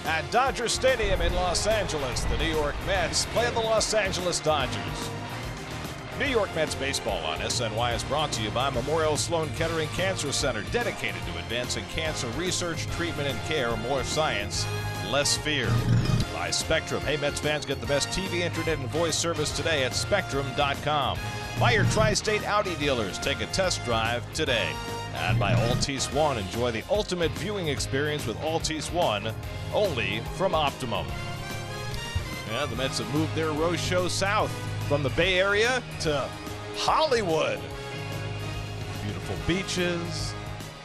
At Dodger Stadium in Los Angeles, the New York Mets play the Los Angeles Dodgers. New York Mets baseball on SNY is brought to you by Memorial Sloan Kettering Cancer Center, dedicated to advancing cancer research, treatment, and care. More science, less fear. By Spectrum. Hey, Mets fans, get the best TV, internet, and voice service today at Spectrum.com. By your Tri-State Audi dealers. Take a test drive today. And by Altice One, enjoy the ultimate viewing experience with Altice One, only from Optimum. Yeah, the Mets have moved their road show south from the Bay Area to Hollywood. Beautiful beaches,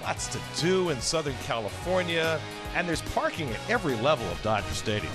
lots to do in Southern California, and there's parking at every level of Dodger Stadium.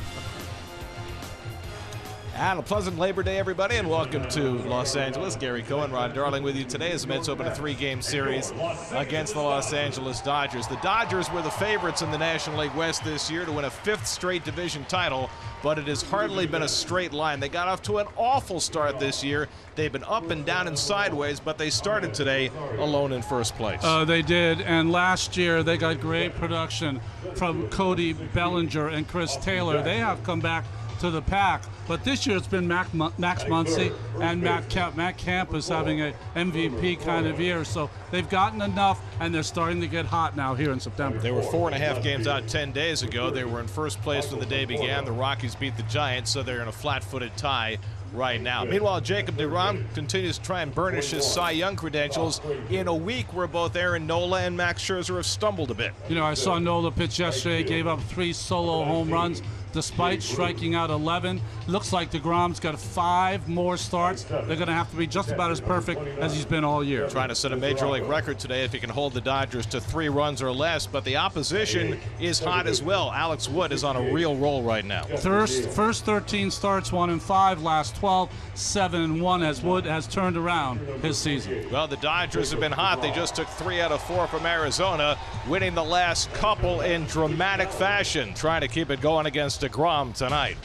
And a pleasant Labor Day, everybody, and welcome to Los Angeles. Gary Cohen, Ron Darling with you today as the Mets open a 3-game series against the Los Angeles Dodgers. The Dodgers were the favorites in the National League West this year to win a 5th straight division title, but it has hardly been a straight line. They got off to an awful start this year. They've been up and down and sideways, but they started today alone in first place. They did, and last year they got great production from Cody Bellinger and Chris Taylor. They have come back to the pack, but this year it's been Max Muncy and Matt Kemp. Matt Kemp is having an MVP kind of year, so they've gotten enough, and they're starting to get hot now here in September. They were 4.5 games out 10 days ago. They were in first place when the day began. The Rockies beat the Giants, so they're in a flat-footed tie right now. Meanwhile, Jacob deGrom continues to try and burnish his Cy Young credentials in a week where both Aaron Nola and Max Scherzer have stumbled a bit. You know, I saw Nola pitch yesterday, gave up 3 solo home runs despite striking out 11. Looks like deGrom's got 5 more starts. They're going to have to be just about as perfect as he's been all year. Trying to set a major league record today if he can hold the Dodgers to 3 runs or less, but the opposition is hot as well. Alex Wood is on a real roll right now. First 13 starts, 1-5, last 12, 7-1, as Wood has turned around his season. Well, the Dodgers have been hot. They just took 3 out of 4 from Arizona, winning the last couple in dramatic fashion, trying to keep it going against deGrom tonight.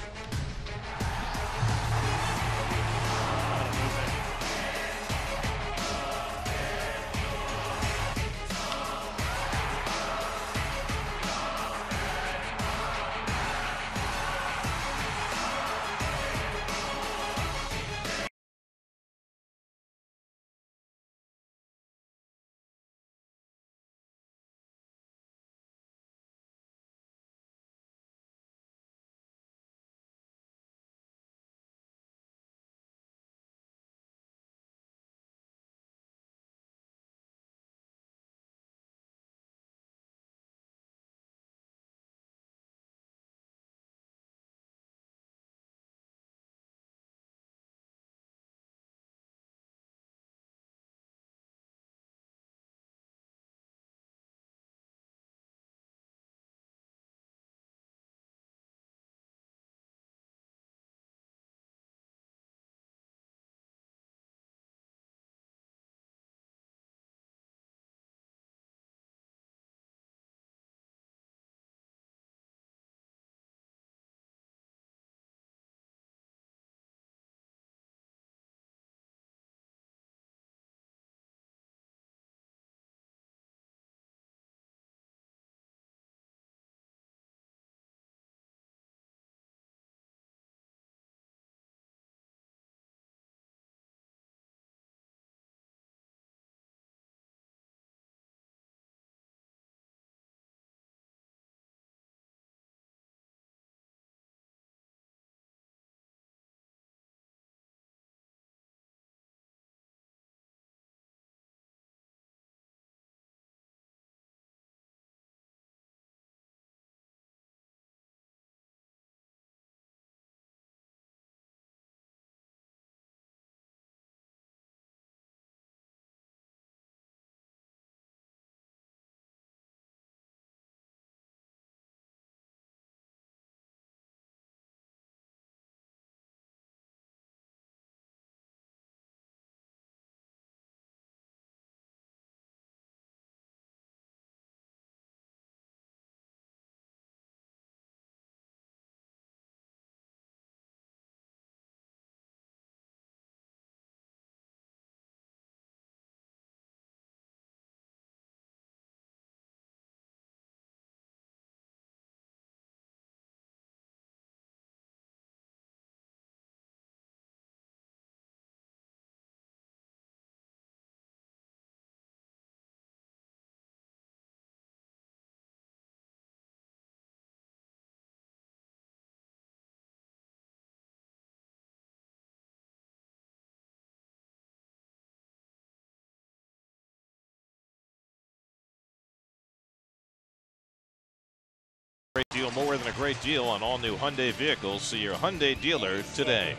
feel more than a great deal on all new Hyundai vehicles. See your Hyundai dealer today.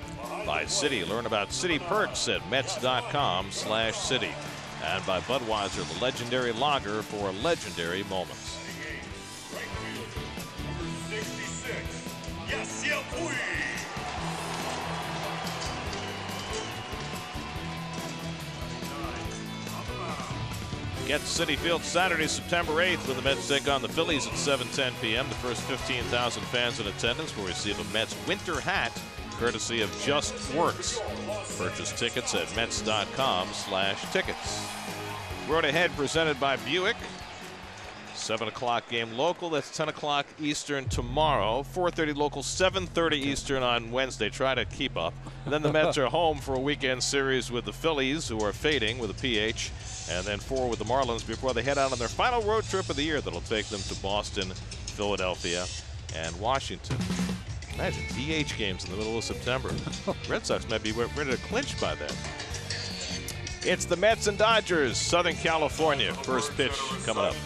By Citi, learn about Citi perks at Mets.com/Citi. And by Budweiser, the legendary lager for legendary moments. Get to Citi Field Saturday, September 8th, when the Mets take on the Phillies at 7:10 p.m. The first 15,000 fans in attendance will receive a Mets winter hat, courtesy of Just Works. Purchase tickets at Mets.com/tickets. Road Ahead presented by Buick. 7 o'clock game local. That's 10 o'clock Eastern tomorrow. 4:30 local, 7:30 Eastern on Wednesday. Try to keep up. And then the Mets are home for a weekend series with the Phillies, who are fading with a PH. And then 4 with the Marlins before they head out on their final road trip of the year that'll take them to Boston, Philadelphia, and Washington. Imagine DH games in the middle of September. Red Sox might be ready to clinch by then. It's the Mets and Dodgers, Southern California. First pitch coming up.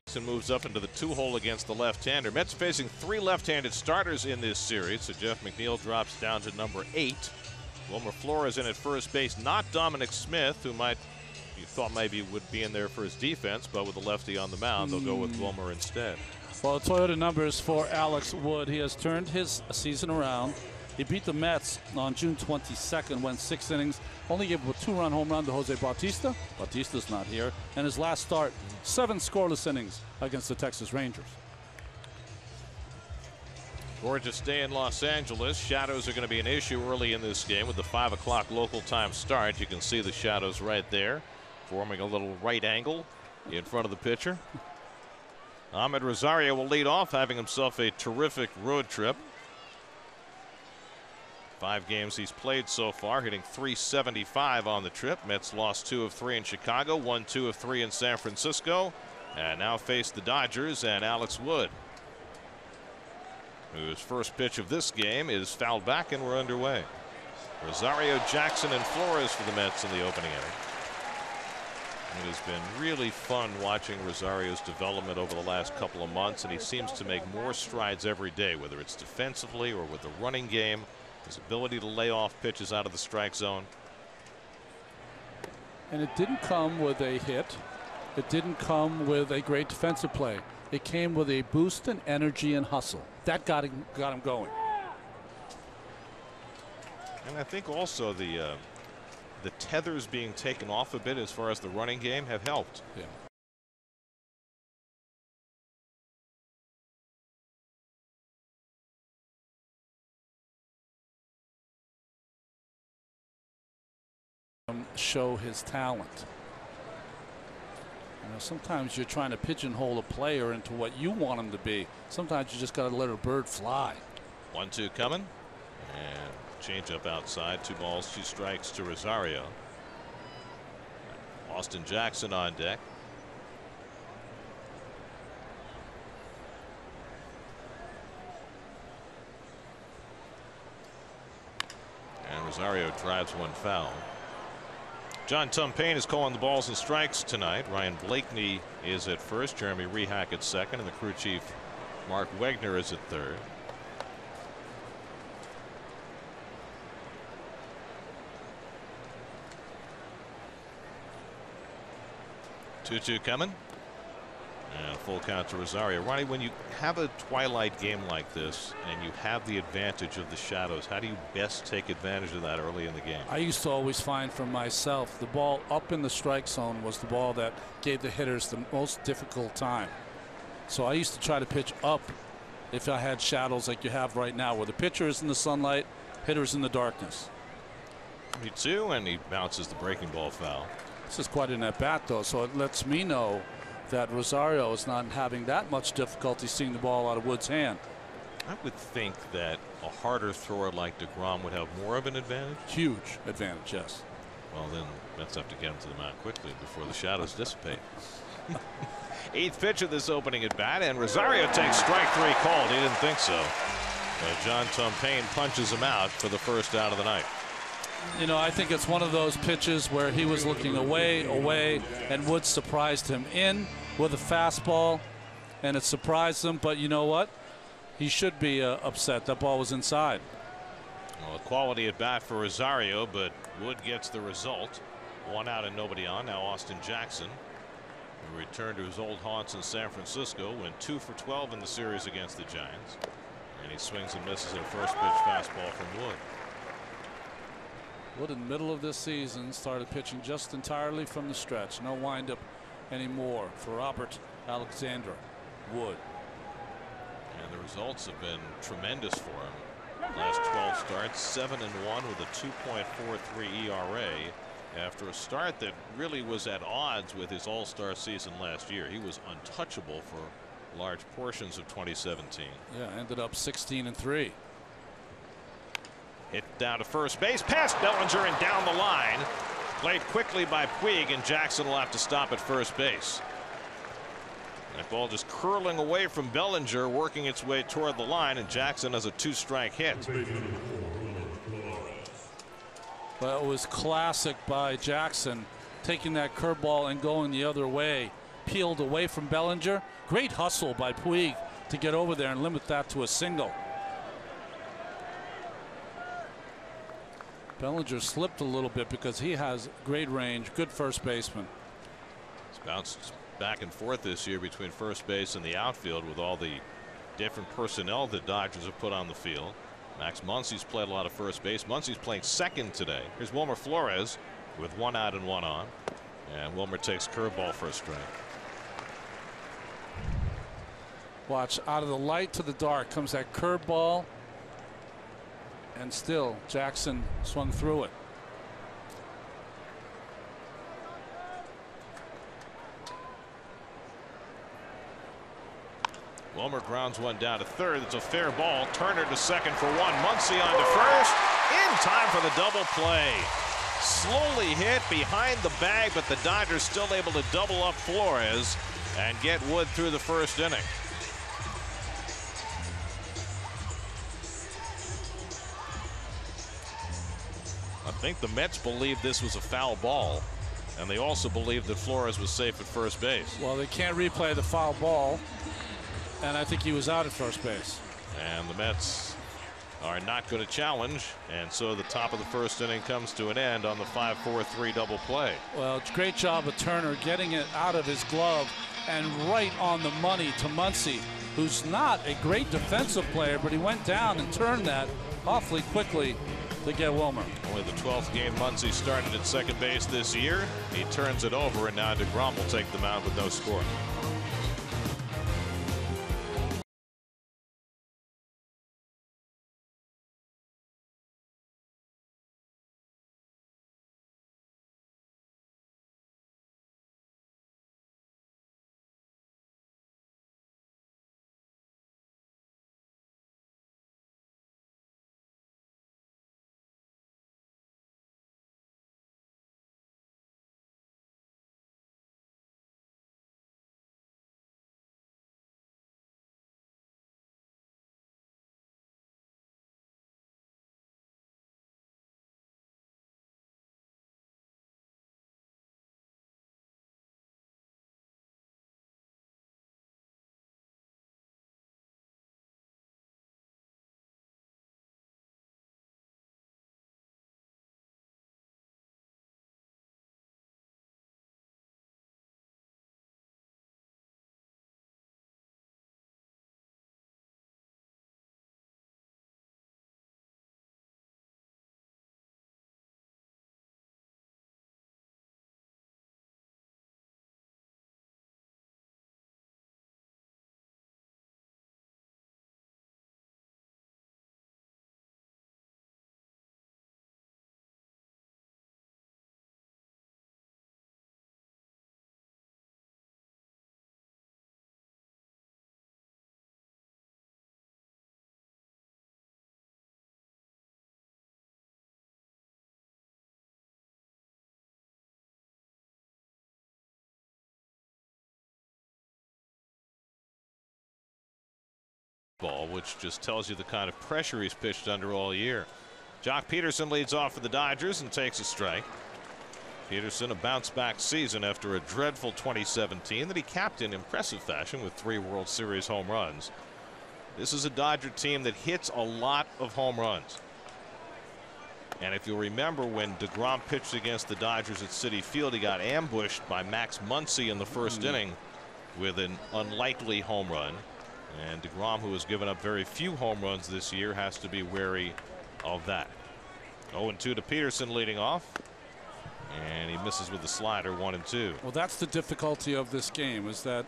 Jackson moves up into the 2-hole against the left-hander. Mets facing 3 left-handed starters in this series, so Jeff McNeil drops down to number 8. Wilmer Flores in at first base, not Dominic Smith, who you thought maybe would be in there for his defense, but with the lefty on the mound, they'll go with Wilmer instead. Well, the Toyota numbers for Alex Wood. He has turned his season around. He beat the Mets on June 22nd, went 6 innings, only gave a 2-run home run to Jose Bautista. Bautista's not here. And his last start, 7 scoreless innings against the Texas Rangers. Gorgeous day in Los Angeles. Shadows are going to be an issue early in this game with the 5 o'clock local time start. You can see the shadows right there, forming a little right angle in front of the pitcher. Ahmed Rosario will lead off, having himself a terrific road trip. 5 games he's played so far, hitting .375 on the trip. Mets lost 2 of 3 in Chicago, won 2 of 3 in San Francisco, and now face the Dodgers and Alex Wood, whose first pitch of this game is fouled back, and we're underway. Rosario, Jackson, and Flores for the Mets in the opening inning. It has been really fun watching Rosario's development over the last couple of months, and he seems to make more strides every day, whether it's defensively or with the running game, his ability to lay off pitches out of the strike zone. And it didn't come with a hit. It didn't come with a great defensive play. It came with a boost in energy and hustle. That got him going. And I think also the tethers being taken off a bit as far as the running game have helped. Yeah. Show his talent. You know, sometimes you're trying to pigeonhole a player into what you want him to be. Sometimes you just got to let a bird fly. 1-2 coming, and change up outside. 2 balls, 2 strikes to Rosario. Austin Jackson on deck. And Rosario drives one foul. John Tumpane is calling the balls and strikes tonight. Ryan Blakeney is at first. Jeremy Rehack at second. And the crew chief, Mark Wegner, is at third. Two coming. And full count to Rosario. Ronnie, when you have a twilight game like this and you have the advantage of the shadows, how do you best take advantage of that early in the game? I used to always find for myself the ball up in the strike zone was the ball that gave the hitters the most difficult time. So I used to try to pitch up if I had shadows like you have right now, where the pitcher is in the sunlight, hitter's in the darkness. 3-2, and he bounces the breaking ball foul. This is quite an at-bat, though, so it lets me know that Rosario is not having that much difficulty seeing the ball out of Wood's hand. I would think that a harder thrower like DeGrom would have more of an advantage. Huge advantage, yes. Well, then Mets have to get him to the mound quickly before the shadows dissipate. 8th pitch of this opening at bat, and Rosario takes strike 3 called. He didn't think so. But John Tumpane punches him out for the first out of the night. You know, I think it's one of those pitches where he was looking away, and Wood surprised him in with a fastball, and it surprised him. But you know what? He should be upset. That ball was inside. Well, a quality at bat for Rosario, but Wood gets the result. 1 out and nobody on. Now Austin Jackson, who returned to his old haunts in San Francisco, went 2 for 12 in the series against the Giants. And he swings and misses a first pitch fastball from Wood. Wood in the middle of this season started pitching just entirely from the stretch. No windup anymore for Robert Alexander Wood. And the results have been tremendous for him. Last 12 starts, 7-1 with a 2.43 ERA after a start that really was at odds with his all-star season last year. He was untouchable for large portions of 2017. Yeah, ended up 16-3. Hit down to first base, past Bellinger and down the line. Played quickly by Puig, and Jackson will have to stop at first base. That ball just curling away from Bellinger, working its way toward the line, and Jackson has a 2-strike hit. Well, it was classic by Jackson, taking that curveball and going the other way. Peeled away from Bellinger. Great hustle by Puig to get over there and limit that to a single. Bellinger slipped a little bit because he has great range, good first baseman. He's bounced back and forth this year between first base and the outfield with all the different personnel the Dodgers have put on the field. Max Muncy's played a lot of first base. Muncy's playing second today. Here's Wilmer Flores with 1 out and 1 on. And Wilmer takes curveball for a strike. Watch, out of the light to the dark comes that curveball. And still Jackson swung through it. Wilmer grounds one down to third. It's a fair ball. Turner to second for 1. Muncy on to first. In time for the double play. Slowly hit behind the bag, but the Dodgers still able to double up Flores and get Wood through the first inning. think the Mets believed this was a foul ball, and they also believed that Flores was safe at first base. Well, they can't replay the foul ball, and I think he was out at first base. And the Mets are not going to challenge, and so the top of the first inning comes to an end on the 5-4-3 double play. Well, it's a great job of Turner getting it out of his glove and right on the money to Muncy, who's not a great defensive player, but he went down and turned that awfully quickly to get Wilmer. Only the 12th game Muncy started at second base this year. He turns it over, and now DeGrom will take the mound with no score. Ball, which just tells you the kind of pressure he's pitched under all year. Jock Peterson leads off for the Dodgers and takes a strike. Peterson, a bounce-back season after a dreadful 2017 that he capped in impressive fashion with 3 World Series home runs. This is a Dodger team that hits a lot of home runs. And if you'll remember, when DeGrom pitched against the Dodgers at Citi Field, he got ambushed by Max Muncy in the first inning with an unlikely home run. And DeGrom, who has given up very few home runs this year, has to be wary of that. 0-2 to Peterson leading off. And he misses with the slider, 1-2. Well, that's the difficulty of this game, is that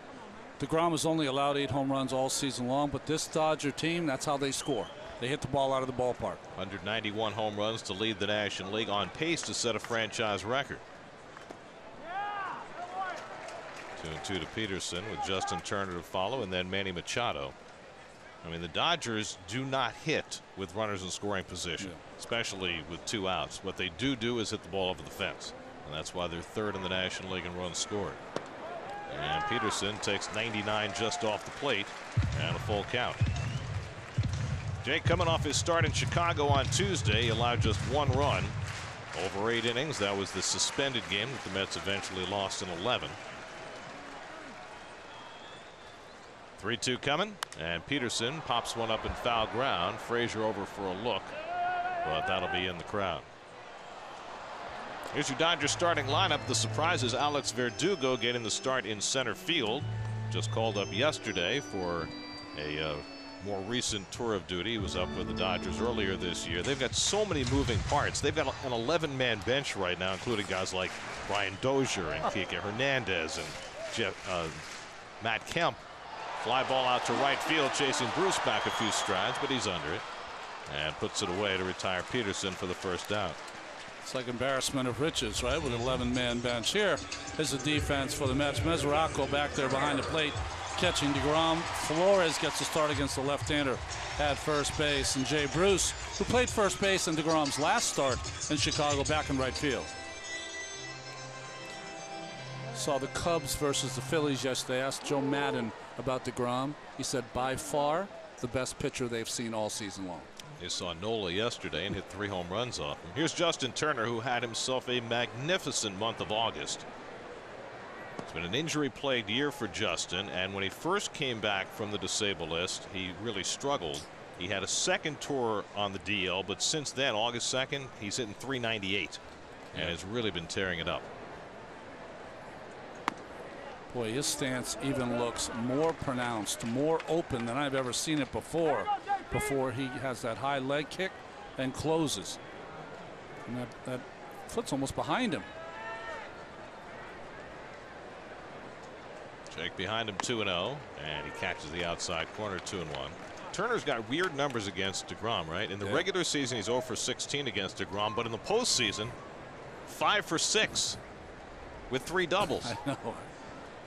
DeGrom has only allowed 8 home runs all season long, but this Dodger team, that's how they score. They hit the ball out of the ballpark. 191 home runs to lead the National League, on pace to set a franchise record. 2-2 to Peterson with Justin Turner to follow, and then Manny Machado. I mean, the Dodgers do not hit with runners in scoring position, especially with 2 outs. What they do is hit the ball over the fence, and that's why they're 3rd in the National League in runs scored. And Peterson takes 99 just off the plate and a full count. Jake, coming off his start in Chicago on Tuesday, he allowed just 1 run over 8 innings. That was the suspended game that the Mets eventually lost in 11. 3-2 coming, and Peterson pops one up in foul ground. Frazier over for a look, but that'll be in the crowd. Here's your Dodgers starting lineup. The surprise is Alex Verdugo getting the start in center field. Just called up yesterday for a more recent tour of duty. He was up with the Dodgers earlier this year. They've got so many moving parts. They've got an 11-man bench right now, including guys like Brian Dozier and Kike Hernandez and Matt Kemp. Fly ball out to right field, chasing Bruce back a few strides, but he's under it and puts it away to retire Peterson for the first out. It's like embarrassment of riches, right, with an 11-man bench. Here is the defense for the Mets. Mesoraco back there behind the plate catching DeGrom. Flores gets the start against the left-hander at first base, and Jay Bruce, who played first base in DeGrom's last start in Chicago, back in right field. Saw the Cubs versus the Phillies yesterday. Asked Joe Madden about DeGrom. He said by far the best pitcher they've seen all season long. They saw Nola yesterday and hit 3 home runs off him. Here's Justin Turner, who had himself a magnificent month of August. It's been an injury-plagued year for Justin, and when he first came back from the disabled list, he really struggled. He had a second tour on the DL, but since then, August 2nd, he's hitting .398 and has really been tearing it up. Boy, his stance even looks more pronounced, more open than I've ever seen it before. Before he has that high leg kick and closes. And that foot's almost behind him. Jake behind him 2-0, and he catches the outside corner 2-1. Turner's got weird numbers against DeGrom, right? In the regular season, he's 0 for 16 against DeGrom, but in the postseason, 5 for 6 with 3 doubles. I know.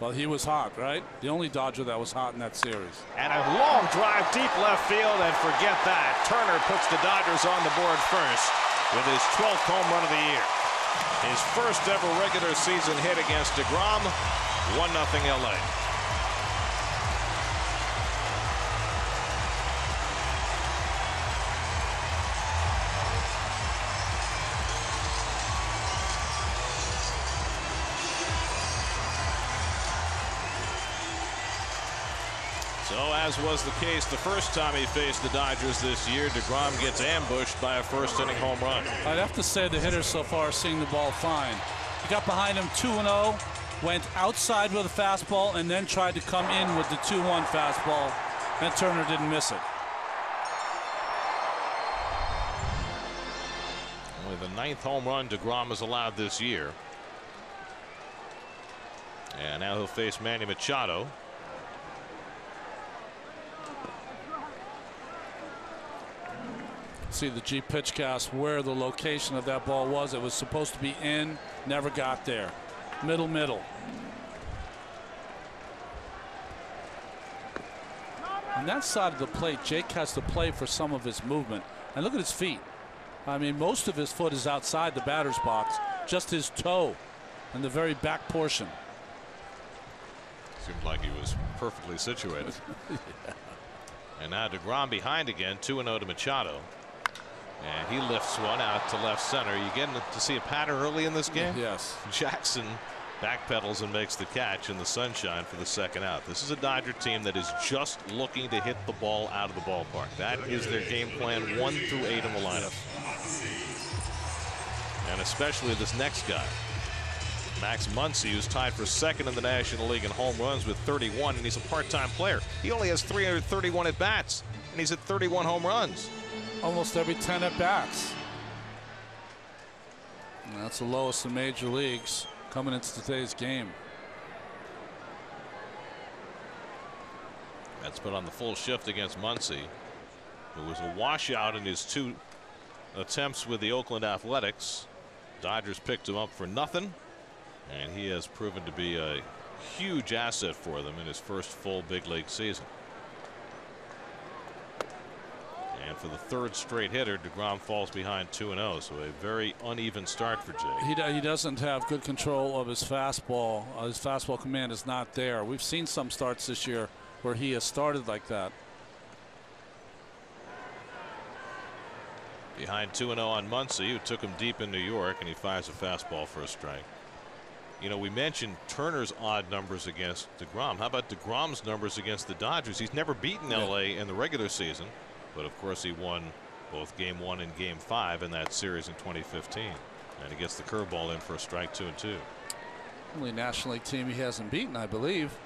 Well, he was hot, right? The only Dodger that was hot in that series. And a long drive deep left field, and forget that. Turner puts the Dodgers on the board first with his 12th home run of the year. His first ever regular season hit against DeGrom, 1-0 LA. So, as was the case the first time he faced the Dodgers this year, DeGrom gets ambushed by a first-inning home run. I'd have to say the hitters so far are seeing the ball fine. He got behind him 2-0, went outside with a fastball, and then tried to come in with the 2-1 fastball, and Turner didn't miss it. Only the 9th home run DeGrom has allowed this year. And now he'll face Manny Machado. See the G pitch cast where the location of that ball was. It was supposed to be in, never got there. Middle. On that side of the plate, Jake has to play for some of his movement. And look at his feet. I mean, most of his foot is outside the batter's box, just his toe in the very back portion. Seemed like he was perfectly situated. Yeah. And now DeGrom behind again, 2-0 to Machado. And he lifts one out to left center. You getting to see a pattern early in this game? Yes. Jackson backpedals and makes the catch in the sunshine for the second out. This is a Dodger team that is just looking to hit the ball out of the ballpark. That is their game plan 1 through 8 in the lineup. And especially this next guy, Max Muncy, who's tied for second in the National League in home runs with 31, and he's a part-time player. He only has 331 at bats, and he's at 31 home runs. Almost every 10 at bats. And that's the lowest in major leagues coming into today's game. That's put on the full shift against Muncy, who was a washout in his 2 attempts with the Oakland Athletics. Dodgers picked him up for nothing, and he has proven to be a huge asset for them in his first full big league season. And for the 3rd straight hitter, DeGrom falls behind 2-0, so a very uneven start for Jay. He doesn't have good control of his fastball. His fastball command is not there. We've seen some starts this year where he has started like that. Behind 2-0 on Muncy, who took him deep in New York, and he fires a fastball for a strike. You know, we mentioned Turner's odd numbers against DeGrom. How about DeGrom's numbers against the Dodgers? He's never beaten LA in the regular season, but of course he won both Game 1 and Game 5 in that series in 2015. And he gets the curveball in for a strike 2-2. Only National League team he hasn't beaten, I believe.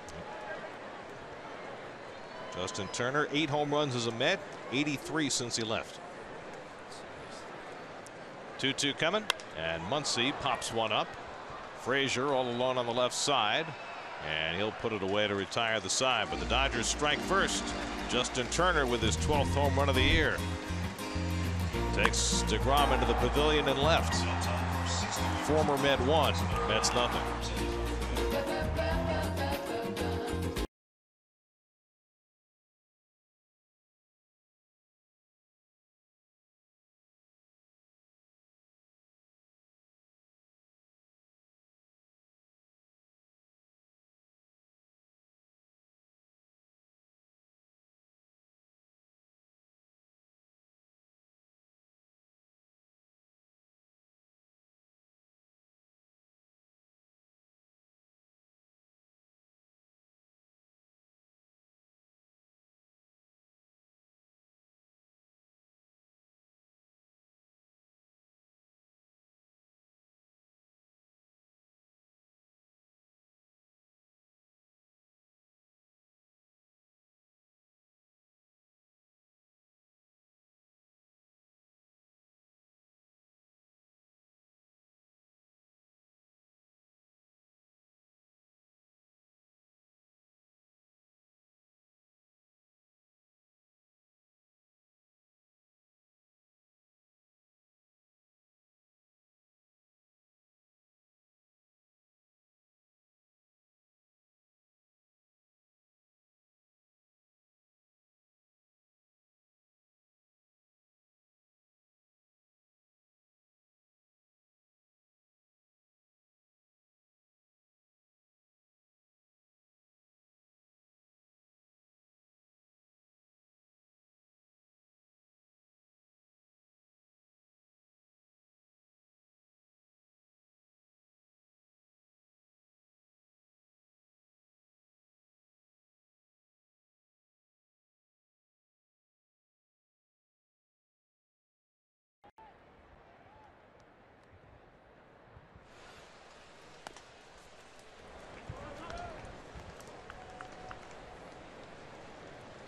Justin Turner, 8 home runs as a Met, 83 since he left. 2-2 coming, and Muncy pops one up. Frazier all alone on the left side, and he'll put it away to retire the side. But the Dodgers strike first. Justin Turner with his 12th home run of the year. Takes DeGrom into the pavilion and left. Former Met 1, Mets nothing.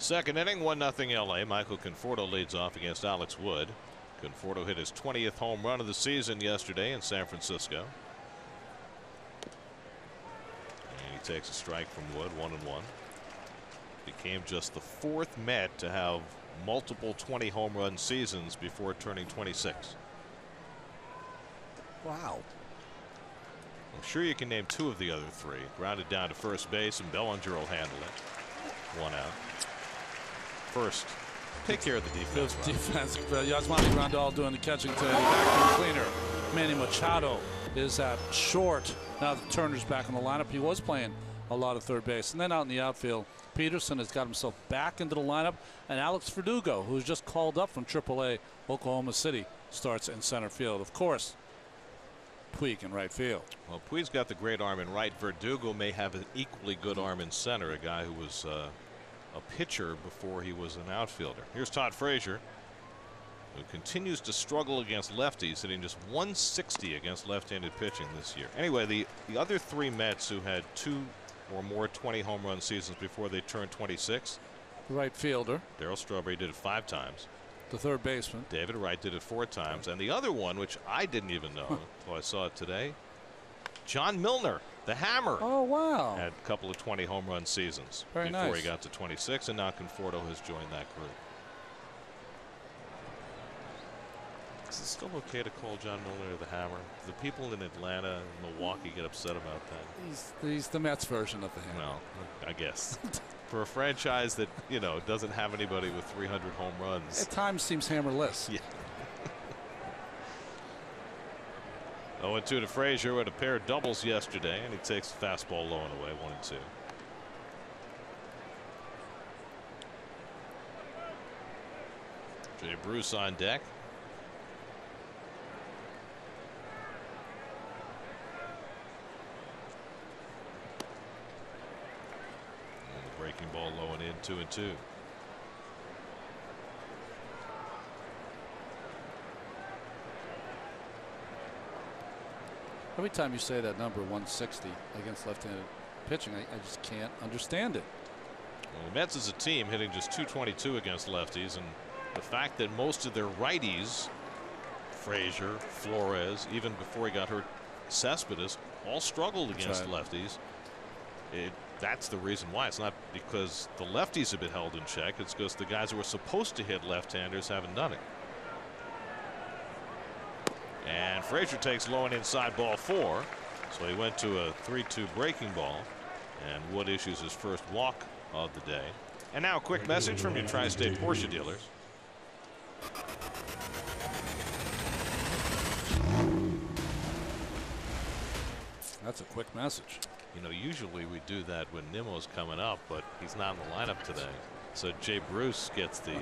Second inning, 1-0 LA. Michael Conforto leads off against Alex Wood. Conforto hit his 20th home run of the season yesterday in San Francisco. And he takes a strike from Wood, 1-1. Became just the 4th Met to have multiple 20 home run seasons before turning 26. Wow. I'm sure you can name 2 of the other 3. Grounded down to first base, and Bellinger will handle it. 1 out. First, take care of the defense. Defense. Yasmani Grandal doing the catching today. Vacuum cleaner. Manny Machado is at short. Now that Turner's back in the lineup. He was playing a lot of third base. And then out in the outfield, Peterson has got himself back into the lineup. And Alex Verdugo, who's just called up from AAA Oklahoma City, starts in center field. Of course, Puig in right field. Well, Puig's got the great arm in right. Verdugo may have an equally good arm in center, a guy who was a pitcher before he was an outfielder. Here's Todd Frazier, who continues to struggle against lefties, hitting just 160 against left-handed pitching this year. Anyway, the other 3 Mets who had 2 or more 20 home run seasons before they turned 26. The right fielder. Darryl Strawberry did it 5 times. The third baseman. David Wright did it 4 times. And the other one, which I didn't even know until I saw it today, John Milner, the Hammer. Oh, wow. Had a couple of 20 home run seasons before he got to 26, and now Conforto has joined that group. Is it still okay to call John Milner the Hammer? The people in Atlanta and Milwaukee get upset about that. He's the Mets version of the Hammer. Well, I guess. For a franchise that, you know, doesn't have anybody with 300 home runs. At times seems hammerless. Yeah. 0-2 to Frazier with a pair of doubles yesterday, and he takes the fastball low and away, 1-2. Jay Bruce on deck. And the breaking ball low and in, 2-2. Every time you say that number 160 against left-handed pitching, I just can't understand it. Well, the Mets as a team hitting just 222 against lefties, and the fact that most of their righties, Frazier, Flores, even before he got hurt, Cespedes, all struggled against lefties. That's the reason why. It's not because the lefties have been held in check. It's because the guys who were supposed to hit left-handers haven't done it. And Frazier takes low and inside, ball 4. So he went to a 3-2 breaking ball, and Wood issues his first walk of the day. And now a quick message from your Tri-State Porsche dealers. That's a quick message. You know, usually we do that when Nimmo's coming up, but he's not in the lineup today. So Jay Bruce gets the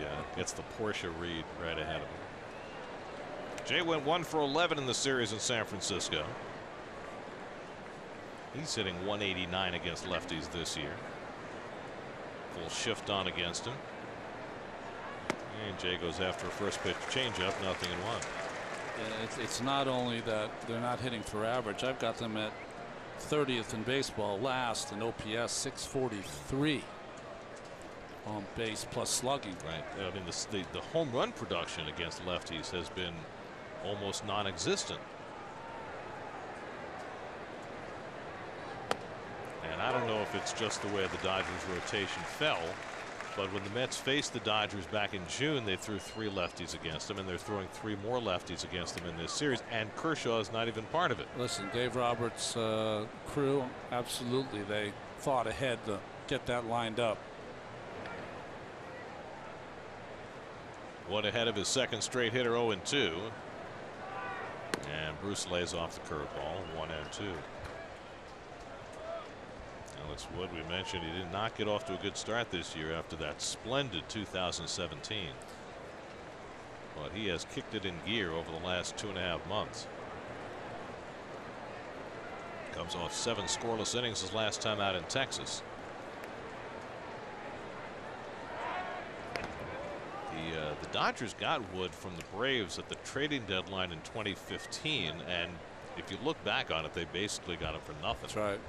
Porsche read right ahead of him. Jay went 1 for 11 in the series in San Francisco. He's hitting 189 against lefties this year. Full shift on against him. And Jay goes after a first pitch changeup, 0-1. Yeah, it's not only that they're not hitting for average. I've got them at 30th in baseball, last in OPS, 643 on base plus slugging. Right. I mean, the home run production against lefties has been almost non-existent. And I don't know if it's just the way the Dodgers rotation fell, but when the Mets faced the Dodgers back in June, they threw 3 lefties against them, and they're throwing 3 more lefties against them in this series, and Kershaw is not even part of it. Listen, Dave Roberts' crew, absolutely, they thought ahead to get that lined up. One ahead of his second straight hitter, 0-2. And Bruce lays off the curveball, 1-2. Alex Wood, we mentioned he did not get off to a good start this year after that splendid 2017. But he has kicked it in gear over the last 2.5 months. Comes off 7 scoreless innings his last time out in Texas. The Dodgers got Wood from the Braves at the trading deadline in 2015, and if you look back on it, they basically got him for nothing. That's right.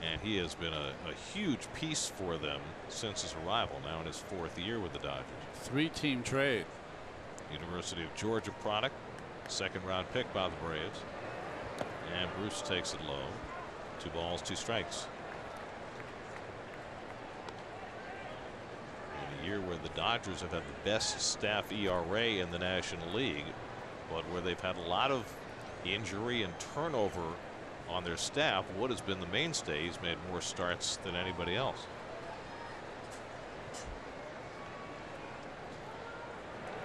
And he has been a huge piece for them since his arrival, now in his 4th year with the Dodgers. 3-team trade. University of Georgia product, 2nd round pick by the Braves. And Bruce takes it low. 2 balls, 2 strikes. In a year where the Dodgers have had the best staff ERA in the National League, but where they've had a lot of injury and turnover on their staff, what has been the mainstay, he's made more starts than anybody else.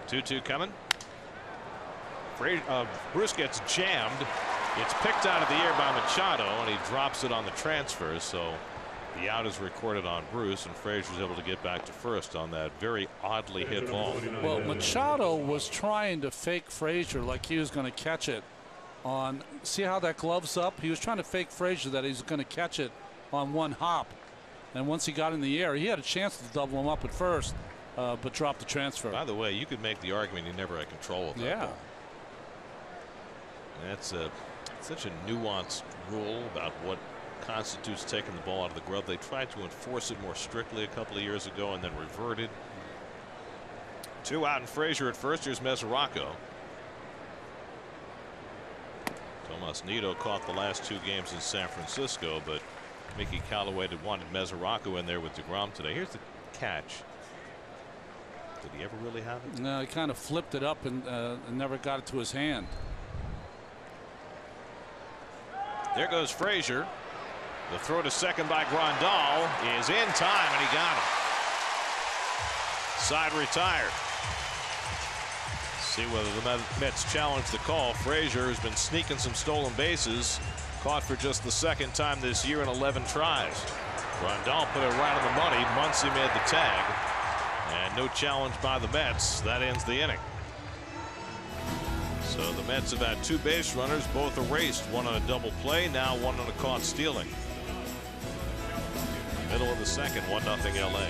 Two coming. Bruce gets jammed. It's picked out of the air by Machado, and he drops it on the transfer. So the out is recorded on Bruce, and Frazier's able to get back to first on that very oddly hit ball. Well, Machado was trying to fake Frazier like he was going to catch it on. See how that glove's up? He was trying to fake Frazier that he's going to catch it on one hop. And once he got in the air, he had a chance to double him up at first, but dropped the transfer. By the way, you could make the argument he never had control of that ball. That's such a nuanced rule about what constitutes taking the ball out of the glove. They tried to enforce it more strictly a couple of years ago and then reverted. 2 out and Frazier at first. Here's Mesoraco. Tomas Nido caught the last 2 games in San Francisco, but Mickey Callaway had wanted Mesoraco in there with DeGrom today. Here's the catch. Did he ever really have it? No, he kind of flipped it up and never got it to his hand. There goes Frazier. The throw to second by Grandal is in time, and he got him. Side retired. See whether the Mets challenge the call. Frazier has been sneaking some stolen bases. Caught for just the 2nd time this year in 11 tries. Grandal put it right on the money. Muncy made the tag. And no challenge by the Mets. That ends the inning. So the Mets have had 2 base runners, both erased. One on a double play, now one on a caught stealing. Middle of the 2nd, 1-0 LA.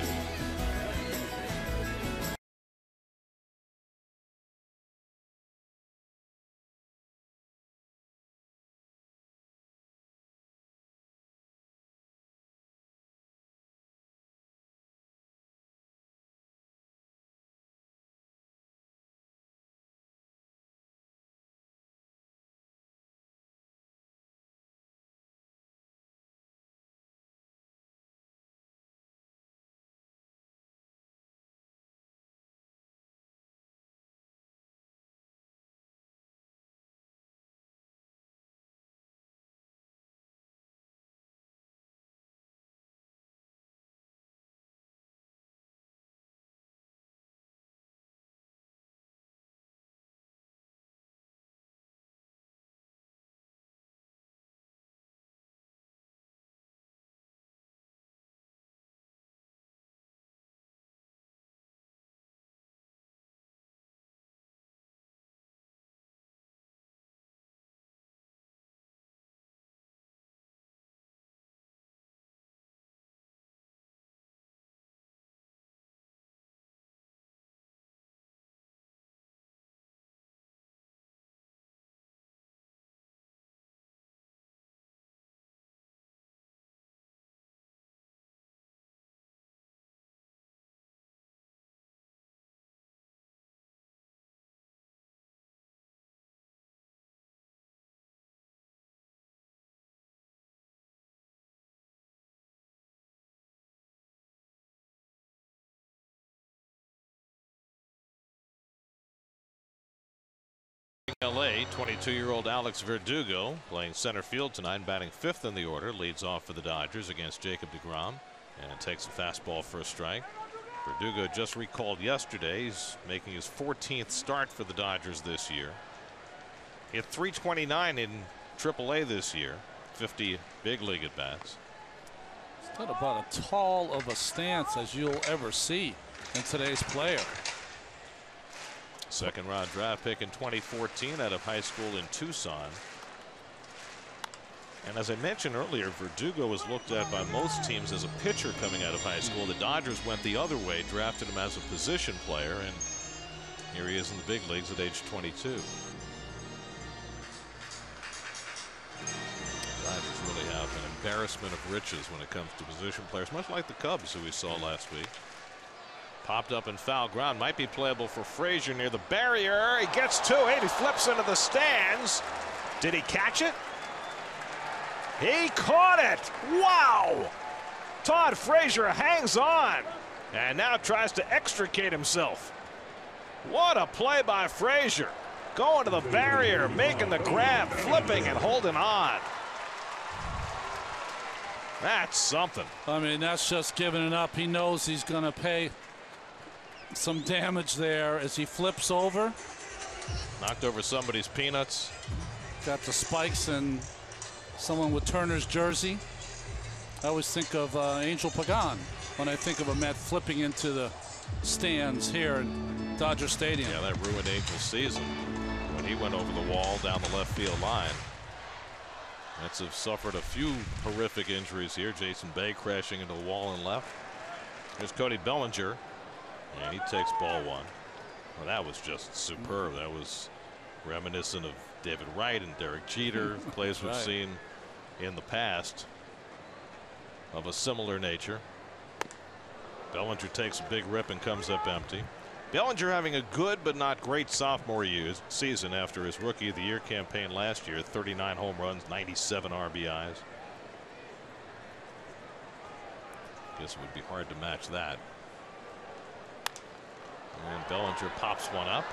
LA, 22-year-old Alex Verdugo playing center field tonight, batting 5th in the order, leads off for the Dodgers against Jacob deGrom and takes a fastball for a strike. Verdugo just recalled yesterday. He's making his 14th start for the Dodgers this year. Hit .329 in AAA this year, 50 big league at bats. It's not about as tall of a stance as you'll ever see in today's player. 2nd round draft pick in 2014 out of high school in Tucson. And as I mentioned earlier, Verdugo was looked at by most teams as a pitcher coming out of high school. The Dodgers went the other way, drafted him as a position player, and here he is in the big leagues at age 22. Dodgers really have been embarrassment of riches when it comes to position players, much like the Cubs, who we saw last week. Popped up in foul ground, might be playable for Frazier near the barrier. He gets to it. He flips into the stands. Did he catch it? He caught it. Wow. Todd Frazier hangs on and now tries to extricate himself. What a play by Frazier. Going to the barrier, making the grab, flipping and holding on. That's something. I mean, that's just giving it up. He knows he's going to pay some damage there as he flips over. Knocked over somebody's peanuts. Got the spikes and someone with Turner's jersey. I always think of Angel Pagan when I think of a Met flipping into the stands here in Dodger Stadium. Yeah, that ruined Angel's season when he went over the wall down the left field line. Mets have suffered a few horrific injuries here. Jason Bay crashing into the wall and left. Here's Cody Bellinger. And he takes ball one. Well, that was just superb. That was reminiscent of David Wright and Derek Jeter, plays we've seen in the past of a similar nature. Bellinger takes a big rip and comes up empty. Bellinger having a good but not great sophomore season after his Rookie of the Year campaign last year. 39 home runs, 97 RBIs. Guess it would be hard to match that. And Bellinger pops one up.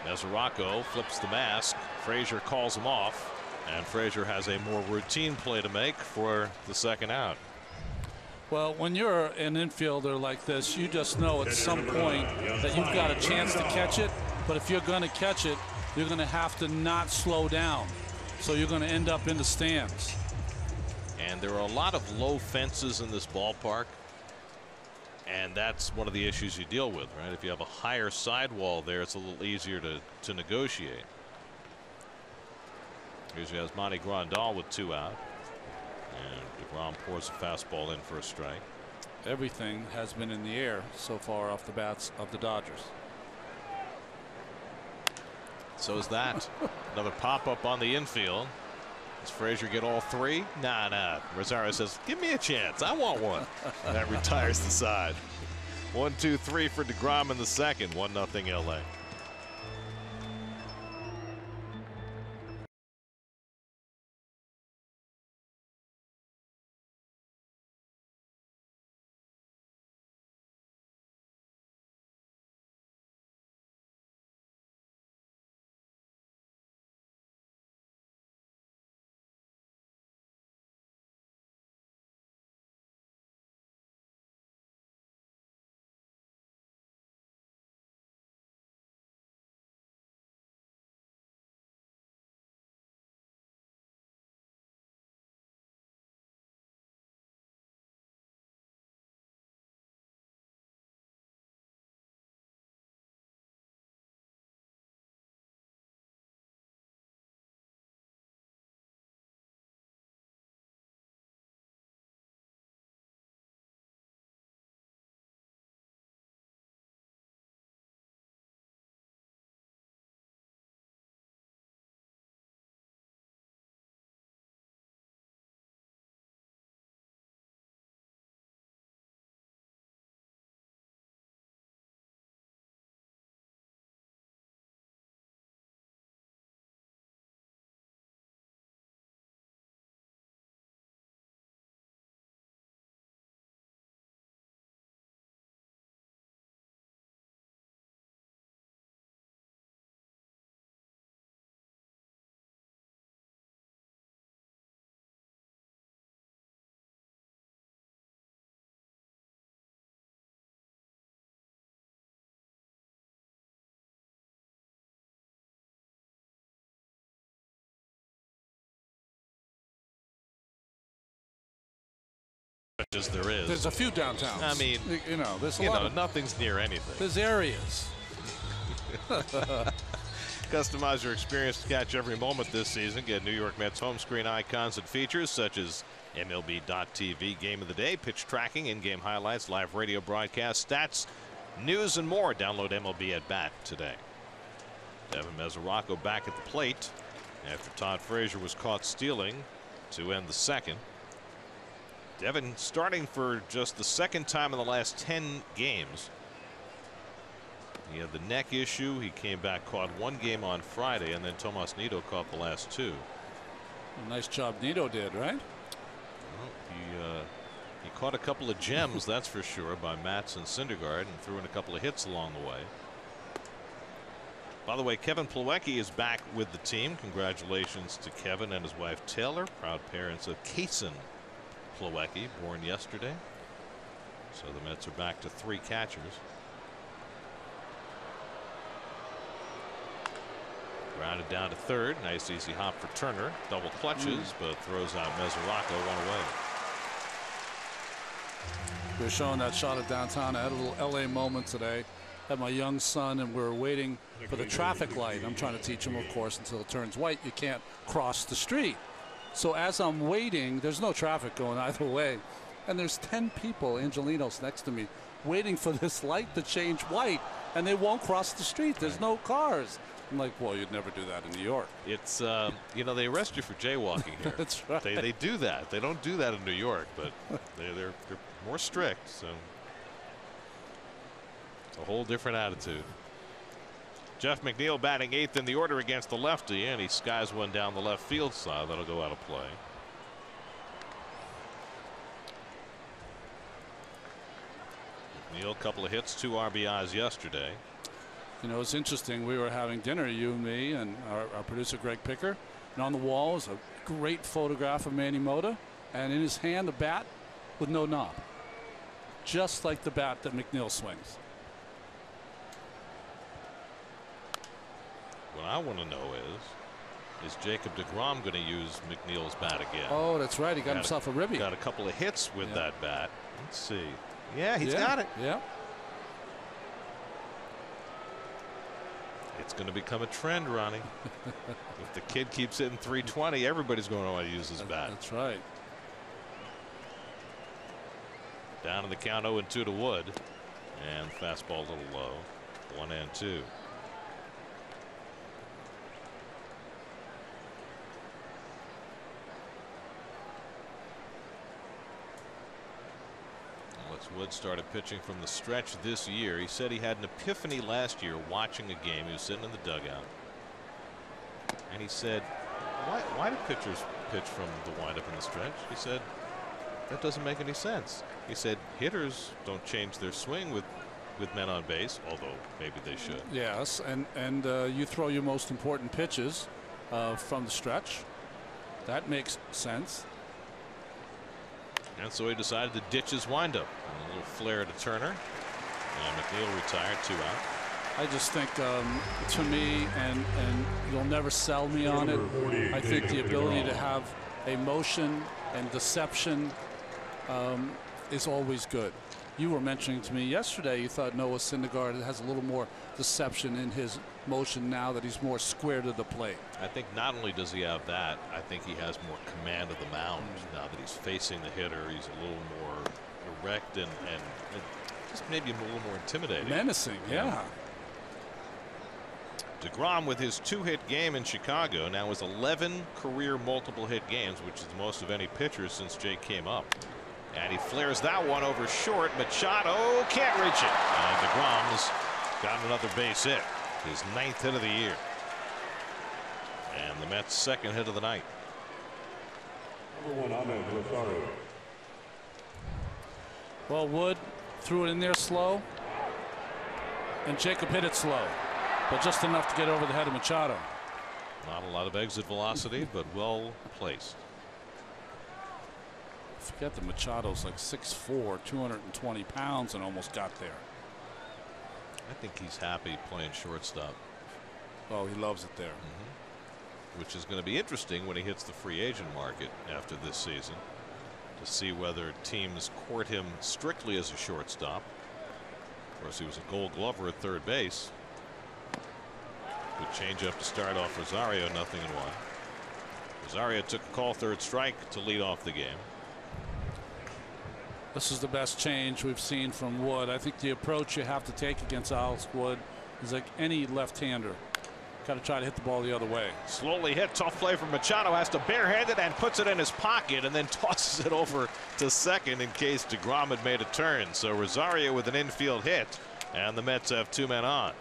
Mesoraco flips the mask. Frazier calls him off. And Frazier has a more routine play to make for the second out. Well, when you're an infielder like this, you just know at some point that you've got a chance to catch it. But if you're going to catch it, you're going to have to not slow down. So you're going to end up in the stands. And there are a lot of low fences in this ballpark. And that's one of the issues you deal with, right? If you have a higher sidewall there, it's a little easier to negotiate. Here's Yasmani Grandal with 2 out. And DeGrom pours a fastball in for a strike. Everything has been in the air so far off the bats of the Dodgers. So is that. Another pop up on the infield. Does Frazier get all 3? Nah. Rosario says, give me a chance. I want one. That retires the side. 1, 2, 3 for DeGrom in the second. 1-0 LA. As there is. There's a few downtowns. I mean, you know, there's a lot of, nothing's near anything. there's areas. Customize your experience to catch every moment this season. Get New York Mets home screen icons and features such as MLB.TV Game of the Day, pitch tracking, in-game highlights, live radio broadcast, stats, news, and more. Download MLB at Bat today. Devin Mesoraco back at the plate after Todd Frazier was caught stealing to end the second. Devin starting for just the second time in the last 10 games. He had the neck issue. He came back, caught one game on Friday, and then Tomas Nido caught the last two. A nice job Nido did, right? Well, he caught a couple of gems, that's for sure, by Mats and Syndergaard, and threw in a couple of hits along the way. By the way, Kevin Plawecki is back with the team. Congratulations to Kevin and his wife Taylor, proud parents of Kaysen Plawecki, born yesterday. So the Mets are back to 3 catchers. Grounded down to third. Nice easy hop for Turner. Double clutches, but throws out Mesoraco one away. We were showing that shot of downtown. I had a little LA moment today. Had my young son, and we were waiting for the traffic light. I'm trying to teach him, of course, until it turns white, you can't cross the street. So as I'm waiting, there's no traffic going either way. And there's 10 people, Angelinos, next to me, waiting for this light to change white, and they won't cross the street. There's no cars. I'm like, well, you'd never do that in New York. It's, you know, they arrest you for jaywalking here. That's right. They do that. They don't do that in New York, but they're more strict. So it's a whole different attitude. Jeff McNeil batting 8th in the order against the lefty, and he skies one down the left field side. That'll go out of play. McNeil, couple of hits, 2 RBIs yesterday. You know, it's interesting. We were having dinner, you and me, and our producer Greg Picker, and on the wall is a great photograph of Manny Mota, and in his hand a bat with no knob, just like the bat that McNeil swings. What I want to know is Jacob deGrom going to use McNeil's bat again? Oh, that's right. He got himself a ribby. Got a couple of hits with that bat. Let's see. Yeah, he's got it. Yeah. It's going to become a trend, Ronnie. If the kid keeps hitting 320, everybody's going to want to use his bat. That's right. Down in the count, 0-2 to Wood, and fastball a little low, 1-2. Wood started pitching from the stretch this year. He said he had an epiphany last year watching a game. He was sitting in the dugout, and he said, why do pitchers pitch from the windup in the stretch? He said, that doesn't make any sense. He said hitters don't change their swing with men on base, although maybe they should. Yes, and you throw your most important pitches from the stretch. That makes sense. And so he decided to ditch his windup. A little flare to Turner. And McNeil retired, 2 out. I just think, to me, and you'll never sell me on it, I think the ability to have a motion and deception is always good. You were mentioning to me yesterday you thought Noah Syndergaard has a little more deception in his motion now that he's more square to the plate. I think not only does he have that, I think he has more command of the mound now that he's facing the hitter. He's a little more erect and just maybe a little more intimidating. Menacing, yeah. deGrom with his 2-hit game in Chicago now has 11 career multiple hit games, which is the most of any pitcher since Jake came up. And he flares that one over short. Machado can't reach it. And deGrom's got another base hit. His 9th hit of the year. And the Mets' 2nd hit of the night. Well, Wood threw it in there slow, and Jacob hit it slow, but just enough to get over the head of Machado. Not a lot of exit velocity, but well placed. Forget that Machado's like 6'4", 220 pounds, and almost got there. I think he's happy playing shortstop. Oh, he loves it there. Which is going to be interesting when he hits the free agent market after this season, to see whether teams court him strictly as a shortstop. Of course, he was a Gold Glover at third base. Good changeup to start off Rosario, 0-1. Rosario took a call, 3rd strike to lead off the game. This is the best change we've seen from Wood. I think the approach you have to take against Alex Wood is like any left-hander. got to try to hit the ball the other way. Slowly hit, tough play from Machado, has to barehand it and puts it in his pocket and then tosses it over to second in case DeGrom had made a turn. So Rosario with an infield hit, and the Mets have 2 men on.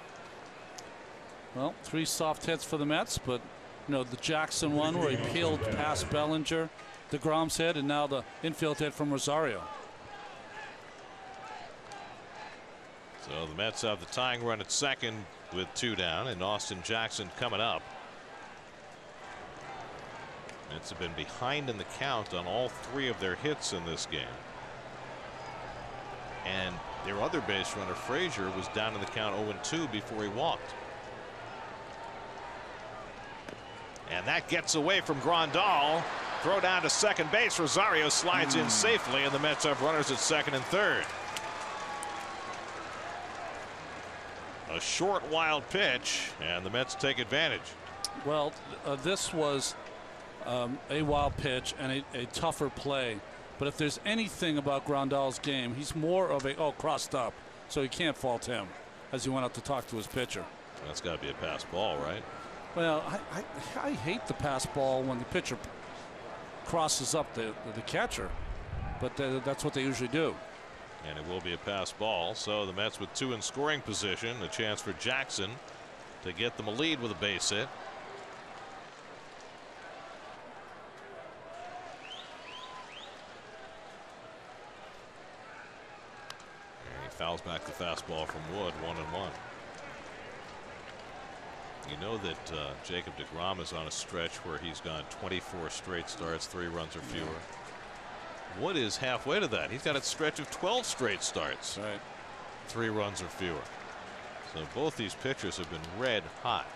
Well, 3 soft hits for the Mets, but you know, the Jackson one where he peeled past Bellinger, DeGrom's hit, and now the infield hit from Rosario. So the Mets have the tying run at second with 2 down, and Austin Jackson coming up. Mets have been behind in the count on all 3 of their hits in this game. And their other base runner, Frazier, was down in the count 0-2 before he walked. And that gets away from Grandal. Throw down to second base. Rosario slides in safely, and the Mets have runners at second and third. A short, wild pitch, and the Mets take advantage. Well, this was a wild pitch and a tougher play. But if there's anything about Grandal's game, he's more of a crossed up, so you can't fault him as he went out to talk to his pitcher. That's got to be a pass ball, right? Well, I hate the pass ball when the pitcher crosses up the catcher, but that's what they usually do. And it will be a pass ball. So the Mets with 2 in scoring position. A chance for Jackson to get them a lead with a base hit. And he fouls back the fastball from Wood, 1-1. You know that Jacob DeGrom is on a stretch where he's gone 24 straight starts, 3 runs or fewer. Wood is halfway to that. He's got a stretch of 12 straight starts, right, 3 runs or fewer. So both these pitchers have been red hot.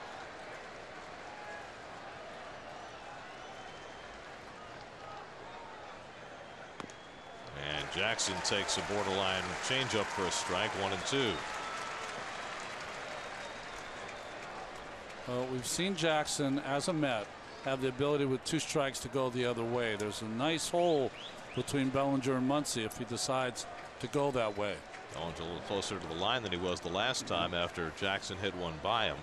And Jackson takes a borderline changeup for a strike, 1-2. Well, we've seen Jackson as a Met have the ability with 2 strikes to go the other way. There's a nice hole between Bellinger and Muncy if he decides to go that way. Bellinger a little closer to the line than he was the last time after Jackson hit one by him.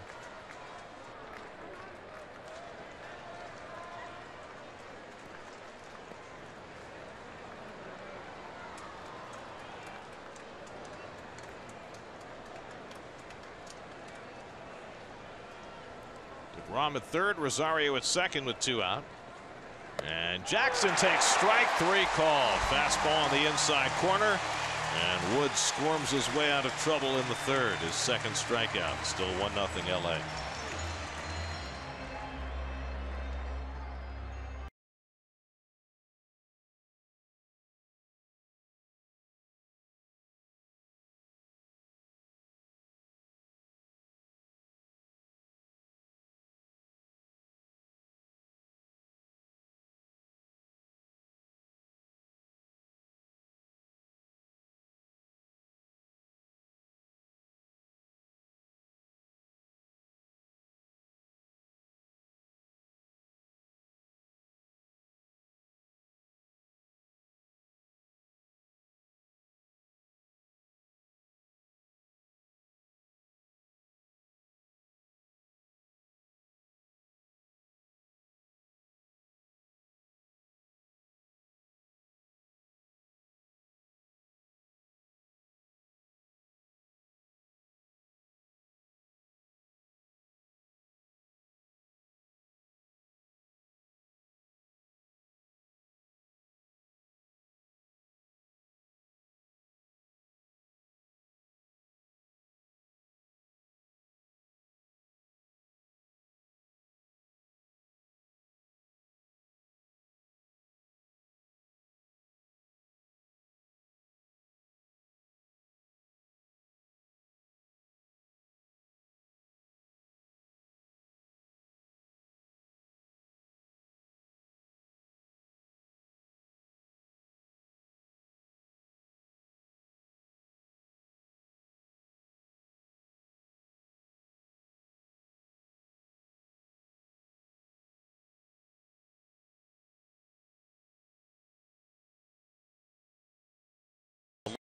DeGrom at third, Rosario at second with 2 out. And Jackson takes strike 3 call. Fastball on the inside corner. And Wood squirms his way out of trouble in the third. His second strikeout. Still 1-0 LA.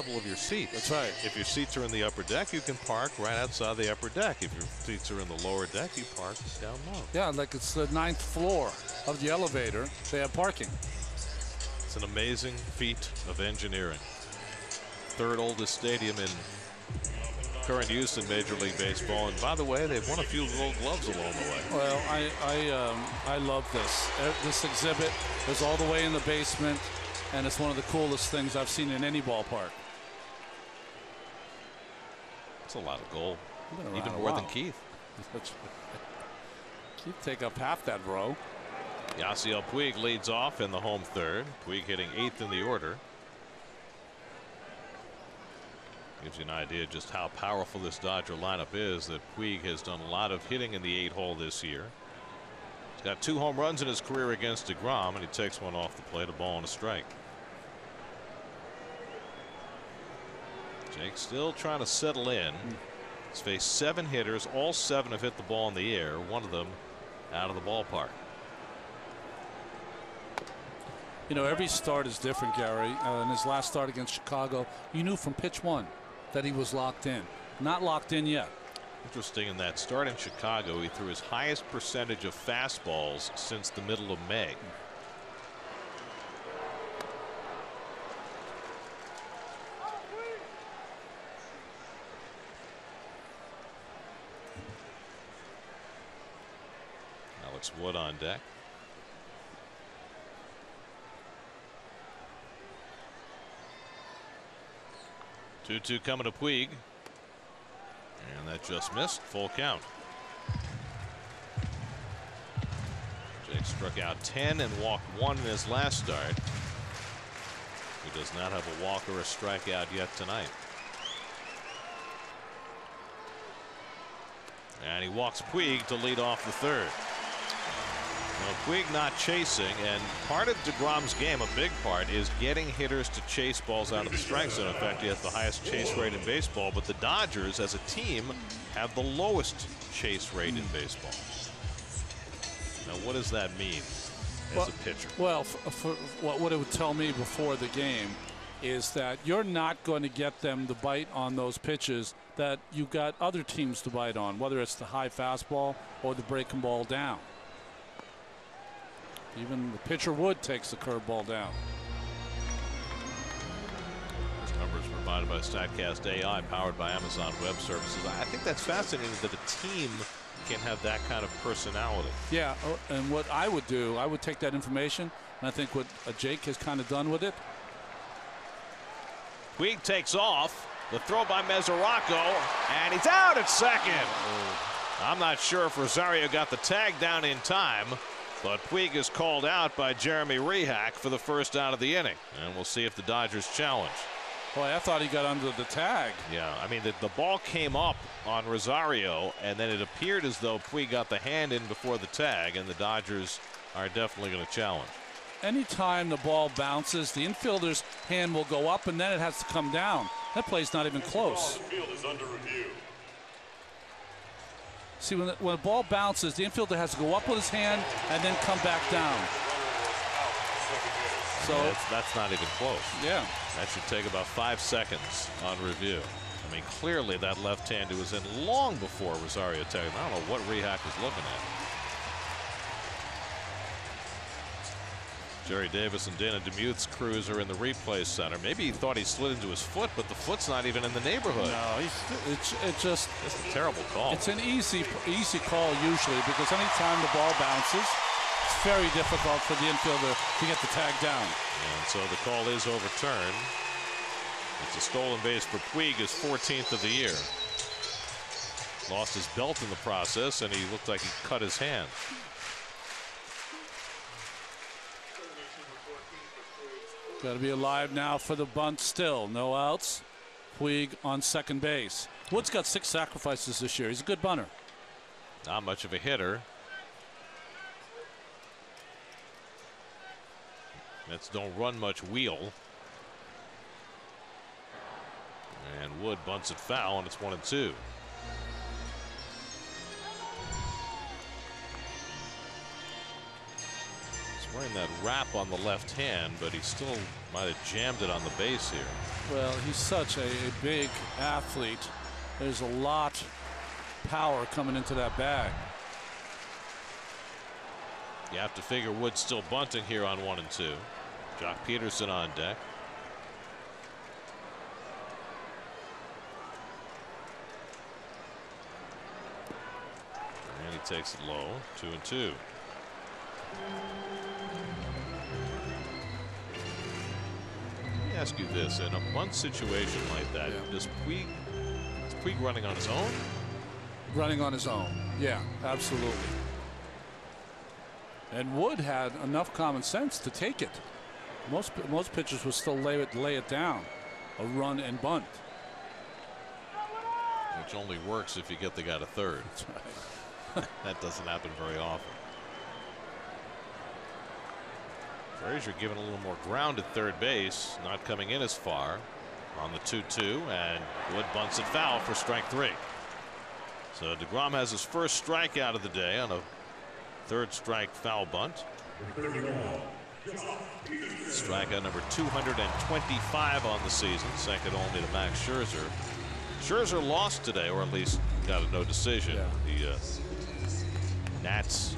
level of your seats. That's right. If your seats are in the upper deck, you can park right outside the upper deck. If your seats are in the lower deck, you park down low. Yeah, like it's the 9th floor of the elevator. They have parking. It's an amazing feat of engineering. Third oldest stadium in current use in Major League Baseball. And by the way, they've won a few Gold Gloves along the way. Well, I love this. This exhibit is all the way in the basement, and it's one of the coolest things I've seen in any ballpark. It's a lot of gold, Even even more than Keith. Keith take up half that row. Yasiel Puig leads off in the home third. Puig hitting 8th in the order. Gives you an idea just how powerful this Dodger lineup is, that Puig has done a lot of hitting in the 8-hole this year. He's got 2 home runs in his career against DeGrom, and he takes one off the plate, a ball and a strike. Jake still trying to settle in. He's faced 7 hitters. All 7 have hit the ball in the air, one of them out of the ballpark. You know, every start is different, Gary. In his last start against Chicago, you knew from pitch 1 that he was locked in. Not locked in yet. Interesting, in that start in Chicago, he threw his highest percentage of fastballs since the middle of May. Alex Wood on deck. 2-2 coming to Puig. And that just missed. Full count. Jake struck out 10 and walked 1 in his last start. He does not have a walk or a strikeout yet tonight. And he walks Puig to lead off the third. Puig not chasing, and part of DeGrom's game, a big part, is getting hitters to chase balls out of the strike zone. In fact, he has the highest chase rate in baseball, but the Dodgers as a team have the lowest chase rate in baseball. Now, what does that mean as a pitcher? Well, what it would tell me before the game is that you're not going to get them to bite on those pitches that you've got other teams to bite on, whether it's the high fastball or the breaking ball down. Even the pitcher Wood takes the curveball down. This number is provided by StatCast AI, powered by Amazon Web Services. I think that's fascinating that a team can have that kind of personality. Yeah, and what I would do, I would take that information, and I think what Jake has kind of done with it. Puig takes off. The throw by Mesoraco, and he's out at second. I'm not sure if Rosario got the tag down in time, but Puig is called out by Jeremy Rehak for the first out of the inning. And we'll see if the Dodgers challenge. Boy, I thought he got under the tag. Yeah, I mean, the ball came up on Rosario, and then it appeared as though Puig got the hand in before the tag, and the Dodgers are definitely going to challenge. Anytime the ball bounces, the infielder's hand will go up, and then it has to come down. That play's not even close. See, when the ball bounces, the infielder has to go up with his hand and then come back down. So that's not even close. Yeah. That should take about 5 seconds on review. I mean, clearly that left-hander was in long before Rosario tagged. I don't know what Rehak was looking at. Jerry Davis and Dana DeMuth's crews are in the replay center. Maybe he thought he slid into his foot, but the foot's not even in the neighborhood. No, it's just a terrible call. It's an easy call usually, because anytime the ball bounces, it's very difficult for the infielder to get the tag down. And so the call is overturned. It's a stolen base for Puig, his 14th of the year. Lost his belt in the process, and he looked like he cut his hand. Got to be alive now for the bunt still. No outs. Puig on second base. Wood's got 6 sacrifices this year. He's a good bunter. Not much of a hitter. Mets don't run much wheel. And Wood bunts it foul, and it's 1-2. wearing that wrap on the left hand, but he still might have jammed it on the base here. Well, he's such a big athlete. There's a lot power coming into that bag. You have to figure Wood's still bunting here on 1 and 2. Jock Peterson on deck. And he takes it low. 2 and 2. Let me ask you this: in a bunt situation like that, is Puig running on his own? Running on his own. Yeah, absolutely. And Wood had enough common sense to take it. Most pitchers would still lay it down, a run and bunt. Which only works if you get the guy to third. That's right. That doesn't happen very often. Frazier giving a little more ground at third base, not coming in as far on the 2-2, and Wood bunts it foul for strike 3. So DeGrom has his first strikeout of the day on a third strike foul bunt. Strikeout number 225 on the season, second only to Max Scherzer. Scherzer lost today, or at least got a no decision. Yeah. The Nats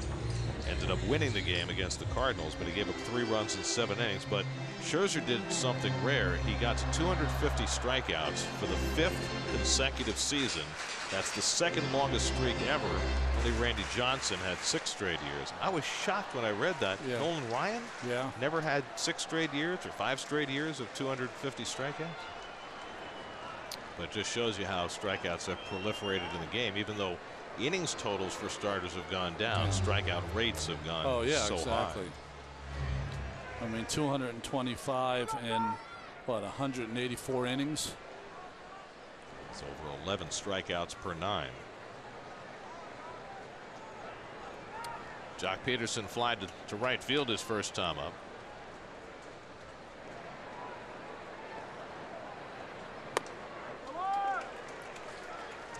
ended up winning the game against the Cardinals, but he gave up 3 runs in 7 innings. But Scherzer did something rare. He got to 250 strikeouts for the 5th consecutive season. That's the second longest streak ever. Only Randy Johnson had 6 straight years. I was shocked when I read that. Yeah. Nolan Ryan never had 6 straight years or 5 straight years of 250 strikeouts. But it just shows you how strikeouts have proliferated in the game, even though innings totals for starters have gone down. Strikeout rates have gone so exactly. high. I mean, 225 in what, 184 innings. It's over 11 strikeouts per 9. Jock Peterson fly to right field his first time up.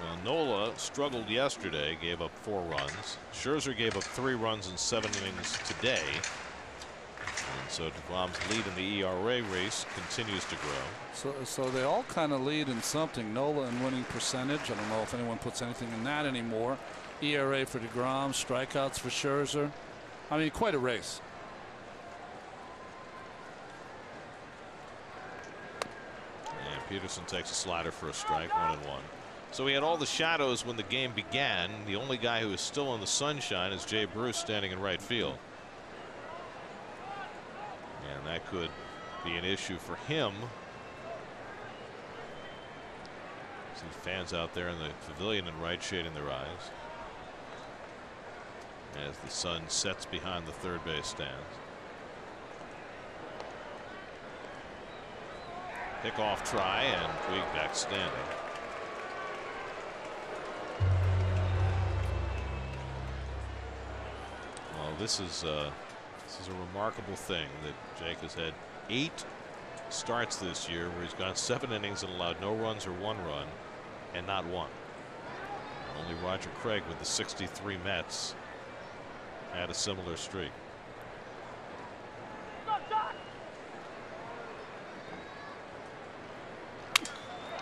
Well, Nola struggled yesterday, gave up 4 runs. Scherzer gave up 3 runs in 7 innings today. And so DeGrom's lead in the ERA race continues to grow. So they all kind of lead in something. Nola in winning percentage. I don't know if anyone puts anything in that anymore. ERA for DeGrom, strikeouts for Scherzer. I mean, quite a race. And Peterson takes a slider for a strike, 1-1. So we had all the shadows when the game began. The only guy who is still in the sunshine is Jay Bruce standing in right field. And that could be an issue for him. See fans out there in the pavilion in right shading their eyes as the sun sets behind the third base stands. Pickoff try, and Puig back standing. Well, this is a remarkable thing that Jake has had 8 starts this year where he's gone 7 innings and allowed no runs or 1 run, and not 1. Only Roger Craig with the 63 Mets had a similar streak.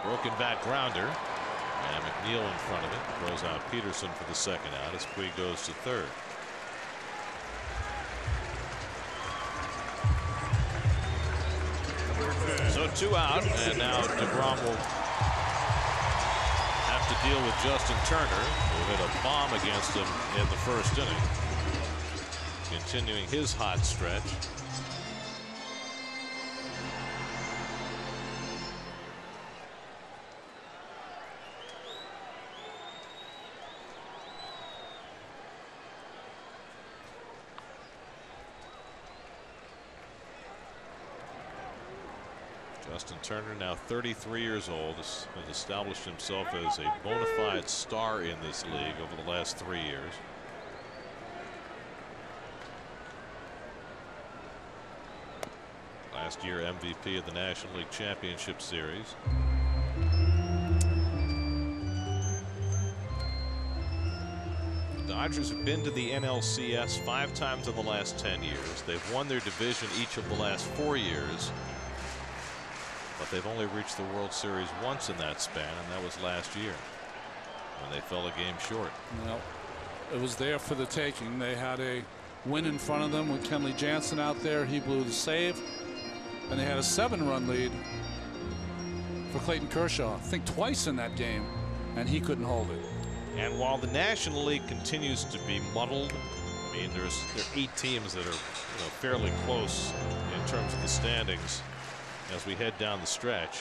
Broken bat grounder, and McNeil in front of it throws out Peterson for the second out as Puig goes to third. So 2 out, and now DeGrom will have to deal with Justin Turner, who hit a bomb against him in the first inning. Continuing his hot stretch. Justin Turner, now 33 years old, has established himself as a bona fide star in this league over the last 3 years. Last year MVP of the National League Championship Series. Dodgers have been to the NLCS 5 times in the last 10 years. They've won their division each of the last 4 years. But they've only reached the World Series once in that span, and that was last year when they fell a game short. Well, it was there for the taking. They had a win in front of them with Kenley Jansen out there. He blew the save, and they had a 7-run lead for Clayton Kershaw, I think twice in that game, and he couldn't hold it. And while the National League continues to be muddled, I mean, there are 8 teams that are fairly close in terms of the standings as we head down the stretch.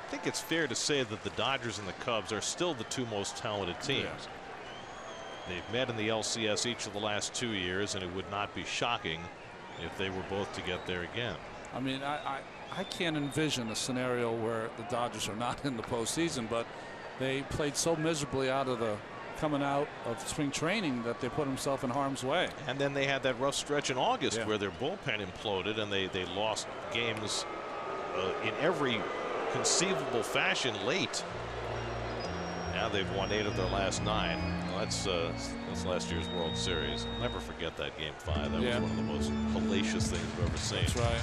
I think it's fair to say that the Dodgers and the Cubs are still the 2 most talented teams. Yeah. They've met in the LCS each of the last 2 years, and it would not be shocking if they were both to get there again. I mean, I can't envision a scenario where the Dodgers are not in the postseason, but they played so miserably coming out of spring training that they put themselves in harm's way. And then they had that rough stretch in August where their bullpen imploded, and they lost games in every conceivable fashion late. Now they've won 8 of their last 9. Well, that's last year's World Series. I'll never forget that Game 5. That was one of the most hellacious things I've ever seen. That's right.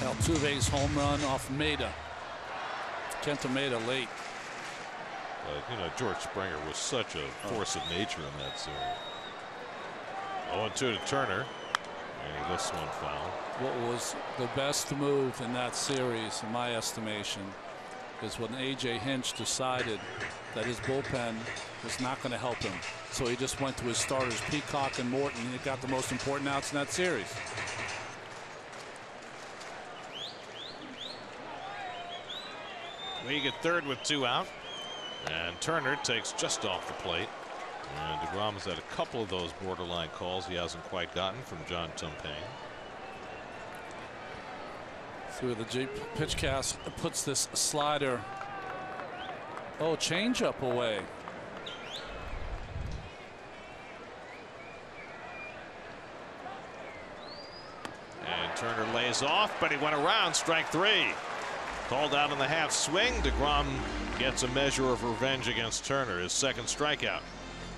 Altuve's home run off Maeda. Kenta Maeda late. George Springer was such a force of nature in that series. 0-2 to Turner, and he lifts one foul. What was the best move in that series, in my estimation, is when A.J. Hinch decided that his bullpen was not going to help him. So he just went to his starters, Peacock and Morton, and he got the most important outs in that series. We get third with 2 out, and Turner takes just off the plate. And DeGrom has had a couple of those borderline calls he hasn't quite gotten from John Tumpane. Through the Jeep pitch cast, puts this slider. Oh, changeup away. And Turner lays off, but he went around, strike 3. Called out on the half swing. DeGrom gets a measure of revenge against Turner. His second strikeout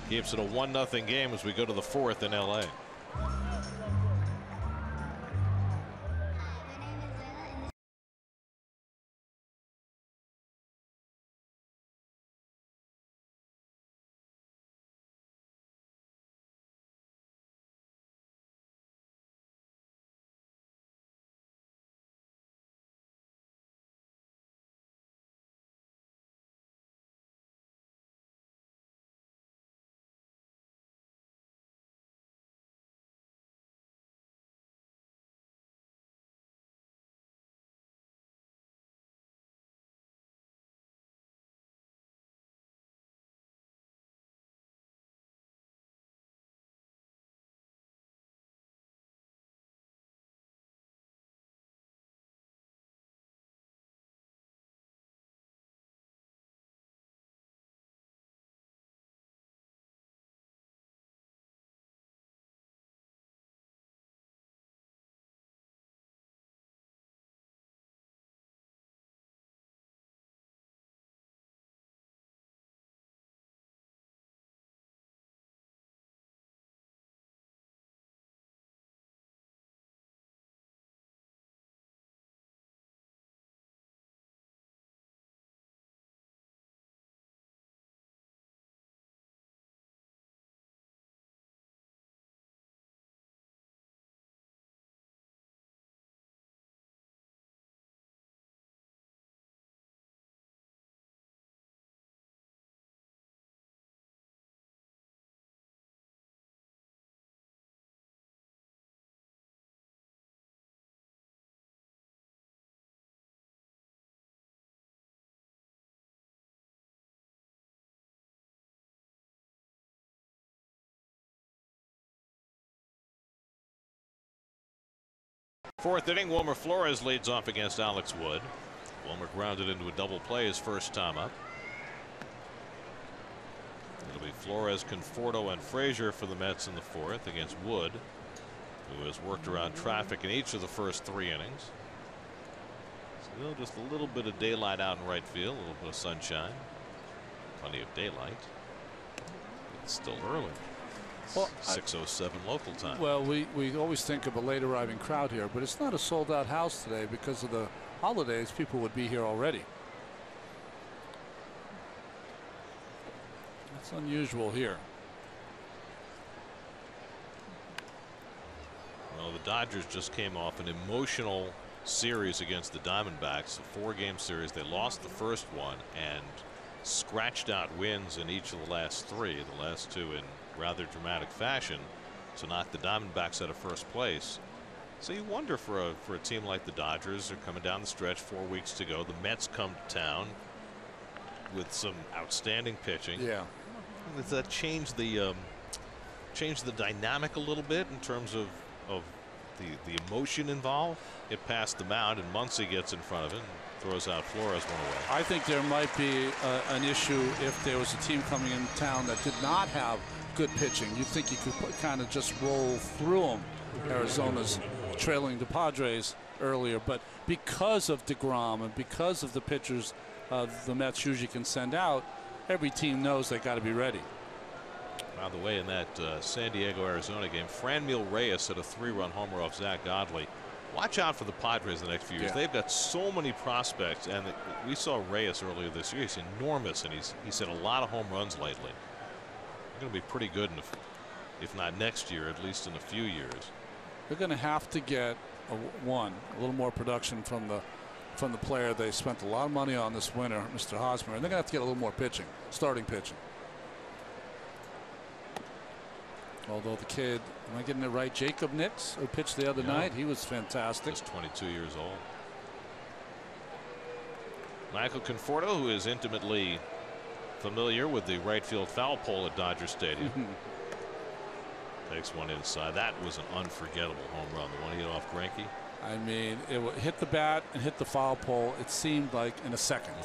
keeps it a 1-0 game as we go to the 4th in LA. Fourth inning, Wilmer Flores leads off against Alex Wood. Wilmer grounded into a double play his first time up. It'll be Flores, Conforto, and Frazier for the Mets in the 4th against Wood, who has worked around traffic in each of the first 3 innings. Still just a little bit of daylight out in right field, a little bit of sunshine, plenty of daylight. It's still early. Well, 6:07 local time. Well, we always think of a late arriving crowd here, but it's not a sold out house today because of the holidays. People would be here already. That's unusual here. Well, the Dodgers just came off an emotional series against the Diamondbacks, a 4-game series. They lost the first one and scratched out wins in each of the last 3, the last 2 in rather dramatic fashion, to knock the Diamondbacks out of first place. So you wonder for a team like the Dodgers, they're coming down the stretch, 4 weeks to go. The Mets come to town with some outstanding pitching. Yeah. Does that change the dynamic a little bit in terms of the emotion involved? It passed the mound, and Muncy gets in front of it and throws out Flores one away. I think there might be an issue if there was a team coming in town that did not have good pitching. You think you could kind of just roll through them. Arizona's trailing the Padres earlier, but because of DeGrom and because of the pitchers the Mets usually can send out, every team knows they got to be ready. By the way, in that San Diego Arizona game, Franmil Reyes hit a 3-run homer off Zach Godley. Watch out for the Padres the next few years. Yeah. They've got so many prospects, and we saw Reyes earlier this year. He's enormous, and he's hit a lot of home runs lately. They're going to be pretty good, if not next year, at least in a few years. They're going to have to get a little more production from the player they spent a lot of money on this winter, Mr. Hosmer, and they're going to have to get a little more pitching, starting pitching. Although the kid, am I getting it right? Jacob Nix, who pitched the other night, he was fantastic. Just 22 years old. Michael Conforto, who is intimately familiar with the right field foul pole at Dodger Stadium, takes one inside. That was an unforgettable home run, the one he hit off Greinke. I mean, it hit the bat and hit the foul pole. It seemed like in a second.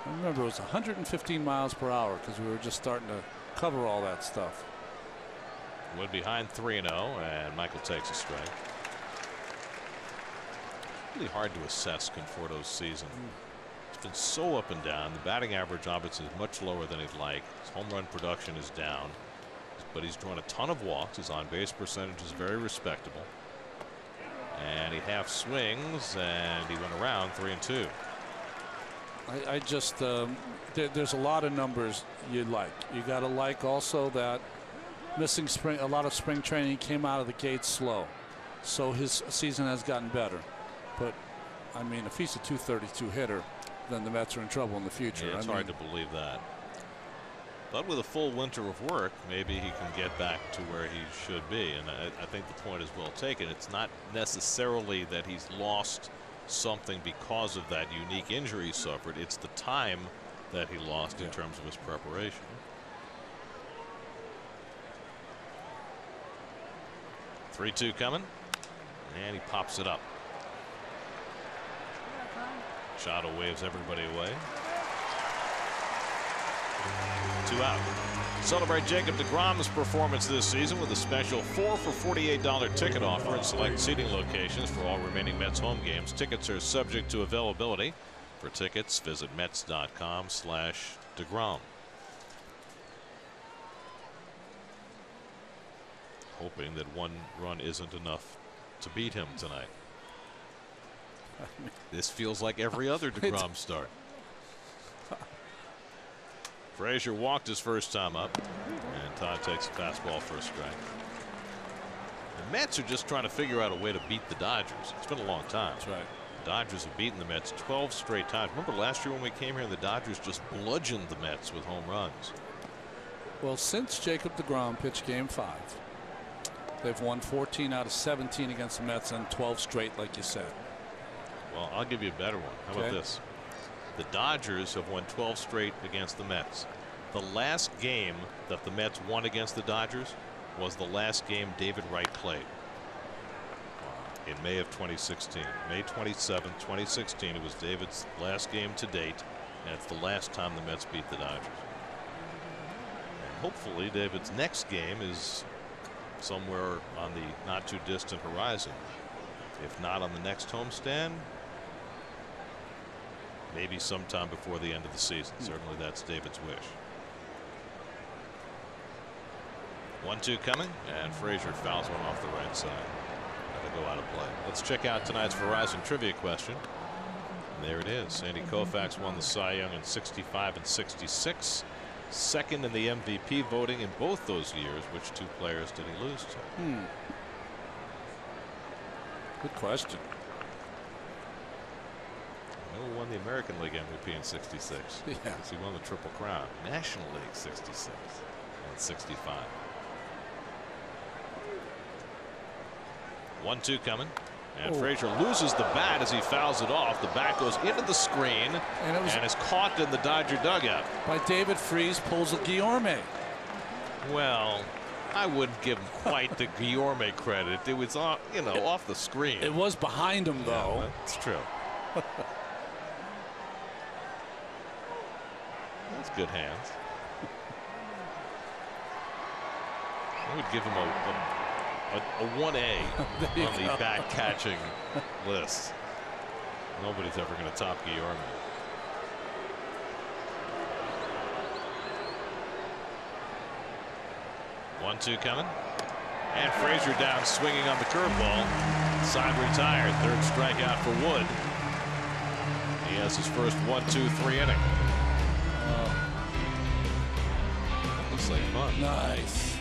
I remember it was 115 miles per hour because we were just starting to cover all that stuff. Went behind 3-0, and Michael takes a strike. Really hard to assess Conforto's season. It's been so up and down. The batting average obviously is much lower than he'd like. His home run production is down, but he's drawn a ton of walks. His on-base percentage is very respectable. And he half swings, and he went around 3-2. I just there's a lot of numbers you like. You got to like also that missing a lot of spring training, came out of the gate slow, so his season has gotten better. But I mean, if he's a 232 hitter, then the Mets are in trouble in the future. Yeah, it's hard to believe that. But with a full winter of work, maybe he can get back to where he should be. And I think the point is well taken. It's not necessarily that he's lost something because of that unique injury he suffered. It's the time that he lost in terms of his preparation. Three-2 coming, and he pops it up. Machado waves everybody away. 2 out. Celebrate Jacob deGrom's performance this season with a special 4 for $48 ticket offer in select seating locations for all remaining Mets home games. Tickets are subject to availability. For tickets, visit Mets.com/deGrom. Hoping that one run isn't enough to beat him tonight. This feels like every other deGrom start. Frazier walked his first time up, and Todd takes a fastball for a strike. The Mets are just trying to figure out a way to beat the Dodgers. It's been a long time. That's right. The Dodgers have beaten the Mets 12 straight times. Remember last year when we came here, the Dodgers just bludgeoned the Mets with home runs. Well, since Jacob deGrom pitched Game 5, they've won 14 out of 17 against the Mets and 12 straight, like you said. Well, I'll give you a better one. How about this? The Dodgers have won 12 straight against the Mets. The last game that the Mets won against the Dodgers was the last game David Wright played in May of 2016. May 27, 2016. It was David's last game to date, and it's the last time the Mets beat the Dodgers. And hopefully David's next game is somewhere on the not too distant horizon. If not on the next homestand, maybe sometime before the end of the season. Certainly that's David's wish. 1-2 coming, and Frazier fouls one off the right side. That'll go out of play. Let's check out tonight's Verizon trivia question. And there it is. Sandy Koufax won the Cy Young in '65 and '66. Second in the MVP voting in both those years. Which two players did he lose to? Good question. Who won the American League MVP in '66? Yeah. He won the Triple Crown. National League '66 and '65. 1-2 coming. And Frazier loses the bat as he fouls it off. The bat goes into the screen and is caught in the Dodger dugout. By David Freese, pulls a Guillorme. Well, I wouldn't give him quite the Guillorme credit. It was off, off the screen. It was behind him, though. Yeah, that's true. That's good hands. I would give him a 1A on the bat catching list. Nobody's ever going to top Guillorme. One-two coming, and Frazier down swinging on the curveball. Side retired. Third strikeout for Wood. He has his first 1-2-3 inning. Looks like fun. Nice.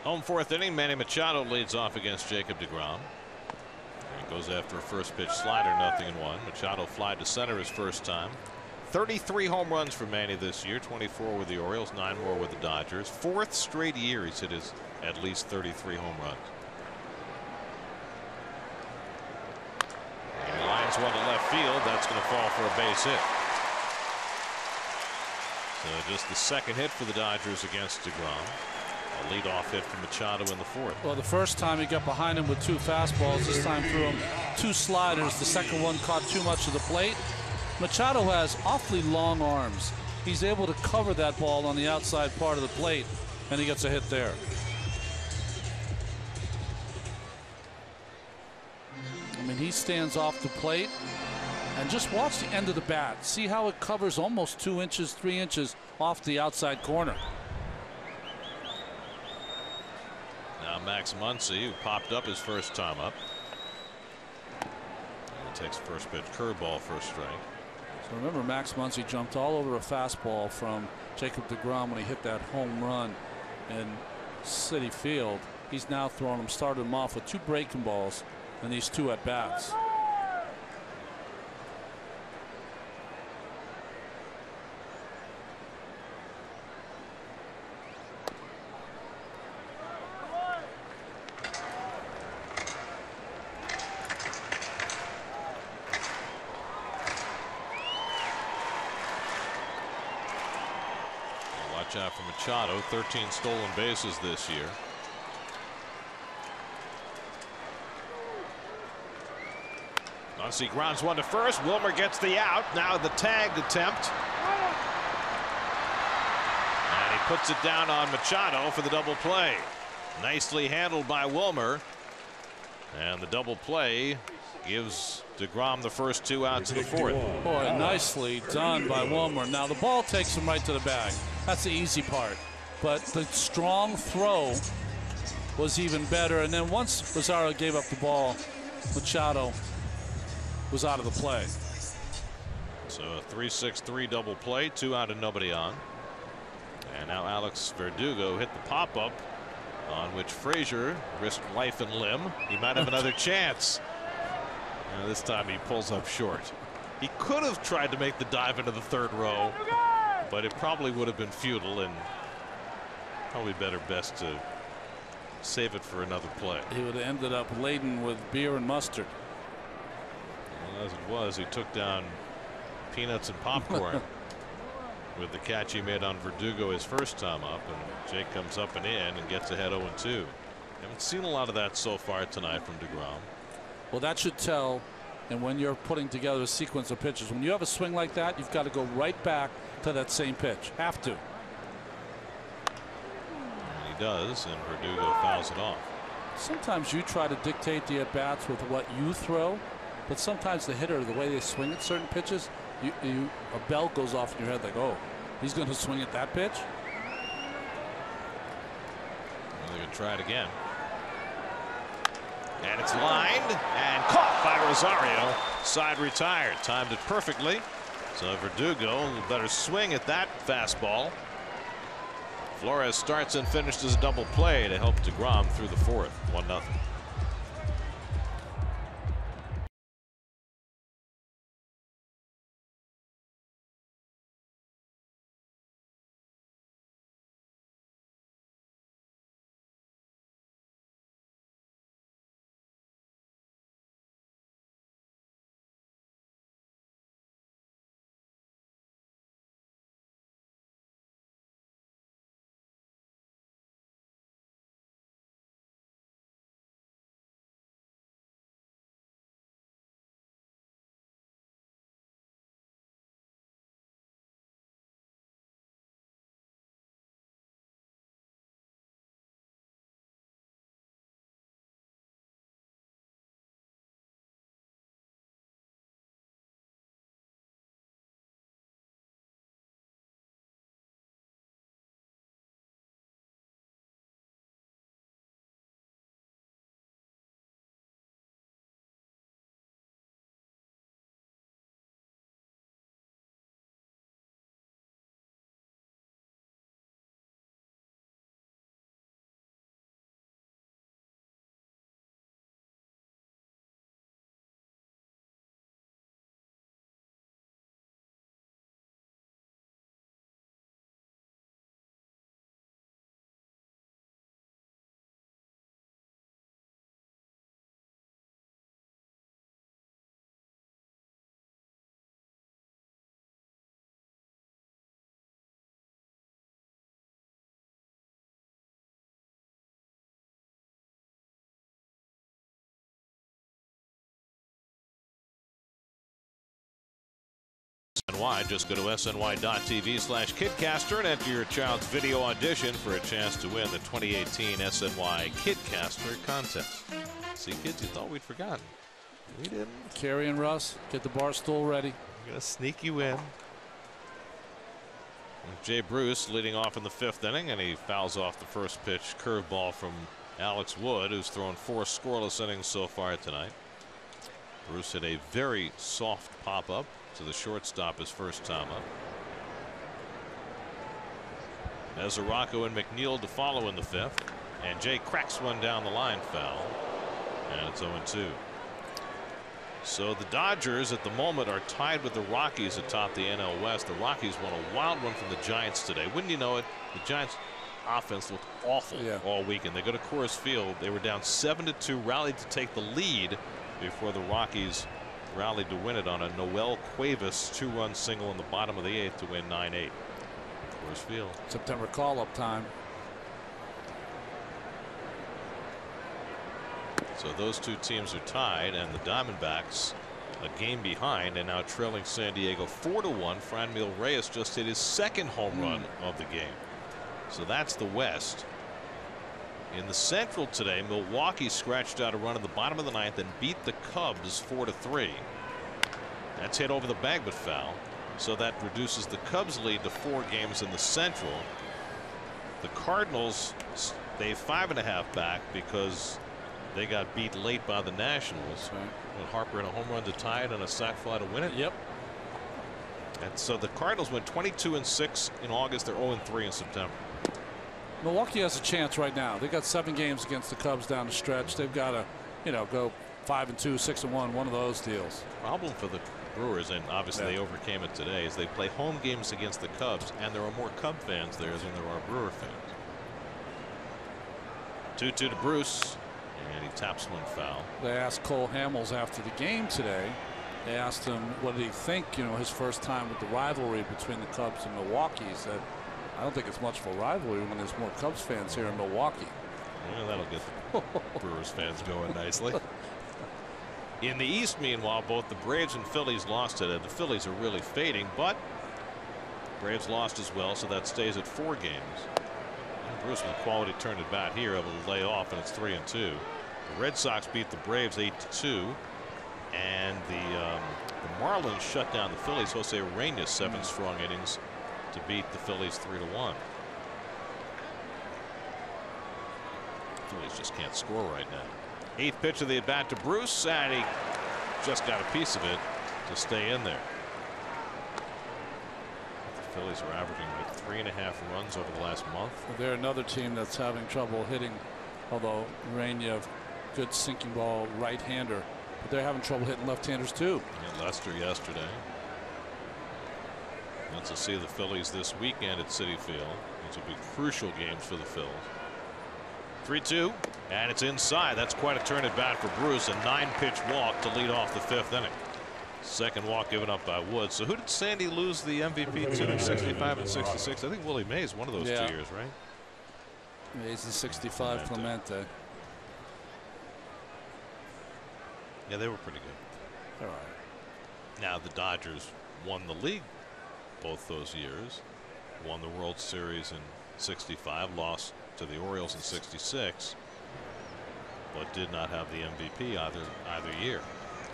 Home fourth inning. Manny Machado leads off against Jacob deGrom. He goes after a first pitch slider, 0-1. Machado fly to center his first time. 33 home runs for Manny this year, 24 with the Orioles, 9 more with the Dodgers. Fourth straight year he's hit his at least 33 home runs. And he lines one to left field. That's going to fall for a base hit. So just the second hit for the Dodgers against deGrom. A leadoff hit from Machado in the fourth. Well, the first time he got behind him with 2 fastballs. This time threw him 2 sliders. The second one caught too much of the plate. Machado has awfully long arms. He's able to cover that ball on the outside part of the plate, and he gets a hit there. I mean, he stands off the plate, and just watch the end of the bat. See how it covers almost 2 inches, 3 inches off the outside corner. Now Max Muncy, who popped up his first time up. And he takes first pitch curveball for a strike. So remember, Max Muncy jumped all over a fastball from Jacob deGrom when he hit that home run in Citi Field. He's now thrown him, started him off with 2 breaking balls and these 2 at bats. Watch out for Machado. 13 stolen bases this year. Once he grounds one to first, Wilmer gets the out. Now the tagged attempt. And he puts it down on Machado for the double play. Nicely handled by Wilmer. And the double play gives DeGrom the first 2 outs of the 4th. Boy, nicely done by Wilmer. Now the ball takes him right to the bag. That's the easy part. But the strong throw was even better. And then once Rosario gave up the ball, Machado was out of the play. So a 3-6-3 double play, 2 out and nobody on. And now Alex Verdugo hit the pop-up on which Frazier risked life and limb. He might have another chance. This time he pulls up short. He could have tried to make the dive into the 3rd row, but it probably would have been futile and probably best to save it for another play. He would have ended up laden with beer and mustard. Well, as it was, he took down peanuts and popcorn with the catch he made on Verdugo his first time up, and Jake comes up and in and gets ahead 0-2. Haven't seen a lot of that so far tonight from DeGrom. Well, that should tell. And when you're putting together a sequence of pitches, when you have a swing like that, you've got to go right back to that same pitch. Have to. And he does, and Verdugo fouls it off. Sometimes you try to dictate the at-bats with what you throw, but sometimes the hitter, the way they swing at certain pitches, a bell goes off in your head like, oh, he's going to swing at that pitch. Well, they're going to try it again. And it's lined and caught by Rosario. Side retired. Timed it perfectly. So Verdugo, a little better swing at that fastball. Flores starts and finishes a double play to help DeGrom through the 4th. 1-0. SNY. Just go to sny.tv/KidCaster and enter your child's video audition for a chance to win the 2018 SNY KidCaster contest. See, kids, you thought we'd forgotten. We didn't. Carrie and Russ, get the bar stool ready. We're going to sneak you in. Jay Bruce leading off in the 5th inning, and he fouls off the first pitch curveball from Alex Wood, who's thrown 4 scoreless innings so far tonight. Bruce hit a very soft pop-up to the shortstop his first time up. Mesoraco and McNeil to follow in the 5th, and Jay cracks one down the line foul, and it's 0-2. So the Dodgers at the moment are tied with the Rockies atop the NL West. The Rockies won a wild one from the Giants today. Wouldn't you know it, the Giants offense looked awful all weekend. They go to Coors Field. They were down 7-2, rallied to take the lead before the Rockies rallied to win it on a Noel Cuevas 2-run single in the bottom of the 8th to win 9-8. Coors Field. September call-up time. So those two teams are tied, and the Diamondbacks a game behind and now trailing San Diego 4-1. Franmil Reyes just hit his second home run of the game. So that's the West. In the Central today, Milwaukee scratched out a run in the bottom of the ninth and beat the Cubs 4-3. That's hit over the bag but foul. So that reduces the Cubs lead to 4 games in the Central. The Cardinals, they 5.5 back because they got beat late by the Nationals. Right. When Harper hit a home run to tie it and a sac fly to win it. Yep. And so the Cardinals went 22-6 in August. They're 0-3 in September. Milwaukee has a chance right now. They got 7 games against the Cubs down the stretch. They've got to, go 5-2, 6-1, one of those deals. Problem for the Brewers, and obviously they overcame it today, is they play home games against the Cubs, and there are more Cub fans there than there are Brewer fans. 2-2 to Bruce, and he taps one foul. They asked Cole Hamels after the game today. They asked him what did he think, his first time with the rivalry between the Cubs and Milwaukee. He said, I don't think it's much of a rivalry when there's more Cubs fans here in Milwaukee. Yeah, that'll get the Brewers fans going nicely. In the East, meanwhile, both the Braves and Phillies lost today. The Phillies are really fading, but Braves lost as well, so that stays at 4 games. And Bruce with quality turned at bat here, able to lay off, and it's 3-2. The Red Sox beat the Braves 8-2, and the Marlins shut down the Phillies. Jose Ureña 7 strong innings to beat the Phillies 3-1. Phillies just can't score right now. 8th pitch of the at bat to Bruce, and he just got a piece of it to stay in there. The Phillies are averaging like 3.5 runs over the last month. They're another team that's having trouble hitting, although Ureña, good sinking ball right-hander, but they're having trouble hitting left-handers too. And Lester yesterday. Let's see the Phillies this weekend at Citi Field. These will be crucial games for the Phils. 3-2, and it's inside. That's quite a turn at bat for Bruce. A 9-pitch walk to lead off the 5th inning. Second walk given up by Woods. So who did Sandy lose the MVP to in 65 and 66? I think Willie Mays one of those 2 years, right? Mays is 65. Clemente. Yeah, they were pretty good. All right. Now the Dodgers won the league both those years. Won the World Series in 65. Lost to the Orioles in 66, but did not have the MVP either year.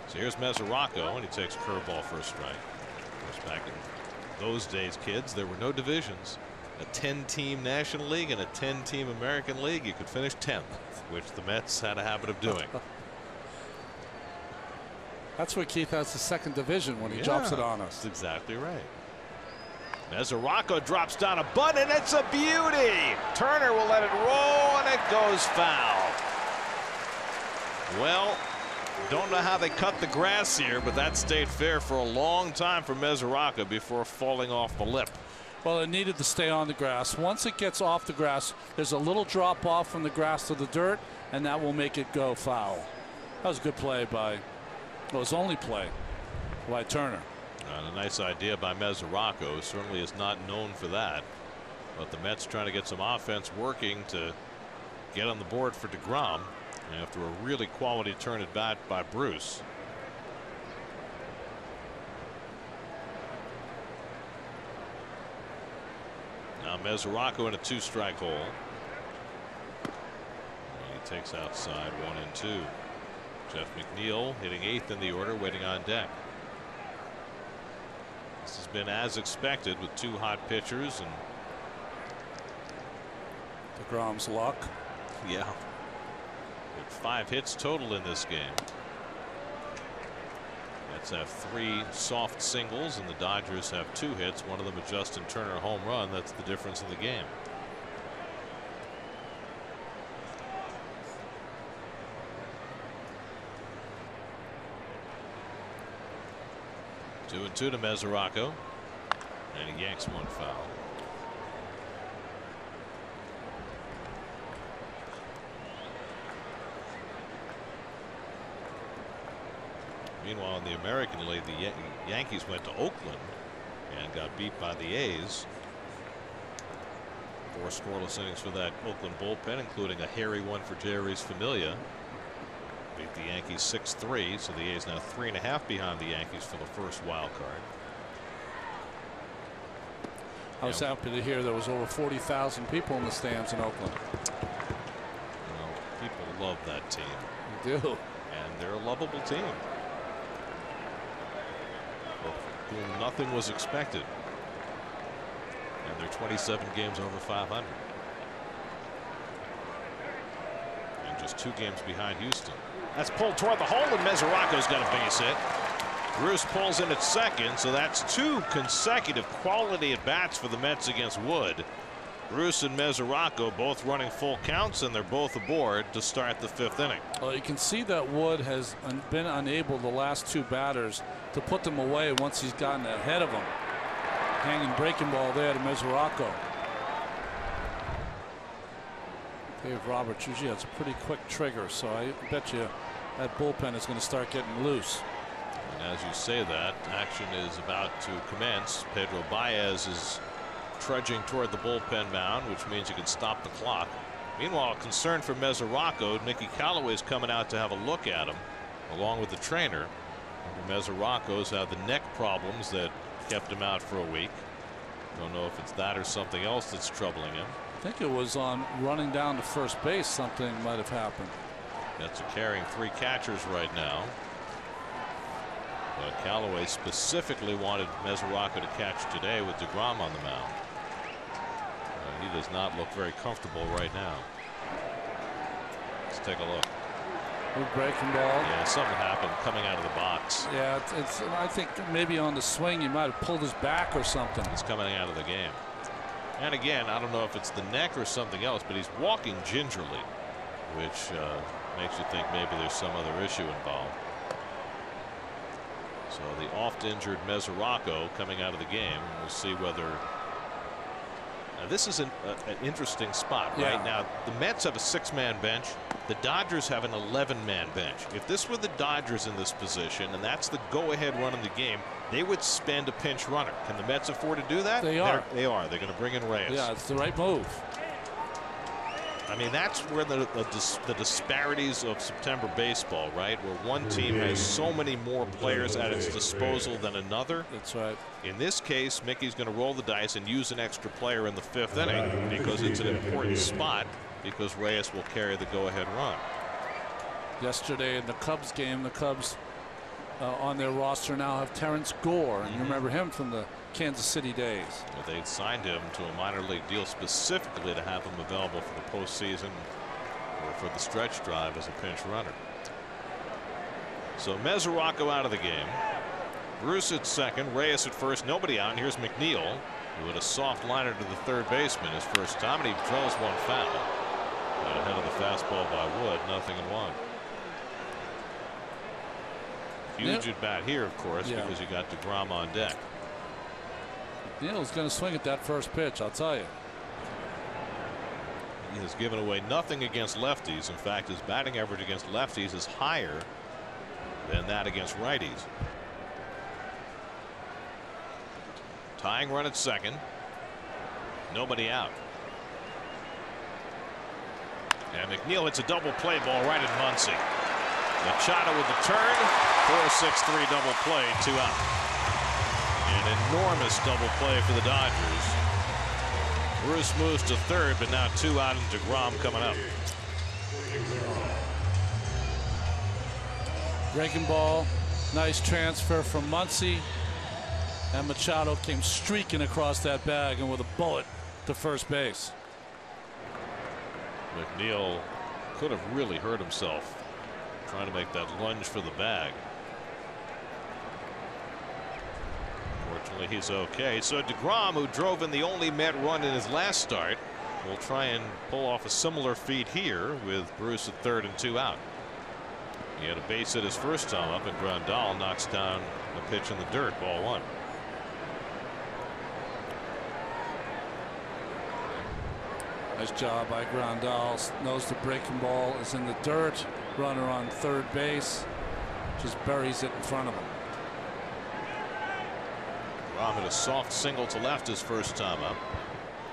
So here's Mesoraco, and he takes a curveball for a strike. Of course, back in those days, kids, there were no divisions. A 10-team National League and a 10-team American League. You could finish 10th, which the Mets had a habit of doing. That's where Keith has the 2nd division when he drops it on us. That's exactly right. Mesoraco drops down a bunt, and it's a beauty. Turner will let it roll, and it goes foul. Well, don't know how they cut the grass here, but that stayed fair for a long time for Mesoraco before falling off the lip. Well, it needed to stay on the grass. Once it gets off the grass, there's a little drop off from the grass to the dirt, and that will make it go foul. That was a good play by, well, his only play by Turner. A nice idea by Mesoraco. Certainly is not known for that, but the Mets trying to get some offense working to get on the board for DeGrom after a really quality turn at bat by Bruce. Now Mesoraco in a 2-strike hole. And he takes outside 1-2. Jeff McNeil hitting 8th in the order, waiting on deck. This has been as expected with 2 hot pitchers and DeGrom's luck. Yeah. With 5 hits total in this game. Mets have 3 soft singles, and the Dodgers have 2 hits. One of them a Justin Turner home run. That's the difference in the game. Two and 2 to Mesoraco, and he yanks one foul. Meanwhile, in the American League, the Yankees went to Oakland and got beat by the A's. 4 scoreless innings for that Oakland bullpen, including a hairy one for Jerry's Familia. Beat the Yankees 6-3, so the A's now 3.5 behind the Yankees for the first wild card. I was happy to hear there was over 40,000 people in the stands in Oakland. Well, people love that team. They do. And they're a lovable team. For whom nothing was expected. And they're 27 games over 500. And just 2 games behind Houston. That's pulled toward the hole, and Mesoraco's got a base hit. Bruce pulls in at second, so that's 2 consecutive quality at bats for the Mets against Wood. Bruce and Mesoraco both running full counts, and they're both aboard to start the 5th inning. Well, you can see that Wood has been unable the last 2 batters to put them away once he's gotten ahead of them. Hanging breaking ball there to Mesoraco. Dave Roberts usually has a pretty quick trigger, so I bet you that bullpen is going to start getting loose. And as you say that, action is about to commence. Pedro Baez is trudging toward the bullpen mound, which means you can stop the clock. Meanwhile, concern for Mesoraco. Nicky Callaway's coming out to have a look at him, along with the trainer. Mesoraco's had the neck problems that kept him out for a week. Don't know if it's that or something else that's troubling him. I think it was on running down to first base something might have happened. Mets are carrying 3 catchers right now. But Callaway specifically wanted Mesoraco to catch today with DeGrom on the mound. He does not look very comfortable right now. Let's take a look. Good breaking ball. Yeah, something happened coming out of the box. Yeah, it's I think maybe on the swing he might have pulled his back or something. It's coming out of the game. And again, I don't know if it's the neck or something else, but he's walking gingerly, which makes you think maybe there's some other issue involved. So the oft-injured Mesoraco coming out of the game. We'll see whether. Now this is an interesting spot right now. The Mets have a 6-man bench. The Dodgers have an 11-man bench. If this were the Dodgers in this position, and that's the go-ahead run in the game, they would spend a pinch runner. Can the Mets afford to do that? They are. They are. They're going to bring in Reyes. Yeah, it's the right move. I mean, that's where the disparities of September baseball, right? Where one team has so many more players at its disposal than another. That's right. In this case, Mickey's going to roll the dice and use an extra player in the 5th inning because it's an important spot, because Reyes will carry the go-ahead run. Yesterday in the Cubs game, the Cubs on their roster now have Terrence Gore, and you remember him from the Kansas City days. Well, they'd signed him to a minor league deal specifically to have him available for the postseason or for the stretch drive as a pinch runner. So Mesoraco out of the game. Bruce at second, Reyes at first, nobody out, and here's McNeil, who had a soft liner to the third baseman his first time, and he draws one foul. Got ahead of the fastball by Wood, 0-1. Huge at bat here, of course, because you got DeGrom on deck. Neal's going to swing at that first pitch, I'll tell you. He has given away nothing against lefties. In fact, his batting average against lefties is higher than that against righties. Tying run at second. Nobody out. And McNeil hits a double play ball right at Muncy. Machado with the turn. 4-6-3 double play, 2 out. An enormous double play for the Dodgers. Bruce moves to third, but now 2 out, and DeGrom coming up. Breaking ball, nice transfer from Muncy, and Machado came streaking across that bag and with a bullet to first base. McNeil could have really hurt himself trying to make that lunge for the bag. Fortunately, he's okay. So DeGrom, who drove in the only Met run in his last start, will try and pull off a similar feat here with Bruce at third and 2 out. He had a base hit his first time up, and Grandal knocks down a pitch in the dirt, ball 1. Nice job by Grandal. Knows the breaking ball is in the dirt. Runner on third base. Just buries it in front of him. Rom hit a soft single to left his first time up.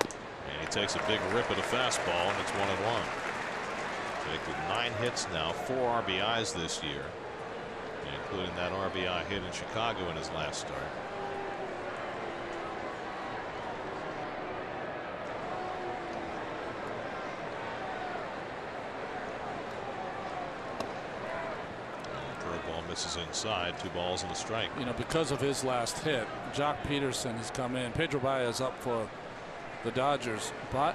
And He takes a big rip at a fastball, and it's 1-1. Jake with 9 hits now, 4 RBIs this year, including that RBI hit in Chicago in his last start. Curveball misses inside. 2 balls and a strike. You know, because of his last hit, Jock Peterson has come in. Pedro Baez up for the Dodgers, but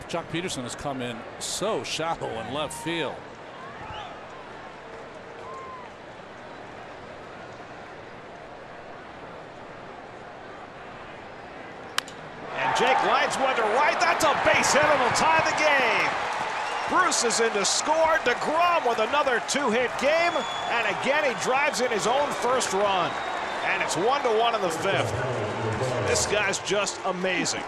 Jock Peterson has come in so shallow in left field. And Jake lines one to right. That's a base hit. It'll tie the game. Bruce is in to score. DeGrom with another 2-hit game. And again, he drives in his own first run. And it's 1-1 in the 5th. This guy's just amazing.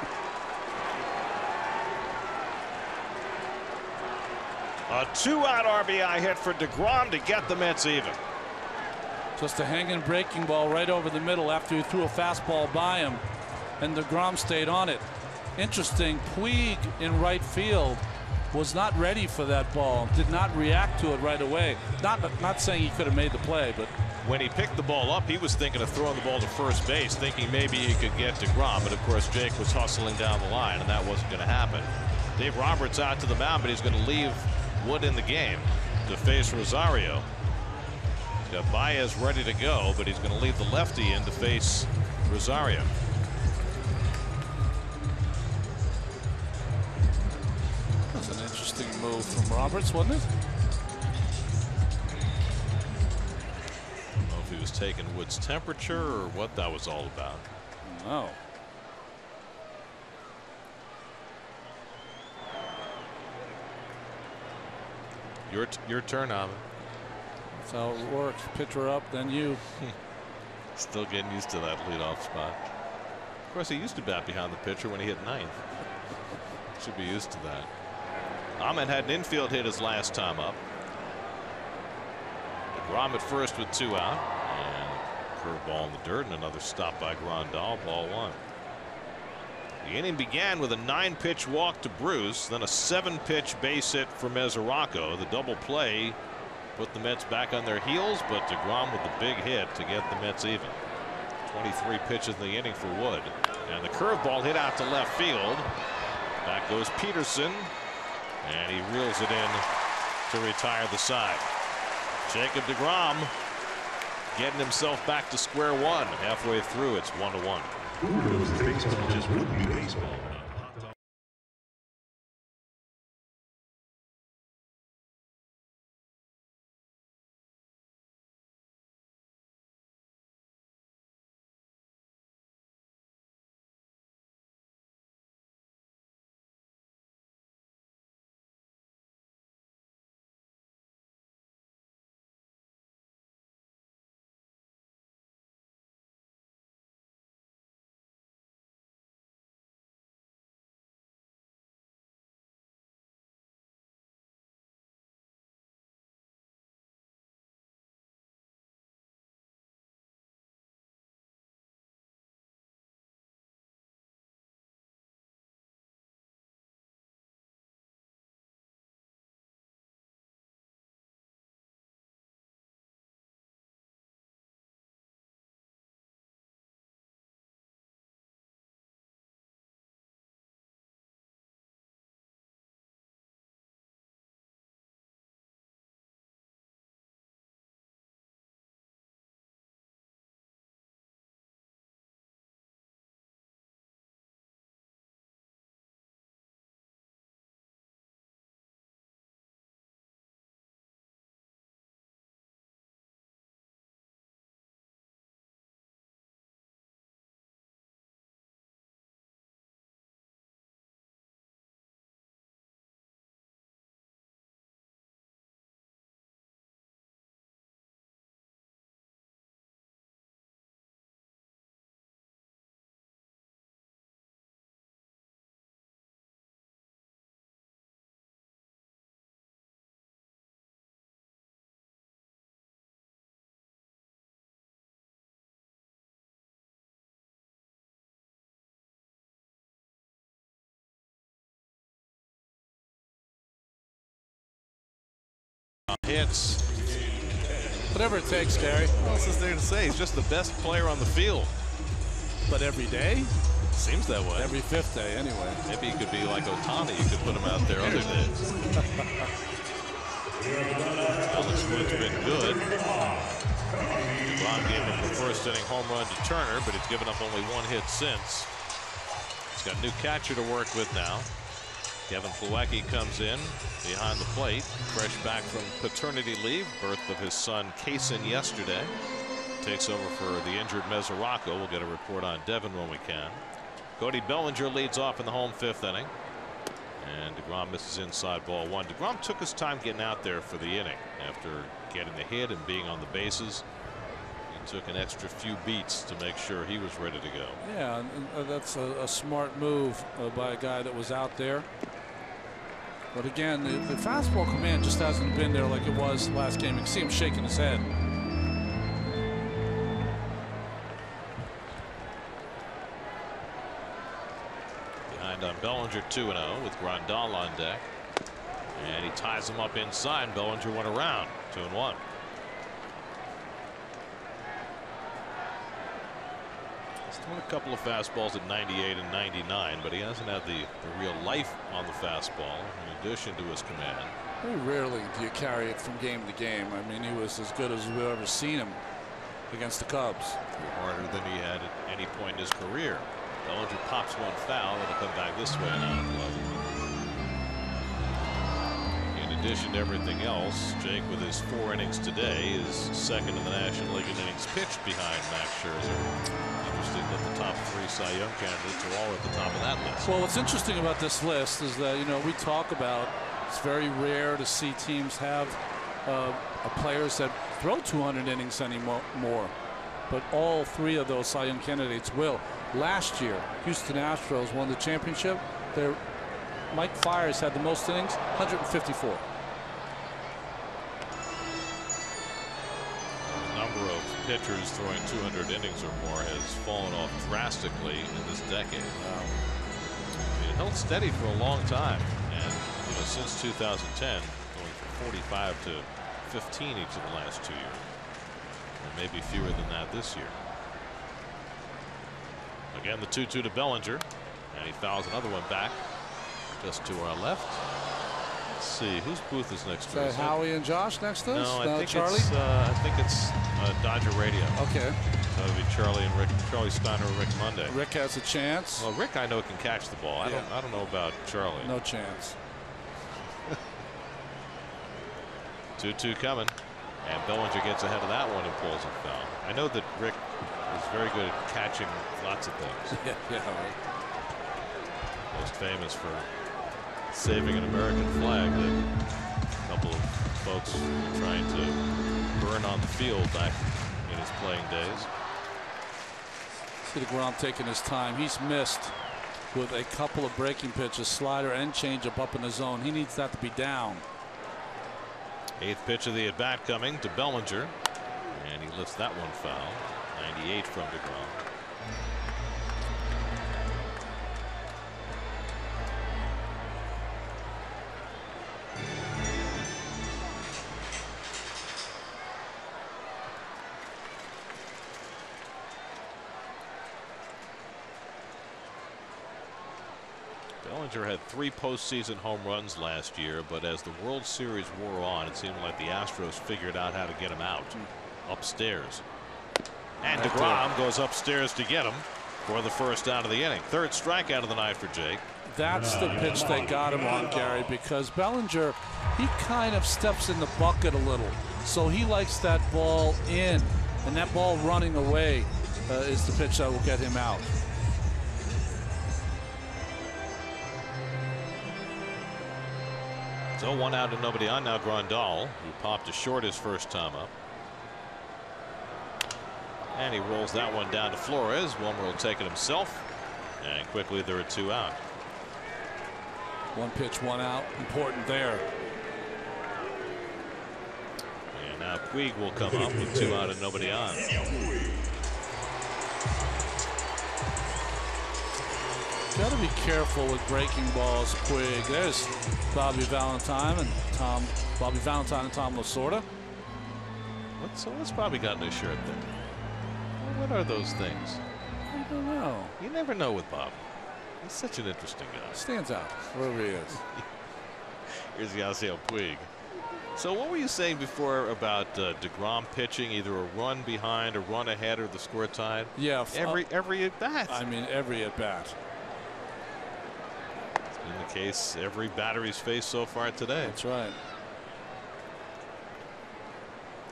A 2-out RBI hit for DeGrom to get the Mets even. Just a hanging breaking ball right over the middle after he threw a fastball by him, and DeGrom stayed on it. Interesting, Puig in right field was not ready for that ball, did not react to it right away. Not saying he could have made the play, but when he picked the ball up, he was thinking of throwing the ball to first base, thinking maybe he could get DeGrom, but of course Jake was hustling down the line, and that wasn't going to happen. Dave Roberts out to the mound, but he's going to leave Wood in the game to face Rosario. He's got Baez ready to go, but he's going to leave the lefty in to face Rosario. That's an interesting move from Roberts, wasn't it? I don't know if he was taking Wood's temperature or what that was all about. No. Your turn, Ahmed. That's how it works. Pitcher up, then you. Still getting used to that leadoff spot. Of course, he used to bat behind the pitcher when he hit 9th. Should be used to that. Ahmed had an infield hit his last time up. DeGrom at first with 2 out. And curveball in the dirt, and another stop by Grandal. Ball 1. The inning began with a 9-pitch walk to Bruce, then a 7-pitch base hit for Mesoraco. The double play put the Mets back on their heels, but DeGrom with the big hit to get the Mets even. 23 pitches in the inning for Wood, and the curveball hit out to left field. Back goes Peterson, and he reels it in to retire the side. Jacob DeGrom getting himself back to square one. Halfway through, it's 1-1. Baseball just wouldn't be baseball. Hits. Whatever it takes, Gary. What else is there to say? He's just the best player on the field. But every day? Seems that way. Every fifth day, anyway. Maybe he could be like Otani. You could put him out there other days. Well, this one's been good. DeGrom gave him the first inning home run to Turner, but he's given up only one hit since. He's got a new catcher to work with now. Kevin Plawecki comes in behind the plate, fresh back from paternity leave, birth of his son Kaysen yesterday. Takes over for the injured Mesoraco. We'll get a report on Devin when we can. Cody Bellinger leads off in the home fifth inning. And DeGrom misses inside ball one. DeGrom took his time getting out there for the inning after getting the hit and being on the bases. He took an extra few beats to make sure he was ready to go. Yeah, that's a smart move by a guy that was out there. But again, the fastball command just hasn't been there like it was last game. You can see him shaking his head. Behind on Bellinger 2-0 with Grandal on deck. And he ties him up inside. Bellinger went around 2-1. He's thrown a couple of fastballs at 98 and 99, but he hasn't had the real life on the fastball in addition to his command. Very rarely do you carry it from game to game. I mean, he was as good as we've ever seen him against the Cubs. Harder than he had at any point in his career. Bellinger pops one foul. It'll come back this way and out of play. In addition to everything else, Jake, with his 4 innings today, is second in the National League in innings pitched behind Max Scherzer. Interesting that the top 3 Cy Young candidates are all at the top of that list. Well, what's interesting about this list is that, you know, we talk about it's very rare to see teams have players that throw 200 innings anymore. But all 3 of those Cy Young candidates will. Last year, Houston Astros won the championship. Mike Fiers had the most innings, 154. The number of pitchers throwing 200 innings or more has fallen off drastically in this decade. It held steady for a long time, and you know, since 2010, going from 45 to 15 each of the last 2 years, and maybe fewer than that this year. Again, the 2-2 to Bellinger, and he fouls another one back just to our left. Let's see whose booth is next to us. Howie and Josh next to us? No, I think Charlie? I think it's Dodger Radio. Okay. That would be Charlie and Rick, Charlie Steiner and Rick Monday. Rick has a chance. Well, Rick I know can catch the ball. I don't know about Charlie. No chance. 2-2 coming, and Bellinger gets ahead of that one and pulls a foul. I know that Rick is very good at catching lots of things. Yeah, right. Most famous for saving an American flag that a couple of folks were trying to burn on the field back in his playing days. See DeGrom taking his time. He's missed with a couple of breaking pitches, slider and changeup up in the zone. He needs that to be down. 8th pitch of the at bat coming to Bellinger, and he lifts that one foul. 98 from DeGrom. Bellinger had 3 postseason home runs last year, but as the World Series wore on, it seemed like the Astros figured out how to get him out upstairs. And DeGrom goes upstairs to get him for the first out of the inning. 3rd strikeout of the night for Jake. That's the pitch they got him on, Gary, because Bellinger, he kind of steps in the bucket a little. So he likes that ball in, and that ball running away is the pitch that will get him out. So 1 out and nobody on now. Grandal, who popped to short his first time up. And he rolls that one down to Flores. Wilmer will take it himself. And quickly there are 2 out. 1 pitch, 1 out. Important there. And now Puig will come up with 2 out and nobody on. got to be careful with breaking balls, Puig. There's Bobby Valentine and Tom Lasorda. What's Bobby got in his shirt then? What are those things? I don't know. You never know with Bobby. He's such an interesting guy. Stands out wherever he is. Here's Yasiel Puig. So what were you saying before about DeGrom pitching, either a run behind, a run ahead, or the score tied? Yeah. Every at bat. I mean, every at bat. It's been the case every batter he's faced so far today. That's right.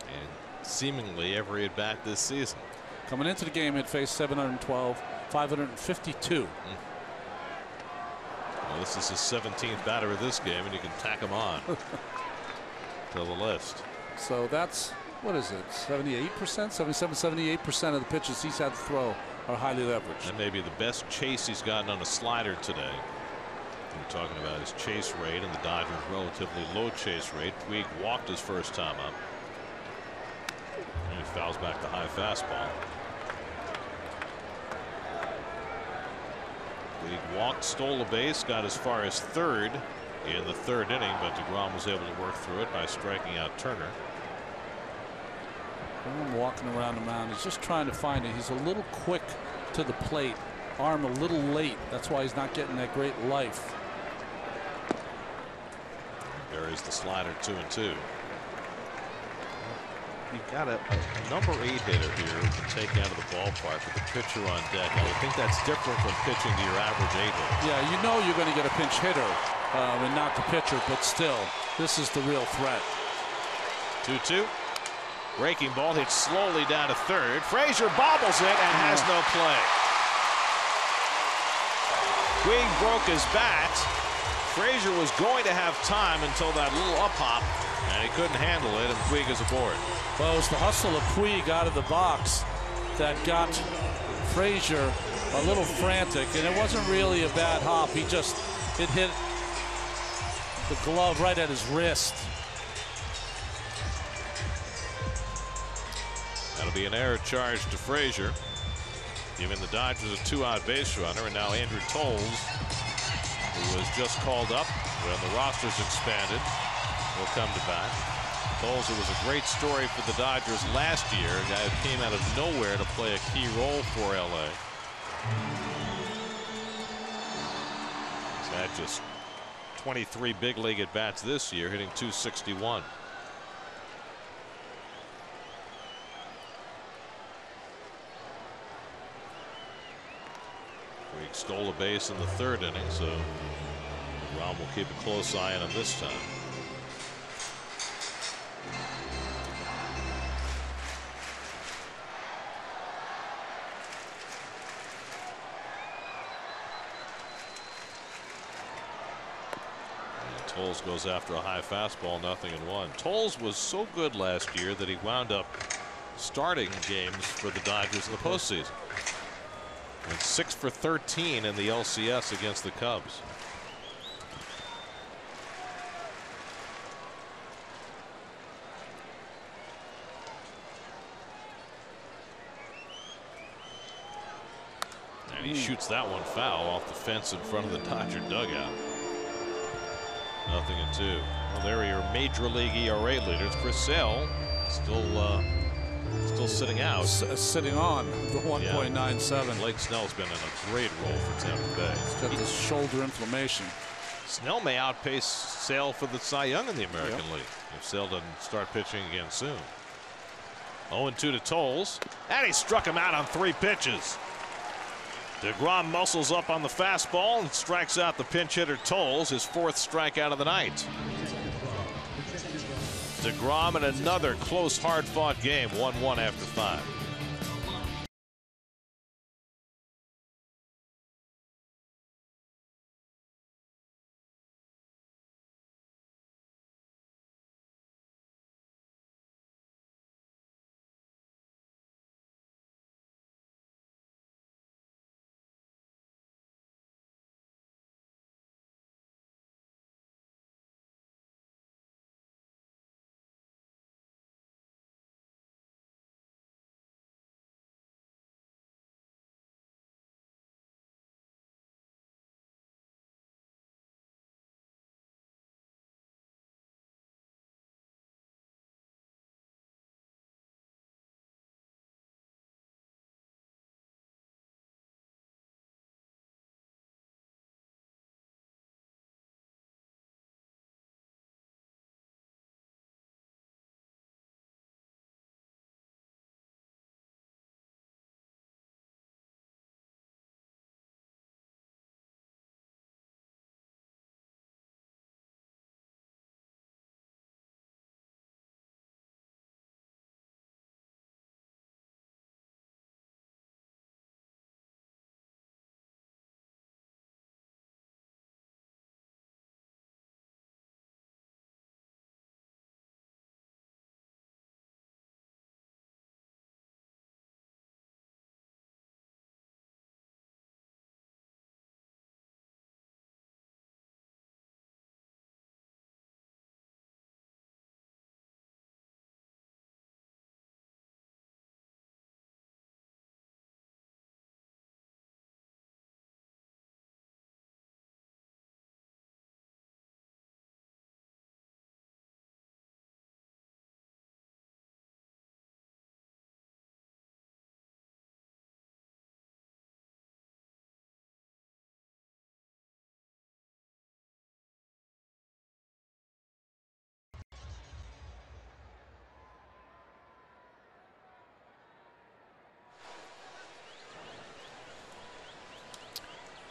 And seemingly every at bat this season. Coming into the game, it faced 712, 552. Well, this is his 17th batter of this game, and you can tack him on to the list. So that's, what is it, 78%, 77, 78% of the pitches he's had to throw are highly leveraged. That may be the best chase he's gotten on a slider today. We're talking about his chase rate and the Dodgers' relatively low chase rate. Puig walked his first time up. And he fouls back the high fastball. Puig walked, stole a base, got as far as third in the third inning, but DeGrom was able to work through it by striking out Turner. I'm walking around the mound. He's just trying to find it. He's a little quick to the plate, arm a little late. That's why he's not getting that great life. Buries the slider 2-2. You've got a number 8 hitter here who can take you out of the ballpark with a pitcher on deck. I would think that's different from pitching to your average 8 hitter. Yeah, you know you're going to get a pinch hitter and not the pitcher, but still, this is the real threat. 2-2. Breaking ball hits slowly down to third. Frazier bobbles it and has no play. Puig broke his bat. Frazier was going to have time until that little up hop, and he couldn't handle it, and Puig is aboard. Well, it was the hustle of Puig out of the box that got Frazier a little frantic, and it wasn't really a bad hop. It hit the glove right at his wrist. That'll be an error charge to Frazier, giving the Dodgers a 2-out base runner, and now Andrew Toles, who was just called up when the roster's expanded, will come to bat. Toles, who was a great story for the Dodgers last year, a guy who came out of nowhere to play a key role for LA. He's had just 23 big league at bats this year, hitting .261. Puig stole a base in the third inning, so Ron will keep a close eye on him this time. Toles goes after a high fastball, 0-1. Toles was so good last year that he wound up starting games for the Dodgers in the postseason. Went 6 for 13 in the LCS against the Cubs. And he shoots that one foul off the fence in front of the Dodger dugout. 0-2. Well, there are your major league ERA leaders. Chris Sale still sitting out. Sitting on the 1.97. Yeah. Blake Snell's been in a great role for Tampa Bay. He's got this shoulder inflammation. Snell may outpace Sale for the Cy Young in the American League if Sale doesn't start pitching again soon. 0-2 to Toles, and he struck him out on 3 pitches. DeGrom muscles up on the fastball and strikes out the pinch hitter Toles, his 4th strikeout of the night. DeGrom in another close, hard-fought game, 1-1 after 5.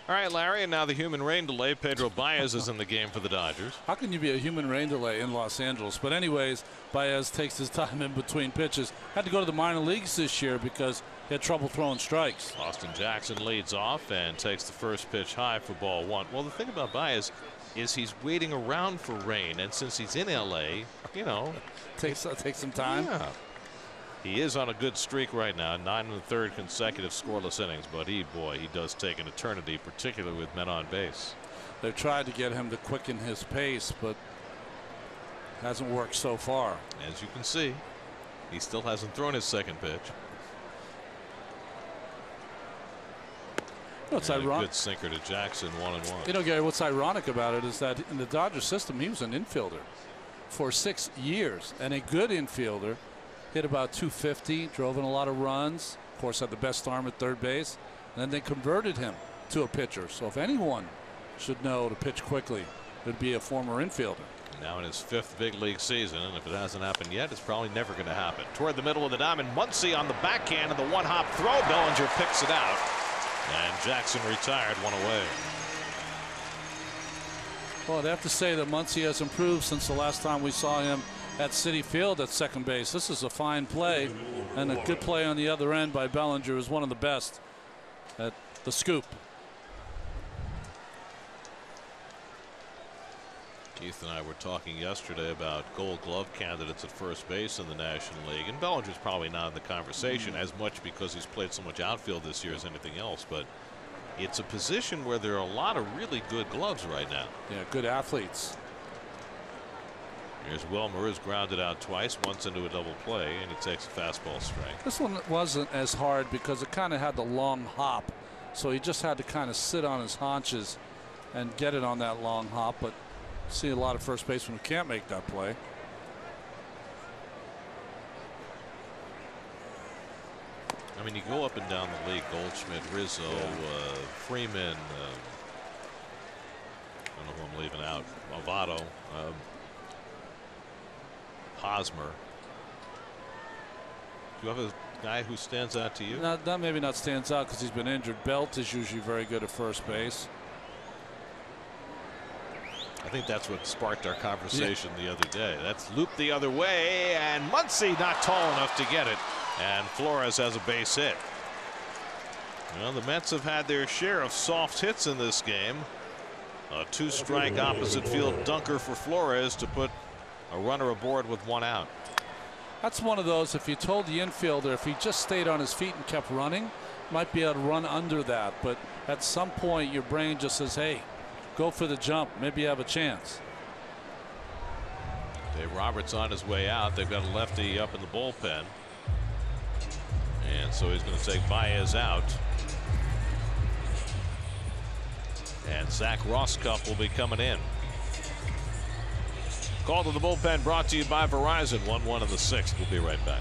All right, Larry, and now the human rain delay. Pedro Baez is in the game for the Dodgers. How can you be a human rain delay in Los Angeles? But anyways, Baez takes his time in between pitches. Had to go to the minor leagues this year because he had trouble throwing strikes. Austin Jackson leads off and takes the first pitch high for ball one. Well, the thing about Baez is he's waiting around for rain, and since he's in L.A., you know. Takes some time. Yeah. He is on a good streak right now, 9 1/3 consecutive scoreless innings, but he does take an eternity, particularly with men on base. They've tried to get him to quicken his pace, but hasn't worked so far. As you can see, he still hasn't thrown his second pitch. It's ironic. Good sinker to Jackson, 1-1. You know, Gary, what's ironic about it is that in the Dodger system, he was an infielder for 6 years, and a good infielder. Hit about 250, drove in a lot of runs. Of course, had the best arm at third base. And then they converted him to a pitcher. So if anyone should know to pitch quickly, it would be a former infielder. Now in his 5th big league season, and if it hasn't happened yet, it's probably never going to happen. Toward the middle of the diamond, Muncy on the backhand and the one-hop throw. Bellinger picks it out, and Jackson retired, one away. Well, I'd have to say that Muncy has improved since the last time we saw him at Citi Field at second base. This is a fine play, and a good play on the other end by Bellinger, who's one of the best at the scoop. Keith and I were talking yesterday about Gold Glove candidates at first base in the National League, and Bellinger's probably not in the conversation as much because he's played so much outfield this year as anything else, but it's a position where there are a lot of really good gloves right now. Yeah, good athletes. Here's Wilmer, who's grounded out twice, once into a double play, and he takes a fastball strike. This one wasn't as hard because it kind of had the long hop, so he just had to kind of sit on his haunches and get it on that long hop. But see a lot of first basemen who can't make that play. I mean, you go up and down the league: Goldschmidt, Rizzo, Freeman. I don't know who I'm leaving out. Avado. Hosmer. Do you have a guy who stands out to you? Not maybe not stands out because he's been injured. Belt is usually very good at first base. I think that's what sparked our conversation the other day. That's looped the other way, and Muncy not tall enough to get it, and Flores has a base hit. Well, the Mets have had their share of soft hits in this game. A 2-strike opposite field dunker for Flores to put a runner aboard with 1 out. That's one of those, if you told the infielder if he just stayed on his feet and kept running, might be able to run under that. But at some point your brain just says, hey, go for the jump, maybe you have a chance. Dave Roberts on his way out. They've got a lefty up in the bullpen, and so he's going to take Baez out, and Zach Rosscup will be coming in. Call to the bullpen brought to you by Verizon. 1-1 in the 6th. We'll be right back.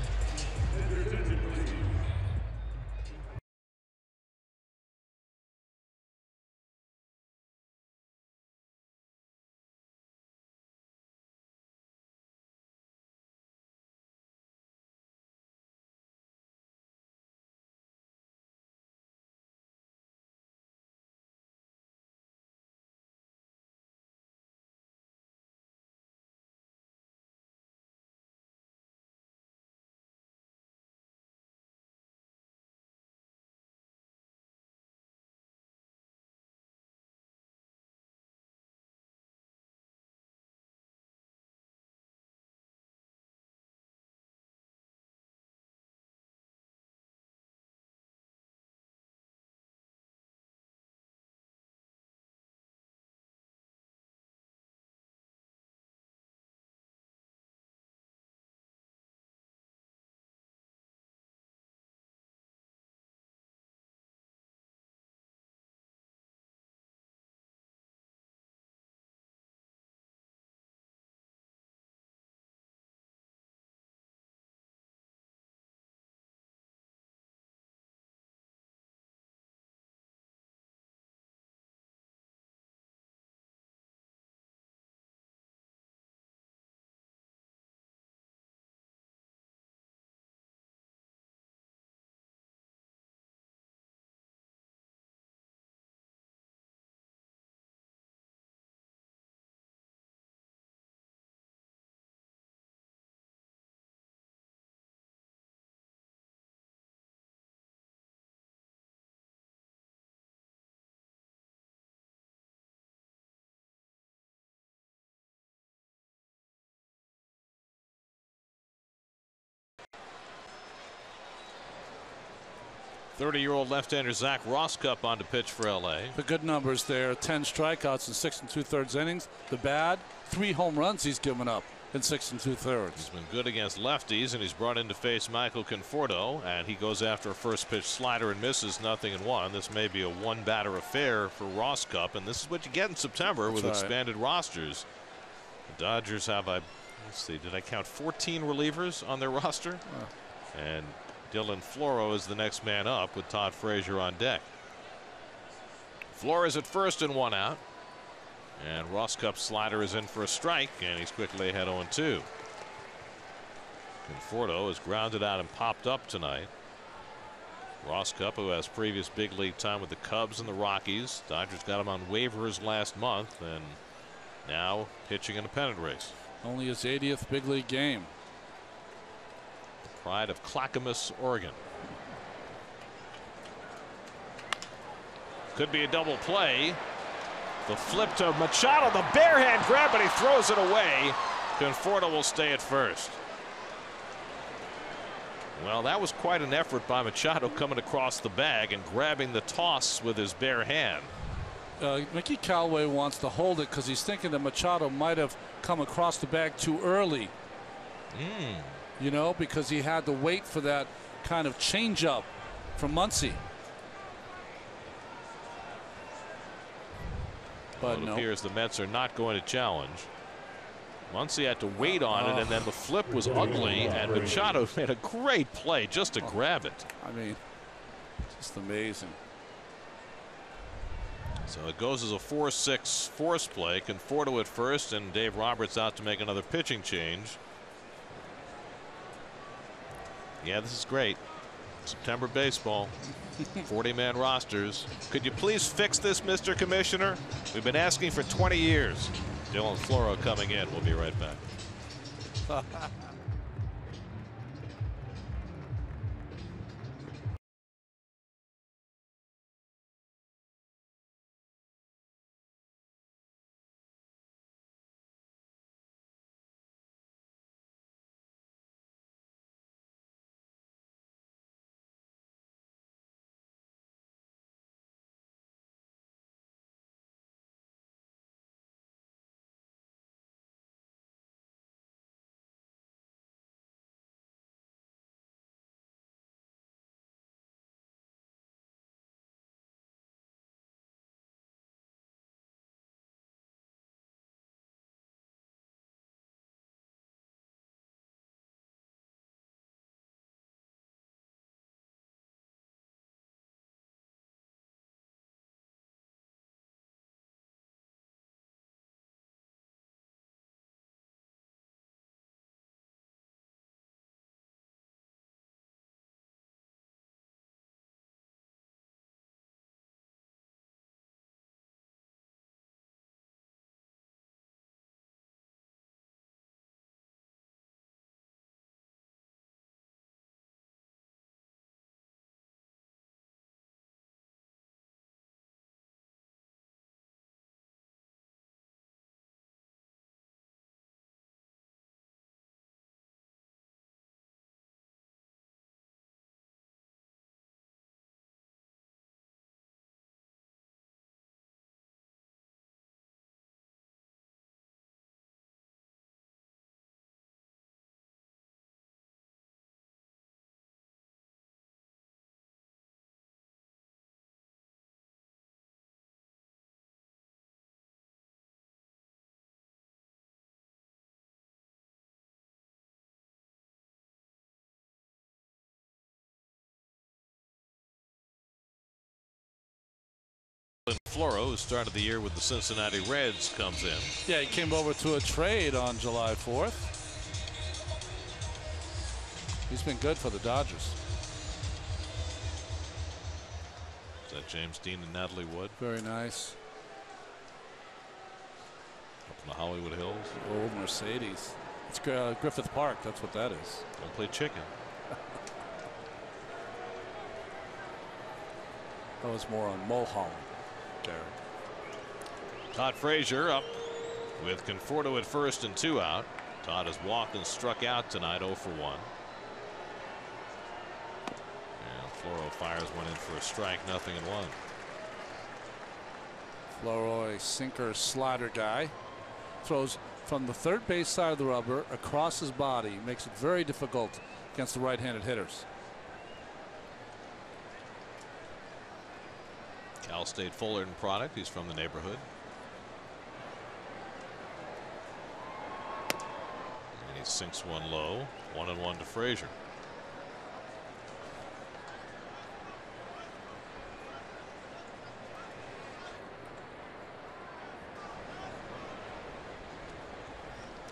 30-year-old left-hander Zach Rosscup on to pitch for LA. The good numbers there: 10 strikeouts in 6 2/3 innings. The bad, 3 home runs he's given up in 6 2/3. He's been good against lefties, and he's brought in to face Michael Conforto, and he goes after a first pitch slider and misses 0-1. This may be a one-batter affair for Rosscup, and this is what you get in September with expanded rosters. The Dodgers have, let's see, did I count 14 relievers on their roster? And Dylan Floro is the next man up with Todd Frazier on deck. Flores at first and 1 out. And Rosscup's slider is in for a strike, and he's quickly ahead 0-2. Conforto is grounded out and popped up tonight. Rosscup, who has previous big league time with the Cubs and the Rockies. Dodgers got him on waivers last month, and now pitching in a pennant race. Only his 80th big league game. Pride of Clackamas, Oregon. Could be a double play. The flip to Machado, the bare hand grab, but he throws it away. Conforto will stay at first. Well, that was quite an effort by Machado coming across the bag and grabbing the toss with his bare hand. Mickey Callaway wants to hold it because he's thinking that Machado might have come across the bag too early. You know, because he had to wait for that kind of change-up from Muncy. But it appears the Mets are not going to challenge. Muncy had to wait on it, and then the flip was ugly, and Machado made a great play just to grab it. I mean, just amazing. So it goes as a 4-6 force play. Conforto at first, and Dave Roberts out to make another pitching change. Yeah, this is great. September baseball. 40-man rosters. Could you please fix this, Mr. Commissioner? We've been asking for 20 years. Dylan Floro coming in. We'll be right back. Floro, who started the year with the Cincinnati Reds, comes in. Yeah, he came over to a trade on July 4th. He's been good for the Dodgers. Is that James Dean and Natalie Wood? Very nice. Up in the Hollywood Hills. Old Mercedes. It's Griffith Park. That's what that is. Don't play chicken. That was more on Mulholland. Derek. Todd Frazier up with Conforto at first and 2 out. Todd has walked and struck out tonight, 0 for 1. And Floro fires one in for a strike, 0-1. Floro, a sinker slider guy, throws from the third base side of the rubber across his body, makes it very difficult against the right-handed hitters. Cal State Fullerton product. He's from the neighborhood. And he sinks one low. 1-1 to Frazier.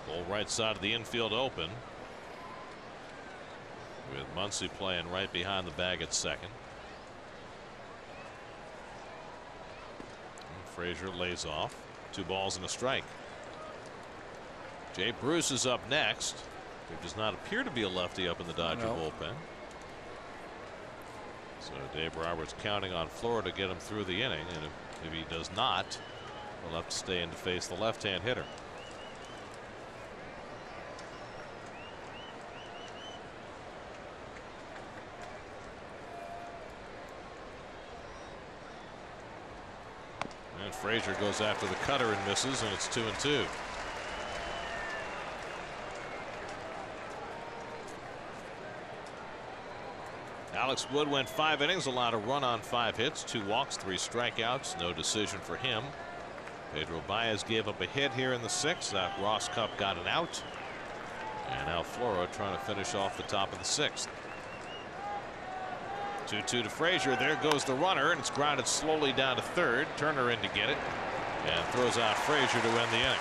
Ball right side of the infield open, with Muncy playing right behind the bag at second. Frazier lays off. 2 balls and a strike. Jay Bruce is up next. There does not appear to be a lefty up in the Dodger bullpen. So Dave Roberts counting on Floro to get him through the inning, and if he does not, he'll have to stay in to face the left-hand hitter. And Frazier goes after the cutter and misses, and it's 2-2. Alex Wood went 5 innings, allowed a run on 5 hits, 2 walks, 3 strikeouts, no decision for him. Pedro Baez gave up a hit here in the 6th. Zach Ross Cup got an out, and now Floro trying to finish off the top of the 6th. 2-2 to Frazier. There goes the runner, and it's grounded slowly down to third. Turner in to get it, and throws out Frazier to end the inning.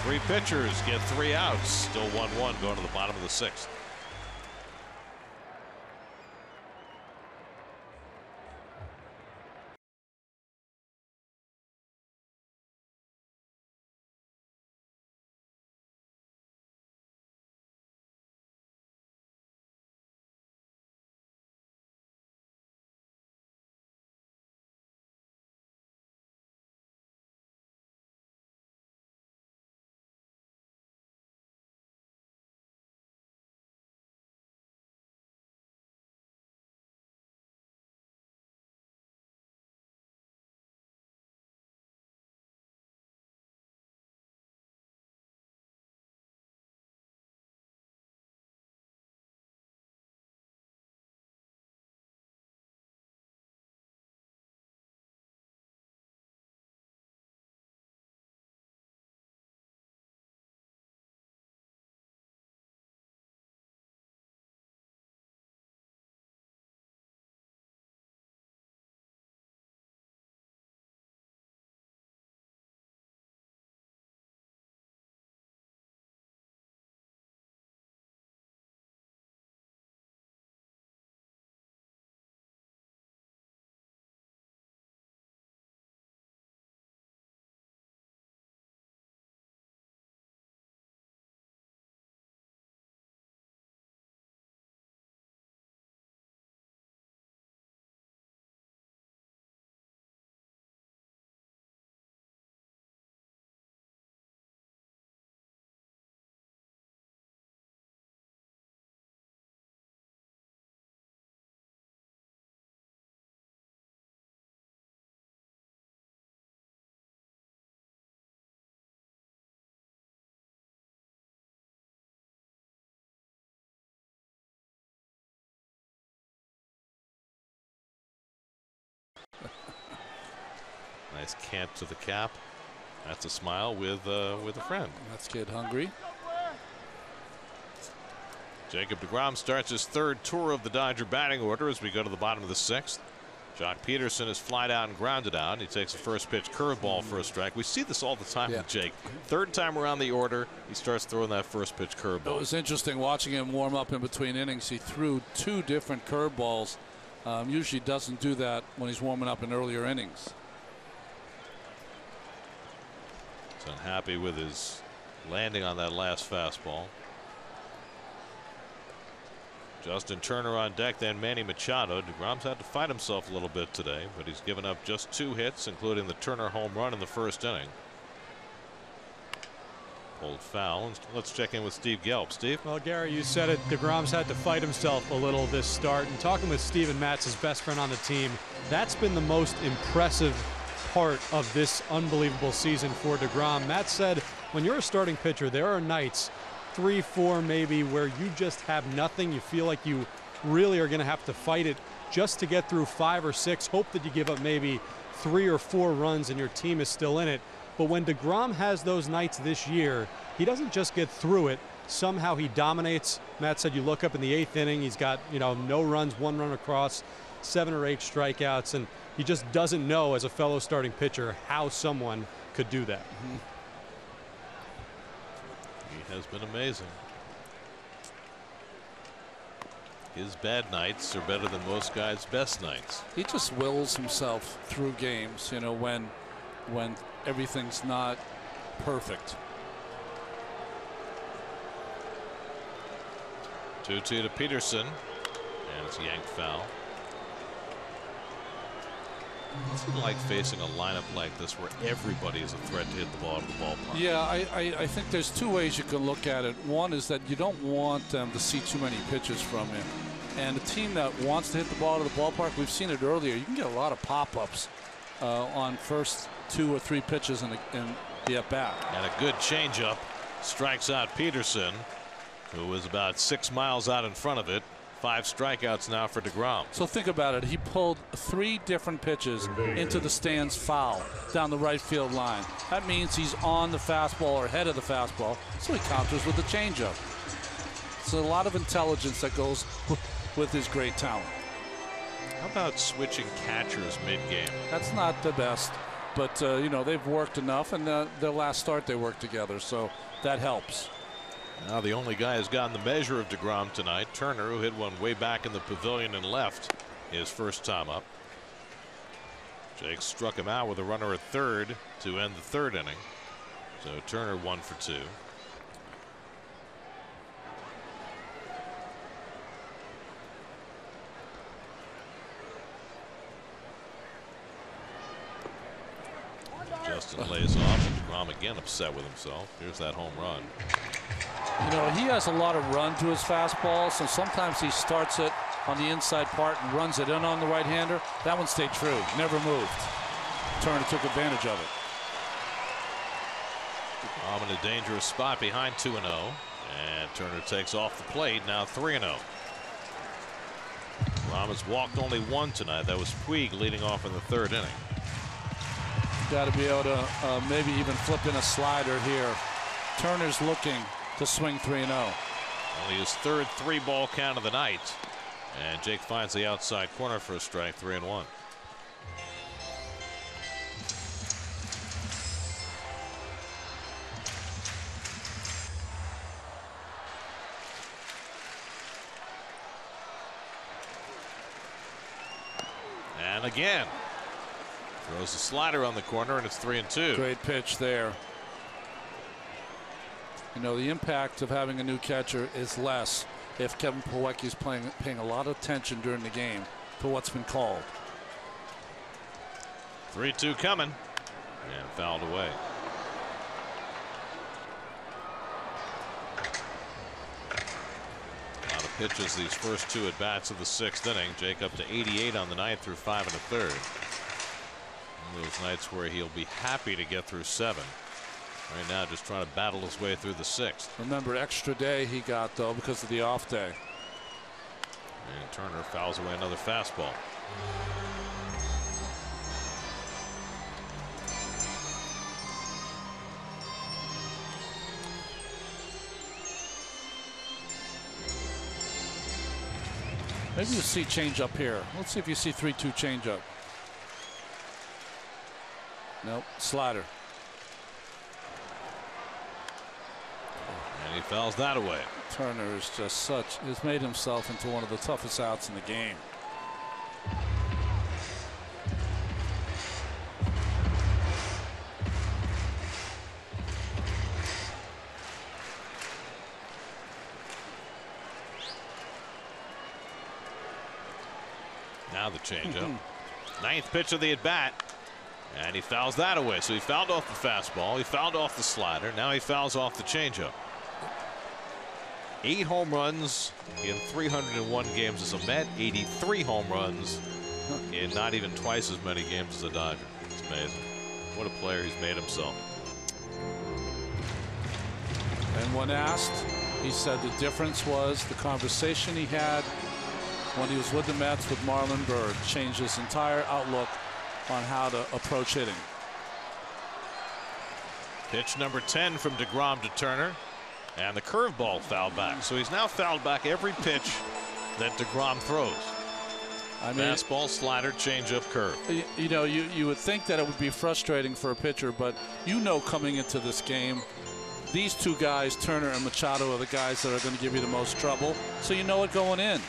3 pitchers get 3 outs. Still 1-1 going to the bottom of the 6th. Nice cant to the cap. That's a smile with a friend. That's kid hungry. Jacob deGrom starts his 3rd tour of the Dodger batting order as we go to the bottom of the 6th. Jock Peterson is flied out and grounded out. He takes a first pitch curveball for a strike. We see this all the time with Jake. 3rd time around the order, he starts throwing that first pitch curveball. It was interesting watching him warm up in between innings. He threw 2 different curveballs. Usually doesn't do that when he's warming up in earlier innings. He's unhappy with his landing on that last fastball. Justin Turner on deck, then Manny Machado. deGrom's had to fight himself a little bit today, but he's given up just 2 hits, including the Turner home run in the 1st inning. Hold foul. And let's check in with Steve Gelb. Steve? Well, Gary, you said it. DeGrom's had to fight himself a little this start. And talking with Steven Matz, his best friend on the team, that's been the most impressive part of this unbelievable season for DeGrom. Matt said, when you're a starting pitcher, there are nights, 3, 4 maybe, where you just have nothing. You feel like you really are going to have to fight it just to get through 5 or 6. Hope that you give up maybe 3 or 4 runs and your team is still in it. But when DeGrom has those nights this year, he doesn't just get through it. Somehow he dominates. Matt said you look up in the 8th inning, he's got, no runs, 1 run across, 7 or 8 strikeouts, and he just doesn't know as a fellow starting pitcher how someone could do that. He has been amazing. His bad nights are better than most guys' best nights. He just wills himself through games, when everything's not perfect. 2-2 to Peterson, and it's yanked foul. What's it like facing a lineup like this where everybody is a threat to hit the ball out of the ballpark? Yeah, I think there's 2 ways you can look at it. One is that you don't want them to see too many pitches from him. And a team that wants to hit the ball out of the ballpark, we've seen it earlier, you can get a lot of pop-ups on first 2 or 3 pitches in the at-bat. And a good changeup strikes out Peterson, who was about 6 miles out in front of it. 5 strikeouts now for DeGrom. So think about it. He pulled 3 different pitches into the stands foul down the right field line. That means he's on the fastball or ahead of the fastball, so he counters with the changeup. So a lot of intelligence that goes with his great talent. How about switching catchers mid-game? That's not the best, but they've worked enough, and their last start they worked together, so that helps. Now the only guy who's gotten the measure of DeGrom tonight, Turner, who hit one way back in the pavilion and left his first time up. Jake struck him out with a runner at third to end the 3rd inning. So Turner 1 for 2. Justin lays off, and DeGrom again upset with himself. Here's that home run. He has a lot of run to his fastball, so sometimes he starts it on the inside part and runs it in on the right-hander. That one stayed true, never moved. Turner took advantage of it. I'm in a dangerous spot behind 2-0, and Turner takes off the plate, now 3-0. DeGrom has walked only 1 tonight. That was Puig leading off in the 3rd inning. Got to be able to maybe even flip in a slider here. Turner's looking to swing 3-0. Only his 3rd 3-ball count of the night. And Jake finds the outside corner for a strike, 3-1. And again. Throws a slider on the corner, and it's 3-2. Great pitch there. The impact of having a new catcher is less if Kevin Plawecki's paying a lot of attention during the game to what's been called. 3-2 coming, and fouled away. A lot of pitches these first 2 at bats of the 6th inning. Jake up to 88 on the night through 5 1/3. One of those nights where he'll be happy to get through 7. Right now, just trying to battle his way through the 6th. Remember, extra day he got, though, because of the off day. And Turner fouls away another fastball. Maybe you'll see change up here. Let's see if you see 3-2 change up. Nope, slider. And he fouls that away. Turner is just has made himself into one of the toughest outs in the game. Now the changeup. 9th pitch of the at bat. And he fouls that away. So he fouled off the fastball. He fouled off the slider. Now he fouls off the changeup. 8 home runs in 301 games as a Met. 83 home runs in not even twice as many games as a Dodger. It's amazing. What a player he's made himself. And when asked, he said the difference was the conversation he had when he was with the Mets with Marlon Byrd changed his entire outlook on how to approach hitting. Pitch number 10 from DeGrom to Turner, and the curveball fouled back. So he's now fouled back every pitch that DeGrom throws. I mean, fastball, slider, changeup, curve. You know, you would think that it would be frustrating for a pitcher, but you know, coming into this game, these two guys, Turner and Machado, are the guys that are going to give you the most trouble. So you know it going in.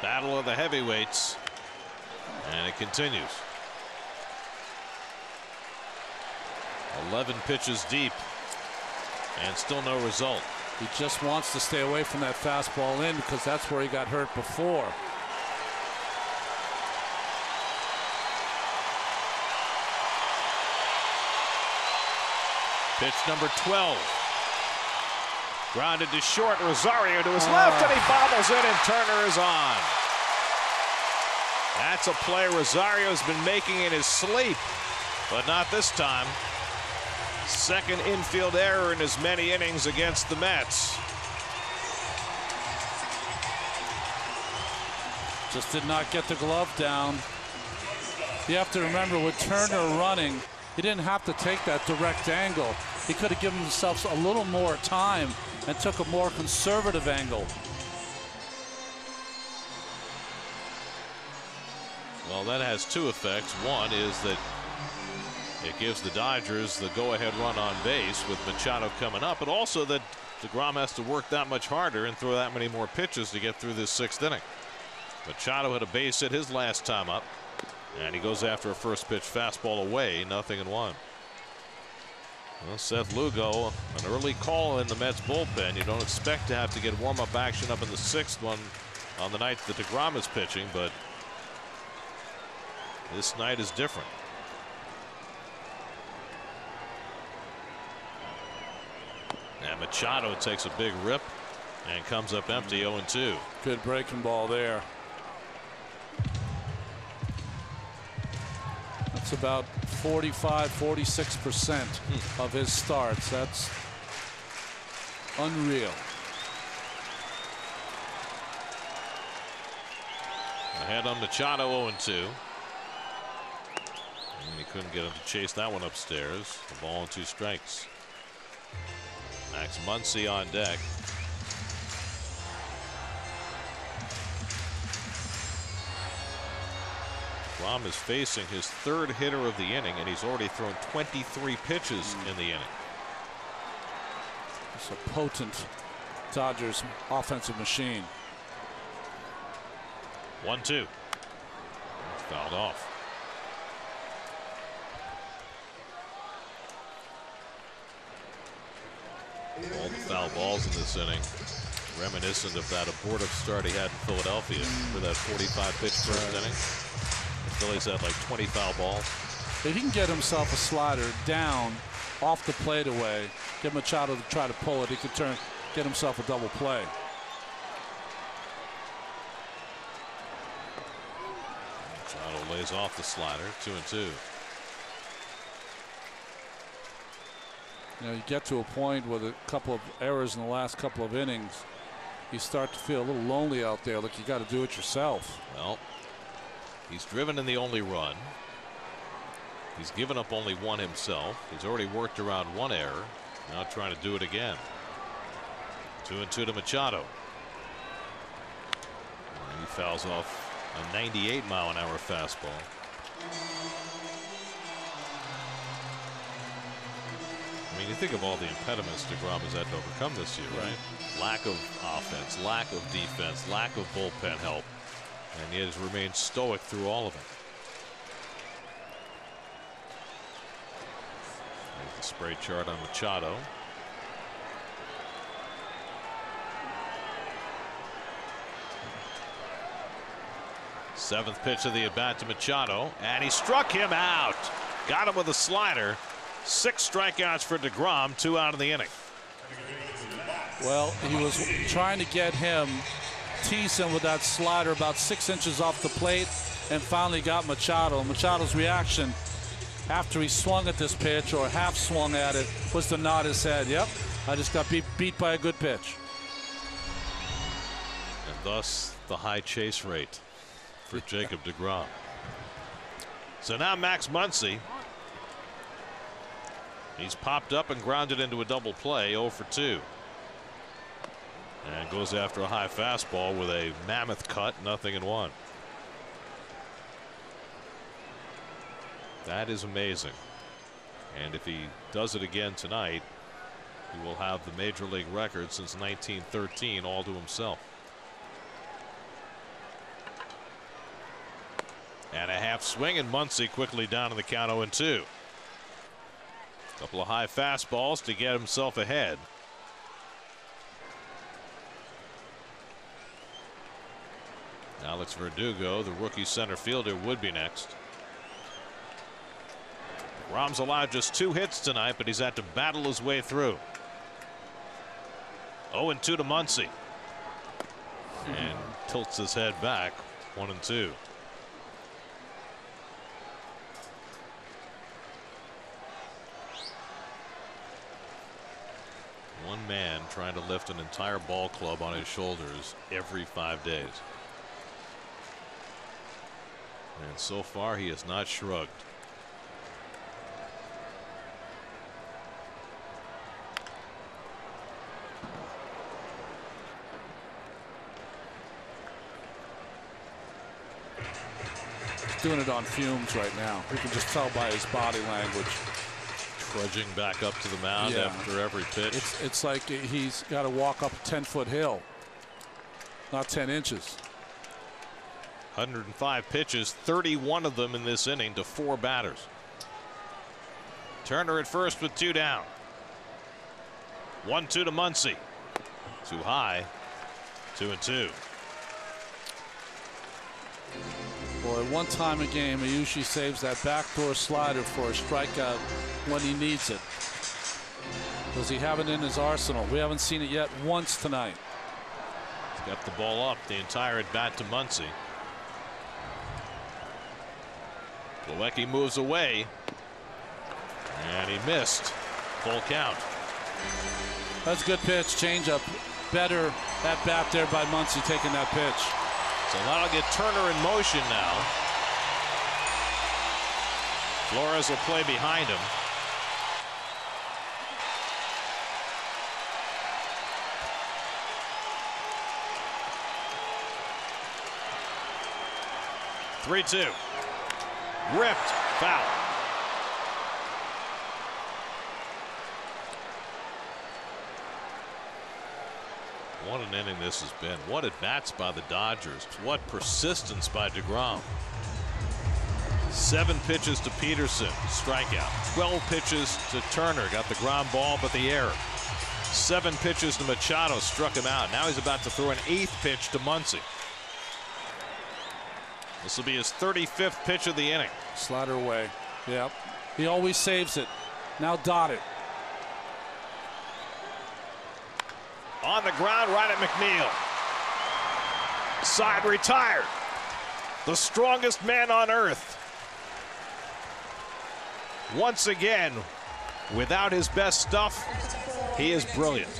Battle of the heavyweights, and it continues. 11 pitches deep, and still no result. He just wants to stay away from that fastball in because that's where he got hurt before. Pitch number 12. Grounded to short. Rosario to his left, and he bobbles it, and Turner is on. That's a play Rosario's been making in his sleep, but not this time. Second infield error in as many innings against the Mets. Just did not get the glove down. You have to remember, with Turner running, he didn't have to take that direct angle. He could have given himself a little more time and took a more conservative angle. Well, that has two effects. One is that it gives the Dodgers the go-ahead run on base with Machado coming up, but also that DeGrom has to work that much harder and throw that many more pitches to get through this 6th inning. Machado had a base hit his last time up, and he goes after a first pitch fastball away, 0-1. Well, Seth Lugo, an early call in the Mets bullpen. You don't expect to have to get warm-up action up in the 6th one on the night that DeGrom is pitching, but this night is different. And Machado takes a big rip and comes up empty, 0-2. Good breaking ball there. That's about 45–46% of his starts. That's unreal. Ahead on Machado, 0-2. And he couldn't get him to chase that one upstairs. The ball and 2 strikes. Max Muncy on deck. Rom is facing his 3rd hitter of the inning, and he's already thrown 23 pitches in the inning. It's a potent Dodgers offensive machine. 1-2. Fouled off. All the foul balls in this inning, reminiscent of that abortive start he had in Philadelphia for that 45-pitch first inning. The Phillies had like 20 foul balls. If he can get himself a slider down off the plate away, get Machado to try to pull it, he could get himself a double play. Machado lays off the slider, 2-2. You know, you get to a point with a couple of errors in the last couple of innings, you start to feel a little lonely out there, like you got to do it yourself. Well, he's driven in the only run. He's given up only one himself. He's already worked around one error. Now trying to do it again. 2-2 to Machado. And he fouls off a 98-mile-an-hour fastball. I mean, you think of all the impediments DeGrom has had to overcome this year, right? Lack of offense, lack of defense, lack of bullpen help, and yet has remained stoic through all of it. There's the spray chart on Machado. Seventh pitch of the at bat to Machado, and he struck him out. Got him with a slider. 6 strikeouts for DeGrom, 2 out of the inning. Well, he was trying to get him, tease him with that slider about 6 inches off the plate, and finally got Machado. Machado's reaction after he swung at this pitch, or half swung at it, was to nod his head. Yep, I just got beat by a good pitch. And thus the high chase rate for Jacob DeGrom. So now Max Muncy. He's popped up and grounded into a double play, 0 for 2. And goes after a high fastball with a mammoth cut, 0-1. That is amazing. And if he does it again tonight, he will have the major league record since 1913 all to himself. And a half swing, and Muncy quickly down to the count, 0-2. Couple of high fastballs to get himself ahead. Alex Verdugo, the rookie center fielder, would be next. Rom's allowed just 2 hits tonight, but he's had to battle his way through. 0-2 to Muncy. And tilts his head back, 1-2. One man trying to lift an entire ball club on his shoulders every 5 days. And so far he has not shrugged. He's doing it on fumes right now. You can just tell by his body language. Trudging back up to the mound after every pitch. It's like he's got to walk up a 10-foot hill, not 10 inches. 105 pitches, 31 of them in this inning to 4 batters. Turner at first with 2 down. 1-2 to Muncy. Too high. 2-2. Boy, one time a game, he usually saves that backdoor slider for a strikeout when he needs it. Does he have it in his arsenal? We haven't seen it yet once tonight. He's got the ball up the entire at bat to Muncy. Plawecki moves away, and he missed. Full count. That's a good pitch. Changeup. Better at bat there by Muncy taking that pitch. So that'll get Turner in motion now. Flores will play behind him. Three-two. Ripped. Foul. What an inning this has been. What at bats by the Dodgers. What persistence by DeGrom. 7 pitches to Peterson, strikeout. 12 pitches to Turner, got the ground ball but the error. 7 pitches to Machado, struck him out. Now he's about to throw an 8th pitch to Muncy. This will be his 35th pitch of the inning. Slider away. Yep. He always saves it. Now dot it. On the ground right at McNeil. Side retired. The strongest man on earth. Once again, without his best stuff, he is brilliant.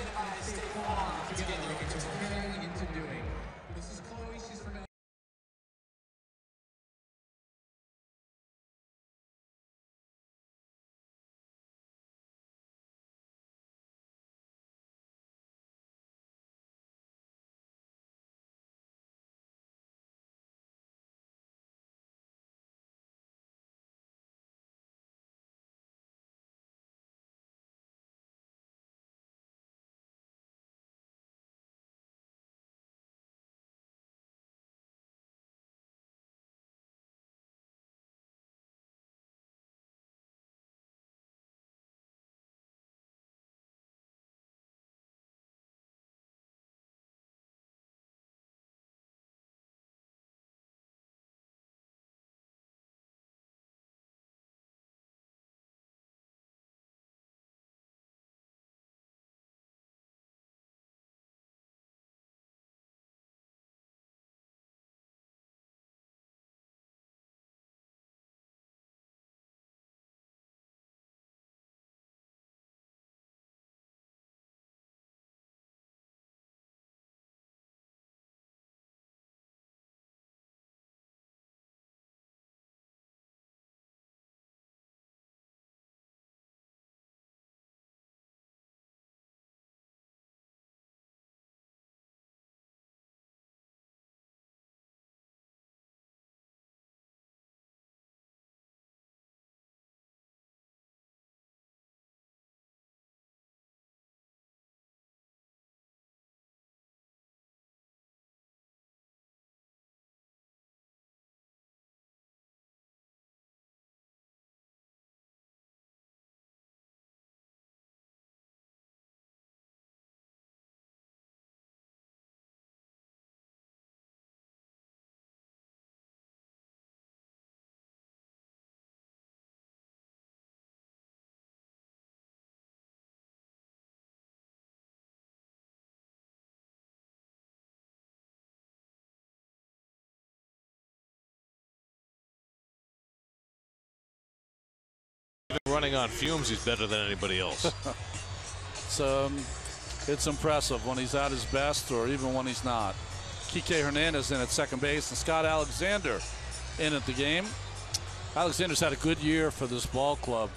Even running on fumes, he's better than anybody else. It's impressive when he's at his best or even when he's not. Kike Hernandez in at second base and Scott Alexander in at the game. Alexander's had a good year for this ball club.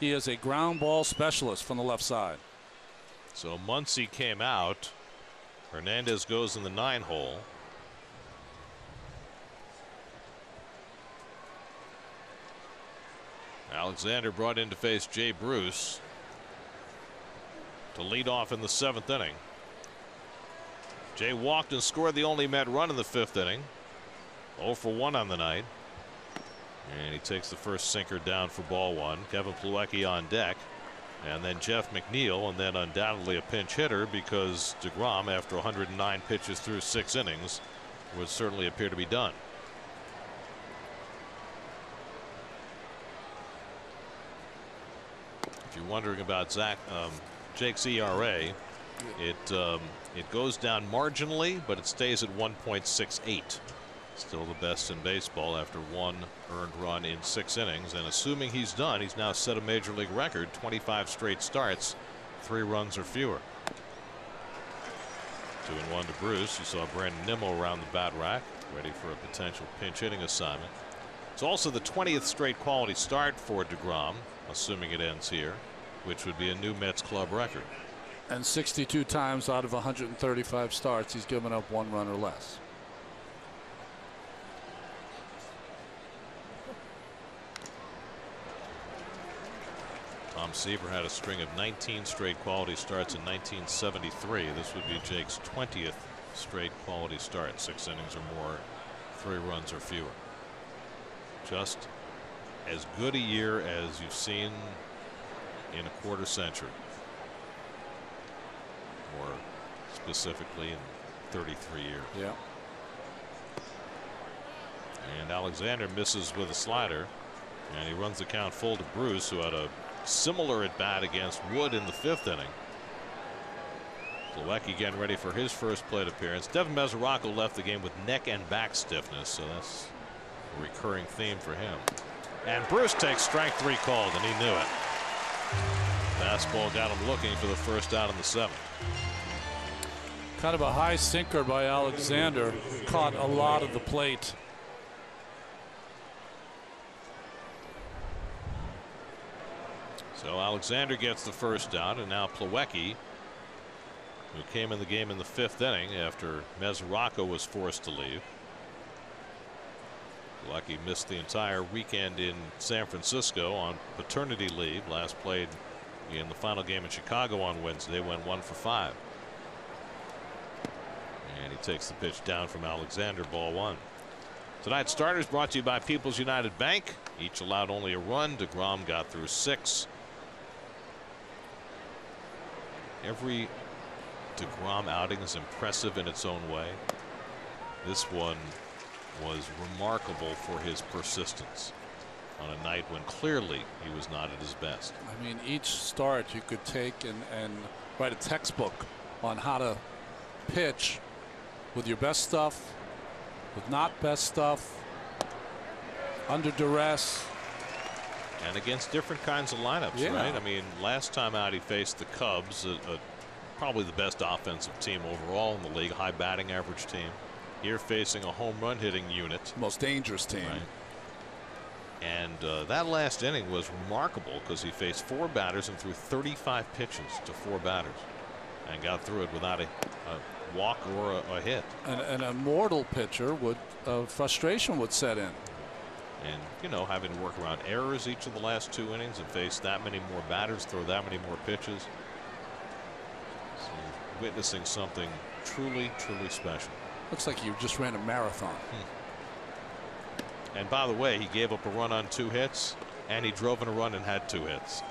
He is a ground ball specialist from the left side. So Muncy came out. Hernandez goes in the 9 hole. Alexander brought in to face Jay Bruce to lead off in the 7th inning. Jay walked and scored the only Met run in the 5th inning. 0 for 1 on the night. And he takes the first sinker down for ball 1. Kevin Plawecki on deck. And then Jeff McNeil, and then undoubtedly a pinch hitter because DeGrom, after 109 pitches through 6 innings, would certainly appear to be done. If you're wondering about Jake's ERA, it goes down marginally, but it stays at 1.68. Still the best in baseball after 1 earned run in 6 innings. And assuming he's done, he's now set a major league record, 25 straight starts, 3 runs or fewer. 2-1 to Bruce. You saw Brandon Nimmo around the bat rack, ready for a potential pinch hitting assignment. It's also the 20th straight quality start for DeGrom, assuming it ends here, which would be a new Mets club record. And 62 times out of 135 starts, he's given up 1 run or less. Tom Seaver had a string of 19 straight quality starts in 1973. This would be Jake's 20th straight quality start, 6 innings or more, 3 runs or fewer. Just as good a year as you've seen in a quarter century, or specifically in 33 years. Yeah. And Alexander misses with a slider, and he runs the count full to Bruce, who had a similar at bat against Wood in the 5th inning. Plawecki getting ready for his first plate appearance. Devin Mesoraco left the game with neck and back stiffness, so that's a recurring theme for him. And Bruce takes strike 3 called, and he knew it. Fastball got him looking for the first out in the 7th. Kind of a high sinker by Alexander, caught a lot of the plate. So Alexander gets the first out, and now Plawecki, who came in the game in the 5th inning after Mesoraco was forced to leave. Plawecki missed the entire weekend in San Francisco on paternity leave. Last played in the final game in Chicago on Wednesday, went 1 for 5. And he takes the pitch down from Alexander, ball 1. Tonight's starters brought to you by People's United Bank. Each allowed only a run. DeGrom got through 6. Every DeGrom outing is impressive in its own way. This one was remarkable for his persistence on a night when clearly he was not at his best. I mean, each start you could take and write a textbook on how to pitch with your best stuff, with not best stuff, under duress. And against different kinds of lineups, yeah. Right? I mean, last time out he faced the Cubs, probably the best offensive team overall in the league, high batting average team. Here facing a home run hitting unit. Most dangerous team. Right? And that last inning was remarkable because he faced 4 batters and threw 35 pitches to 4 batters and got through it without a walk or a hit. And a mortal pitcher would frustration would set in. And, you know, having to work around errors each of the last 2 innings and face that many more batters, throw that many more pitches. So witnessing something truly, truly special. Looks like you just ran a marathon. And by the way, he gave up a run on 2 hits, and he drove in a run and had 2 hits.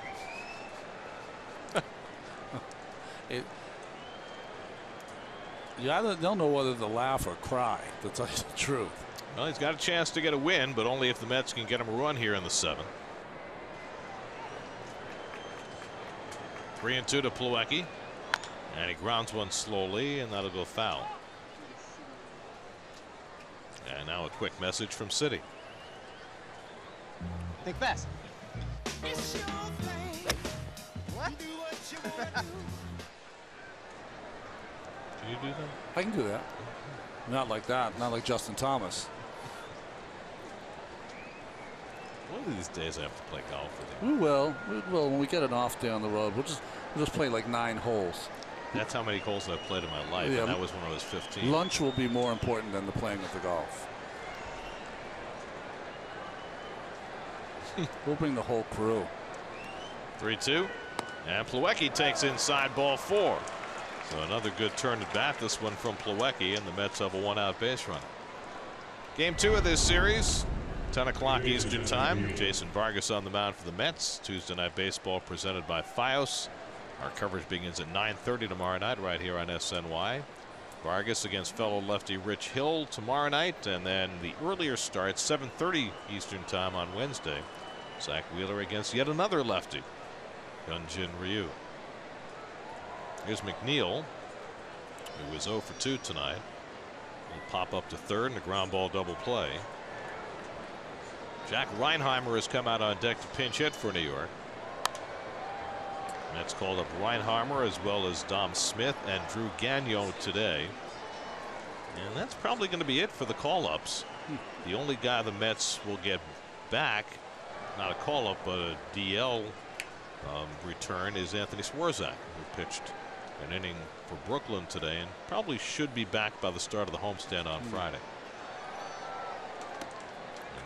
You either don't know whether to laugh or cry, to tell you the truth. Well, he's got a chance to get a win, but only if the Mets can get him a run here in the 7th. 3-2 to Plawecki, and he grounds one slowly, and that'll go foul. And now a quick message from Citi. Think fast. What? Can you do that? I can do that. Not like that. Not like Justin Thomas. One of these days I have to play golf with you. We will. We will when we get an off day on the road. We'll just play like 9 holes. That's how many holes I've played in my life, Yeah. and that was when I was 15. Lunch will be more important than the playing of the golf. We'll bring the whole crew. 3-2. And Plawecki takes inside ball 4. So another good turn at bat. This one from Plawecki, and the Mets have a 1-out base run. Game 2 of this series. 10 o'clock Eastern time. Jason Vargas on the mound for the Mets. Tuesday Night Baseball presented by Fios. Our coverage begins at 9:30 tomorrow night right here on SNY. Vargas against fellow lefty Rich Hill tomorrow night, and then the earlier start 7:30 Eastern time on Wednesday. Zach Wheeler against yet another lefty, Hyunjin Ryu. Here's McNeil, who was 0 for 2 tonight. Will pop up to third in a ground ball double play. Jack Reinheimer has come out on deck to pinch hit for New York. Mets called up Reinheimer as well as Dom Smith and Drew Gagnon today. And that's probably going to be it for the call-ups. The only guy the Mets will get back, not a call-up, but a DL return, is Anthony Swarzak, who pitched an inning for Brooklyn today and probably should be back by the start of the homestand on Friday.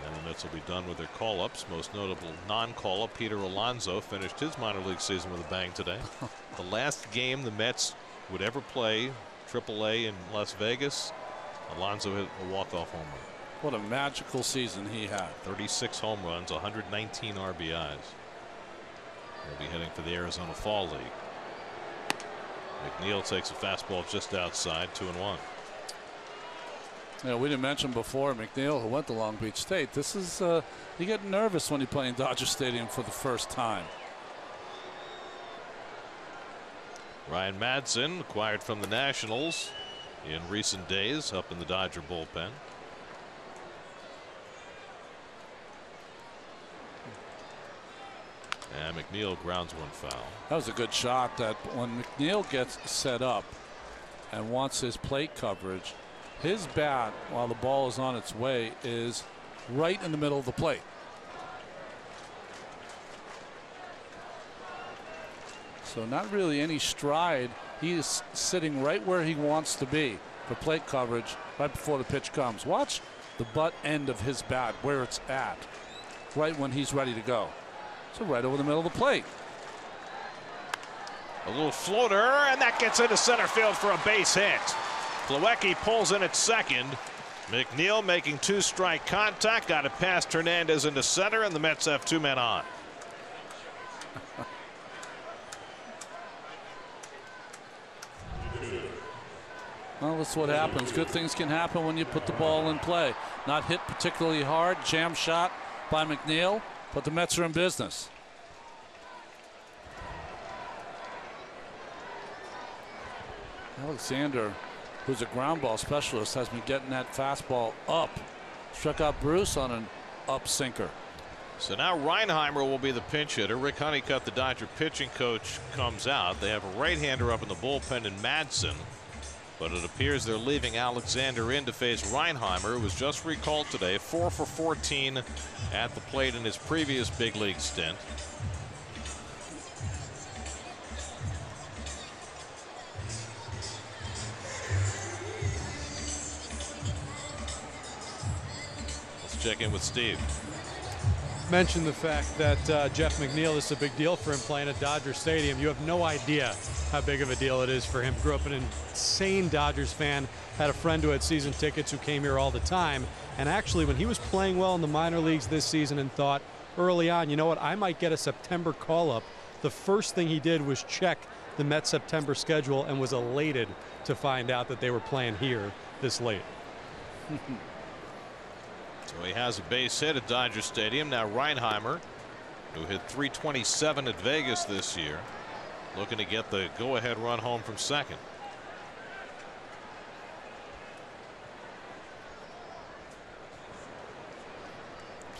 And the Mets will be done with their call-ups. Most notable non-call-up, Peter Alonso, finished his minor league season with a bang today. The last game the Mets would ever play, AAA in Las Vegas, Alonso hit a walk-off home run. What a magical season he had. 36 home runs, 119 RBIs. He'll be heading for the Arizona Fall League. McNeil takes a fastball just outside, 2-1. You know, we didn't mention before McNeil, who went to Long Beach State. This is you get nervous when you play in Dodger Stadium for the first time. Ryan Madsen, acquired from the Nationals in recent days, up in the Dodger bullpen. And McNeil grounds one foul. That was a good shot. That when McNeil gets set up and wants his plate coverage, his bat, while the ball is on its way, is right in the middle of the plate. So not really any stride. He is sitting right where he wants to be for plate coverage right before the pitch comes. Watch the butt end of his bat where it's at, right when he's ready to go. So right over the middle of the plate. A little floater, and that gets into center field for a base hit. Plawecki pulls in at second. McNeil making 2-strike contact, got it past Hernandez into center, and the Mets have 2 men on. Well, that's what happens. Good things can happen when you put the ball in play. Not hit particularly hard, jam shot by McNeil, but the Mets are in business. Alexander, who's a ground ball specialist, has been getting that fastball up. Struck out Bruce on an up sinker. So now Reinheimer will be the pinch hitter. Rick Honeycutt, the Dodger pitching coach, comes out. They have a right-hander up in the bullpen in Madsen, but it appears they're leaving Alexander in to face Reinheimer, who was just recalled today, 4 for 14 at the plate in his previous big league stint. Check in with Steve. Mentioned the fact that Jeff McNeil, this is a big deal for him playing at Dodger Stadium. You have no idea how big of a deal it is for him. Grew up an insane Dodgers fan, had a friend who had season tickets who came here all the time. And actually, when he was playing well in the minor leagues this season and thought early on, you know what, I might get a September call-up, the first thing he did was check the Mets September schedule and was elated to find out that they were playing here this late. So he has a base hit at Dodger Stadium. Now Reinheimer, who hit .327 at Vegas this year, looking to get the go-ahead run home from second.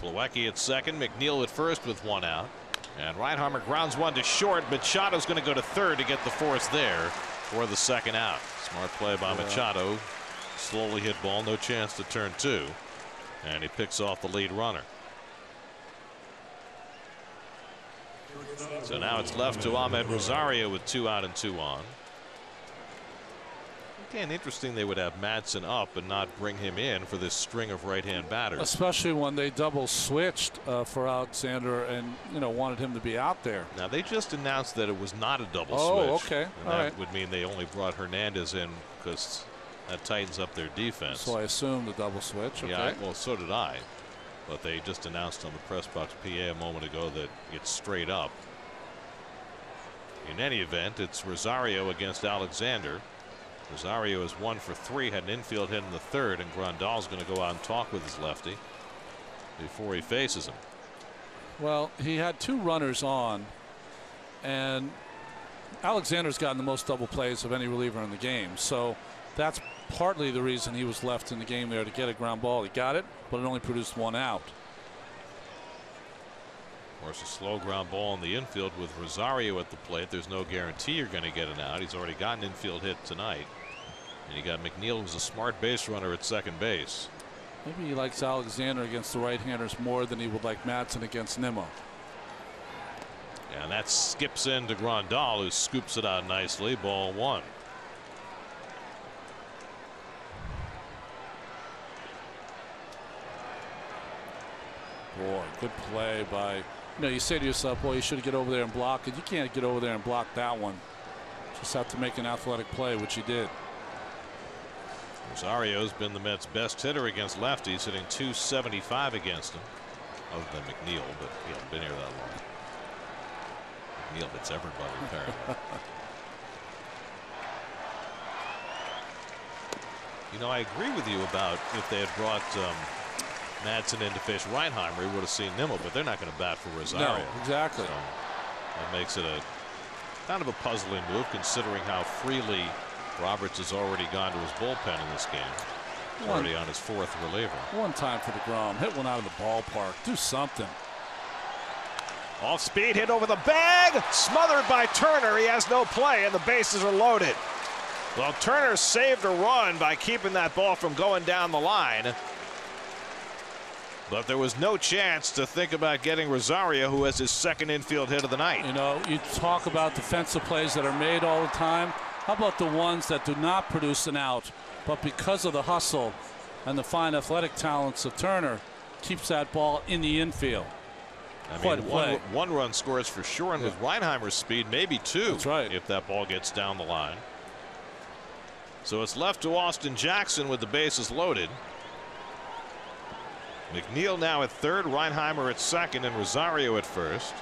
Plawecki at second, McNeil at first with 1 out. And Reinheimer grounds one to short. Machado's going to go to third to get the force there for the second out. Smart play by Machado. Slowly hit ball, no chance to turn two. And he picks off the lead runner. So now it's left to Ahmed Rosario with 2 out and 2 on. Again, interesting they would have Madsen up and not bring him in for this string of right-hand batters. Especially when they double switched for Alexander and wanted him to be out there. Now they just announced that it was not a double switch. Oh, okay. And that would mean they only brought Hernandez in because that tightens up their defense. So I assumed the double switch. Okay. Yeah, well, so did I. But they just announced on the press box PA a moment ago that it's straight up. In any event, it's Rosario against Alexander. Rosario is 1 for 3, had an infield hit in the third, and Grandal's going to go out and talk with his lefty before he faces him. Well, he had 2 runners on, and Alexander's gotten the most double plays of any reliever in the game. So that's partly the reason he was left in the game there, to get a ground ball. He got it, but it only produced 1 out. Of course, a slow ground ball in the infield with Rosario at the plate. There's no guarantee you're going to get an out. He's already got an infield hit tonight. And you got McNeil, who's a smart base runner at second base. Maybe he likes Alexander against the right-handers more than he would like Madsen against Nimmo. And that skips into Grandal, who scoops it out nicely. Ball 1. Boy, good play by. You say to yourself, well, you should get over there and block it. You can't get over there and block that one. Just have to make an athletic play, which he did. Rosario's been the Mets' best hitter against lefties, hitting .275 against him, other than McNeil, but he hasn't been here that long. McNeil hits everybody, apparently. I agree with you about if they had brought Madsen in to face Reinheimer, he would have seen Nimmo, but they're not going to bat for Rosario. No, exactly. So that makes it a kind of a puzzling move, considering how freely Roberts has already gone to his bullpen in this game. He's already on his 4th reliever. 1 time for DeGrom. Hit one out of the ballpark. Do something. Off speed, hit over the bag, smothered by Turner. He has no play, and the bases are loaded. Well, Turner saved a run by keeping that ball from going down the line. But there was no chance to think about getting Rosario, who has his 2nd infield hit of the night. You talk about defensive plays that are made all the time. How about the ones that do not produce an out, but because of the hustle and the fine athletic talents of Turner, keeps that ball in the infield? I mean, one run scores for sure, and with Reinheimer's speed, maybe 2. That's right. If that ball gets down the line. So it's left to Austin Jackson with the bases loaded. McNeil now at 3rd, Reinheimer at 2nd, and Rosario at 1st.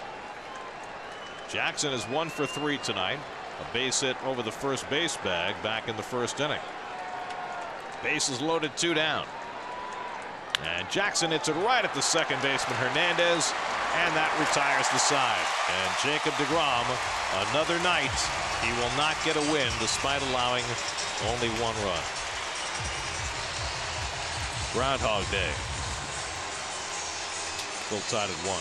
Jackson is 1 for 3 tonight. A base hit over the first base bag back in the 1st inning. Bases loaded, 2 down. And Jackson hits it right at the second baseman Hernandez, and that retires the side. And Jacob deGrom, another night, he will not get a win despite allowing only 1 run. Groundhog Day. Still tied at 1.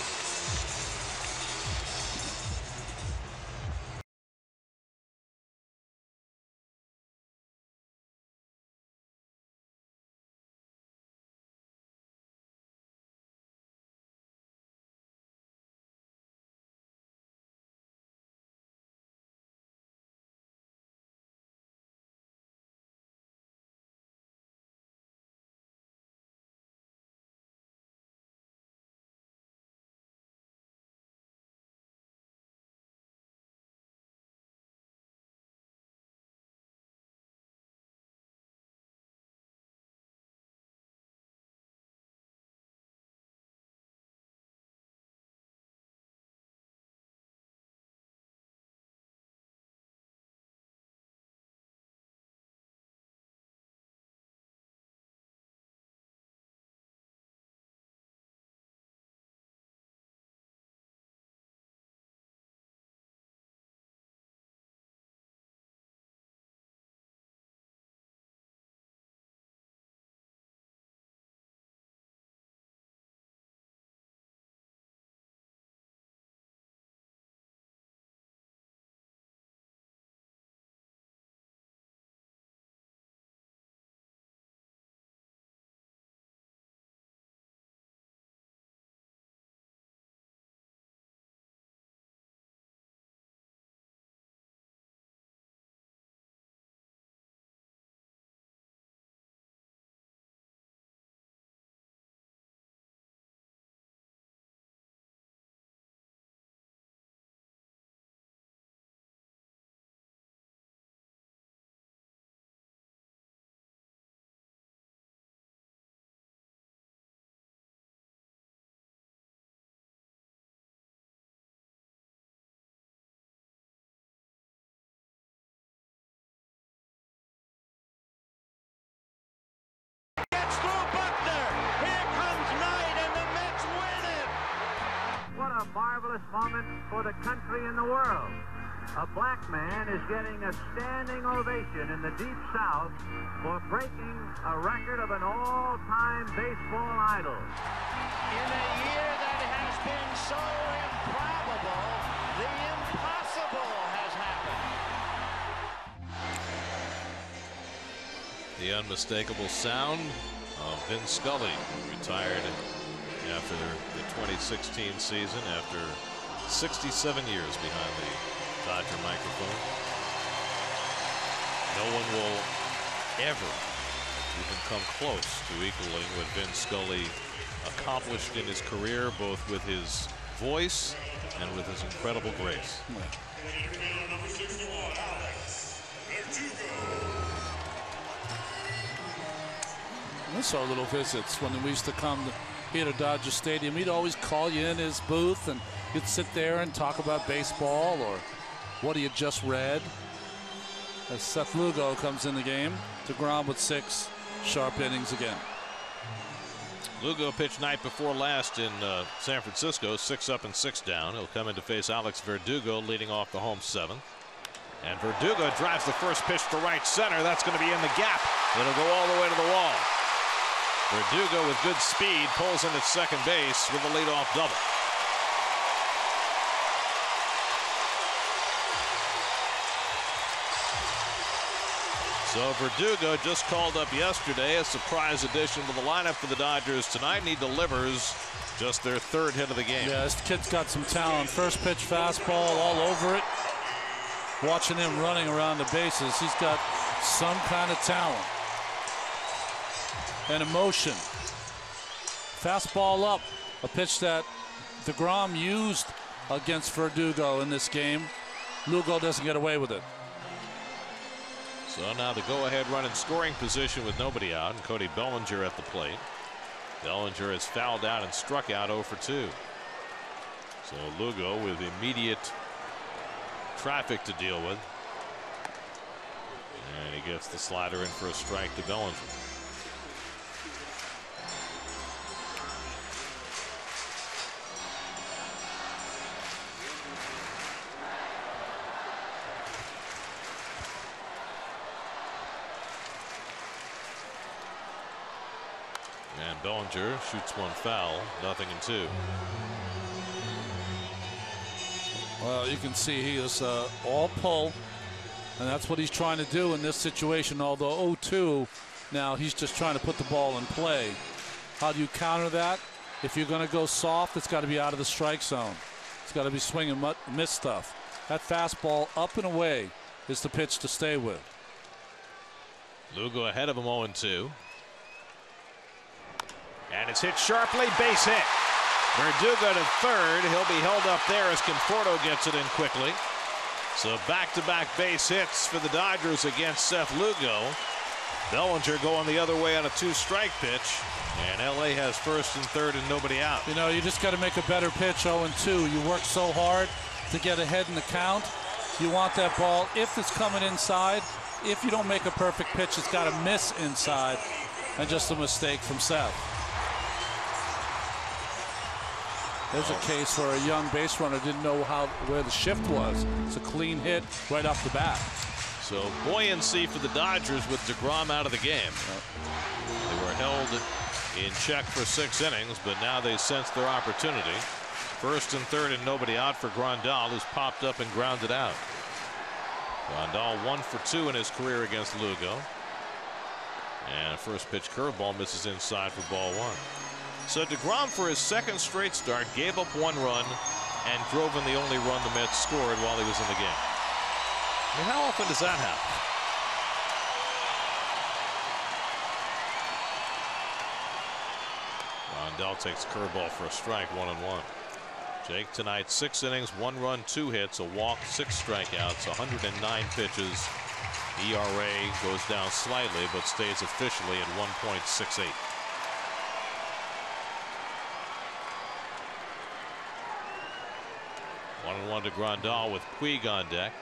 What a marvelous moment for the country and the world. A black man is getting a standing ovation in the Deep South for breaking a record of an all-time baseball idol. In a year that has been so improbable, the impossible has happened. The unmistakable sound of Vin Scully, who retired after the 2016 season after 67 years behind the Dodger microphone. No one will ever even come close to equaling what Vin Scully accomplished in his career, both with his voice and with his incredible grace. I saw little visits when we used to come here to Dodger Stadium. He'd always call you in his booth and you'd sit there and talk about baseball or what he had just read. As Seth Lugo comes in the game, DeGrom with 6 sharp innings again. Lugo pitched night before last in San Francisco, 6 up and 6 down. He'll come in to face Alex Verdugo, leading off the home 7th. And Verdugo drives the first pitch to right center. That's going to be in the gap. It'll go all the way to the wall. Verdugo with good speed pulls in at second base with a leadoff double. So Verdugo just called up yesterday, a surprise addition to the lineup for the Dodgers tonight, and he delivers just their 3rd hit of the game. Yeah, this kid's got some talent. First pitch fastball all over it. Watching him running around the bases, he's got some kind of talent and emotion. Fastball up, a pitch that DeGrom used against Verdugo in this game. Lugo doesn't get away with it. So now the go-ahead run in scoring position with nobody out, and Cody Bellinger at the plate. Bellinger has fouled out and struck out 0 for 2. So Lugo with immediate traffic to deal with. And he gets the slider in for a strike to Bellinger. And Bellinger shoots one foul, 0-2. Well, you can see he is all pull, and that's what he's trying to do in this situation. Although 0-2, now he's just trying to put the ball in play. How do you counter that? If you're going to go soft, it's got to be out of the strike zone. It's got to be swing and miss stuff. That fastball up and away is the pitch to stay with. Lugo ahead of him 0-2. And it's hit sharply, base hit. Verdugo to third. He'll be held up there as Conforto gets it in quickly. So back-to-back base hits for the Dodgers against Seth Lugo. Bellinger going the other way on a 2-strike pitch. And LA has first and third and nobody out. You know, you just got to make a better pitch 0-2. You work so hard to get ahead in the count. You want that ball, if it's coming inside, if you don't make a perfect pitch, it's got to miss inside. And just a mistake from Seth. There's a case where a young base runner didn't know where the shift was. It's a clean hit right off the bat. So buoyancy for the Dodgers with DeGrom out of the game. They were held in check for 6 innings, but now they sense their opportunity. First and third and nobody out for Grandal, who's popped up and grounded out. Grandal 1 for 2 in his career against Lugo. And a first pitch curveball misses inside for ball 1. So DeGrom, for his 2nd straight start, gave up 1 run and drove in the only run the Mets scored while he was in the game. I mean, how often does that happen? Rondell takes the curveball for a strike, 1-1. Jake tonight, 6 innings, 1 run, 2 hits, a walk, 6 strikeouts, 109 pitches. ERA goes down slightly, but stays officially at 1.68. 1-1 to Grandal with Puig on deck.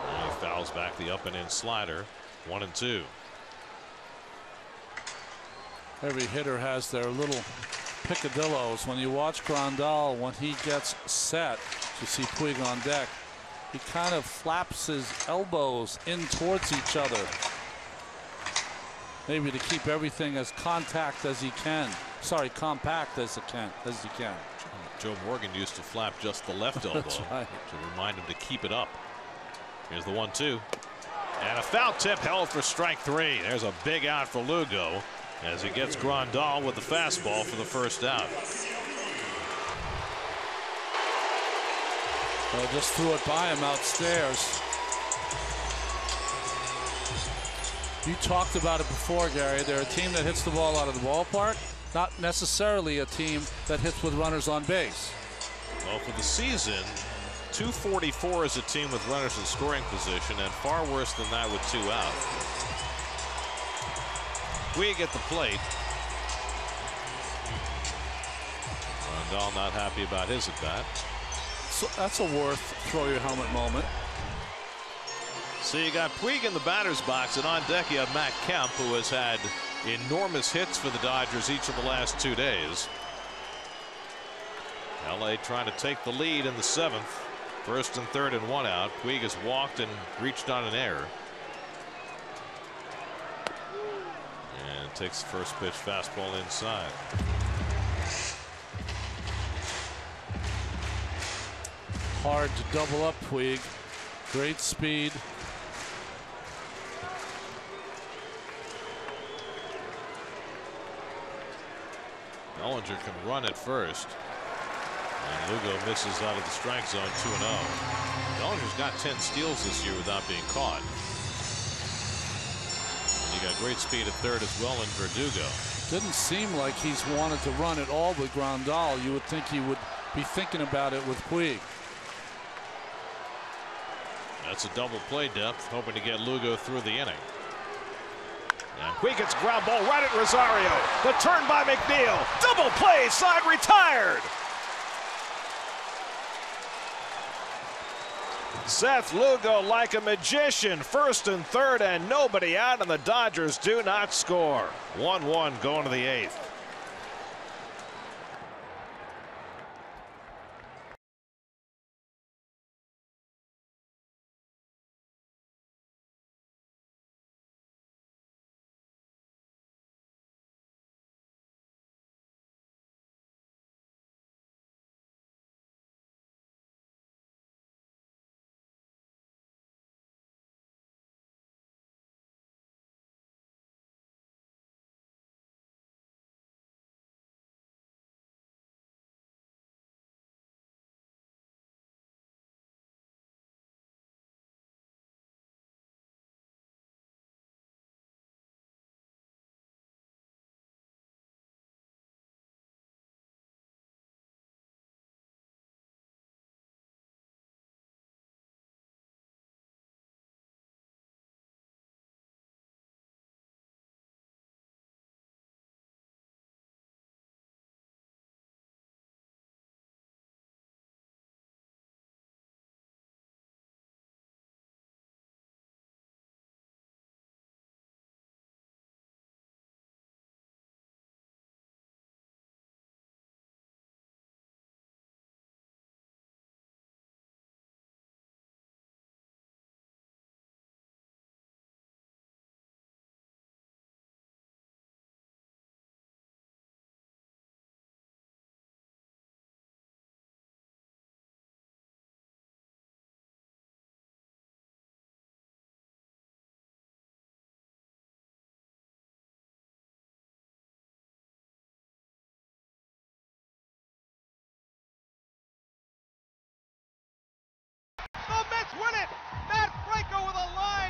And he fouls back the up and in slider. 1-2. Every hitter has their little picadillos. When you watch Grandal, when he gets set, you see Puig on deck, he kind of flaps his elbows in towards each other, maybe to keep everything as compact as he can. Joe Morgan used to flap just the left elbow right. to remind him to keep it up. Here's the 1-2. And a foul tip held for strike 3. There's a big out for Lugo as he gets Grandal with the fastball for the first out. Well, just threw it by him outstairs. You talked about it before, Gary. They're a team that hits the ball out of the ballpark, not necessarily a team that hits with runners on base. Well, for the season, 244 is a team with runners in scoring position, and far worse than that with 2 out. Puig at the plate. Grandal not happy about his at bat. So that's a worth throw your helmet moment. So you got Puig in the batter's box, and on deck you have Matt Kemp, who has had enormous hits for the Dodgers each of the last 2 days. LA trying to take the lead in the 7th. 1st and 3rd and 1 out. Puig has walked and reached on an error. And takes the first pitch, fastball inside. Hard to double up Puig. Great speed. Bellinger can run at first. And Lugo misses out of the strike zone, 2-0. Bellinger's got 10 steals this year without being caught. And he got great speed at third as well in Verdugo. Didn't seem like he's wanted to run at all with Grandal. You would think he would be thinking about it with Puig. That's a double play depth, hoping to get Lugo through the inning. And Puig gets ground ball right at Rosario. The turn by McNeil. Double play, side retired. Seth Lugo like a magician. 1st and 3rd and nobody out, and the Dodgers do not score. 1-1 going to the 8th.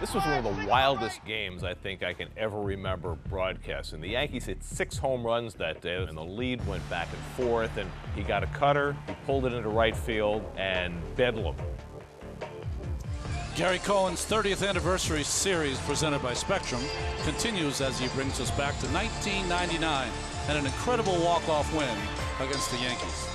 This was one of the wildest games I think I can ever remember broadcasting. The Yankees hit 6 home runs that day, and the lead went back and forth, and he got a cutter, he pulled it into right field, and bedlam. Gary Cohen's 30th anniversary series presented by Spectrum continues as he brings us back to 1999 and an incredible walk-off win against the Yankees.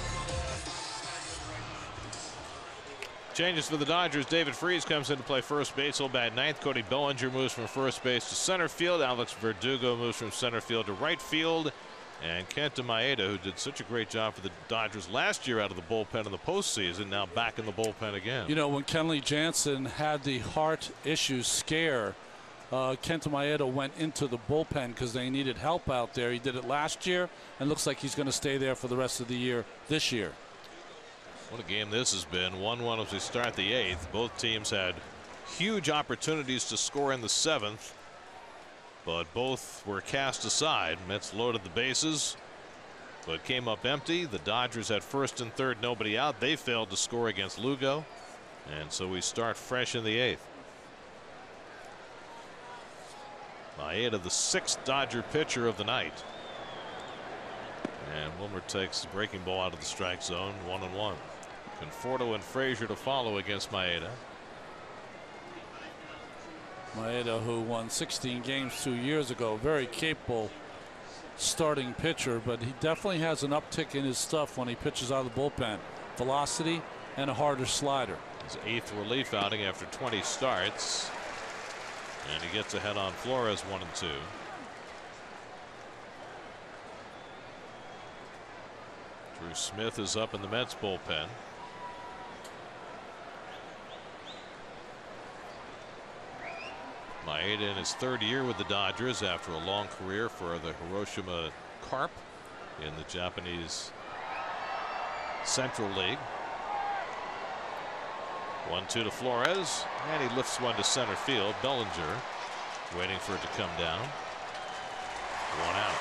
Changes for the Dodgers. David Freese comes in to play first base. He'll bat 9th. Cody Bellinger moves from first base to center field. Alex Verdugo moves from center field to right field. And Kenta Maeda, who did such a great job for the Dodgers last year out of the bullpen in the postseason, now back in the bullpen again. You know, when Kenley Jansen had the heart issue scare, Kenta Maeda went into the bullpen because they needed help out there. He did it last year, and looks like he's going to stay there for the rest of the year this year. What a game this has been. 1-1 as we start the 8th. Both teams had huge opportunities to score in the 7th, but both were cast aside. Mets loaded the bases, but came up empty. The Dodgers had first and third, nobody out. They failed to score against Lugo, and so we start fresh in the 8th. Maeda, the 6th Dodger pitcher of the night. And Wilmer takes the breaking ball out of the strike zone. 1-1. Conforto and Frazier to follow against Maeda. Maeda, who won 16 games 2 years ago, very capable starting pitcher, but he definitely has an uptick in his stuff when he pitches out of the bullpen. Velocity and a harder slider. His 8th relief outing after 20 starts. And he gets ahead on Flores 1-2. Drew Smith is up in the Mets bullpen. Maeda in his 3rd year with the Dodgers after a long career for the Hiroshima Carp in the Japanese Central League. 1-2 to Flores, and he lifts one to center field. Bellinger waiting for it to come down. 1 out.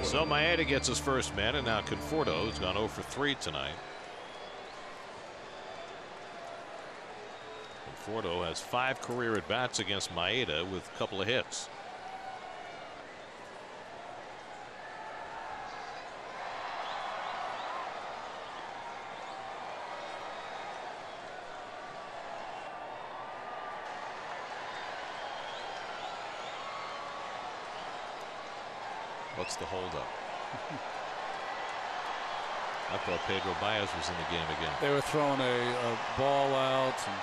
So Maeda gets his first man, and now Conforto has gone 0 for 3 tonight. Conforto has 5 career at bats against Maeda with a couple of hits. What's the holdup? I thought Pedro Baez was in the game again. They were throwing a ball out, and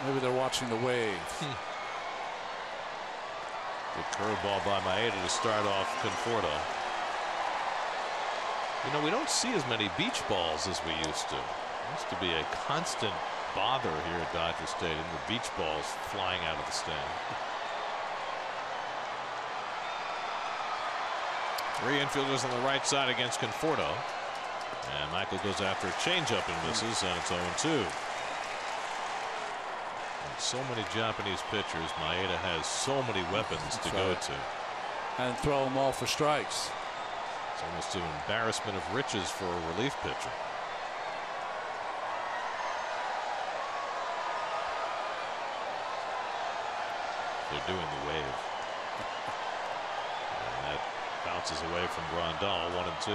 maybe they're watching the wave. Good curveball by Maeda to start off Conforto. You know, we don't see as many beach balls as we used to. It used to be a constant bother here at Dodger Stadium, the beach balls flying out of the stand. 3 infielders on the right side against Conforto. And Michael goes after a changeup and misses, and it's 0-2. And so many Japanese pitchers. Maeda has so many weapons to go to. And throw them all for strikes. It's almost an embarrassment of riches for a relief pitcher. They're doing the wave. Bounces away from Grandal. 1-2.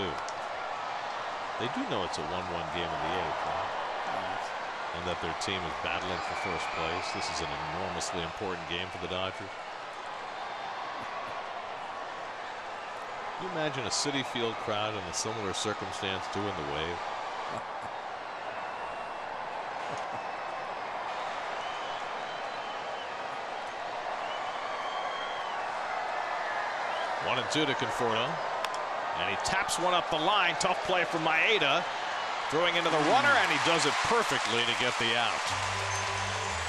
They do know it's a 1-1 game in the 8th, right? And that their team is battling for first place. This is an enormously important game for the Dodgers. Can you imagine a Citi Field crowd in a similar circumstance doing the wave? 1-2 to Conforto, and he taps one up the line. Tough play from Maeda, throwing into the runner, and he does it perfectly to get the out.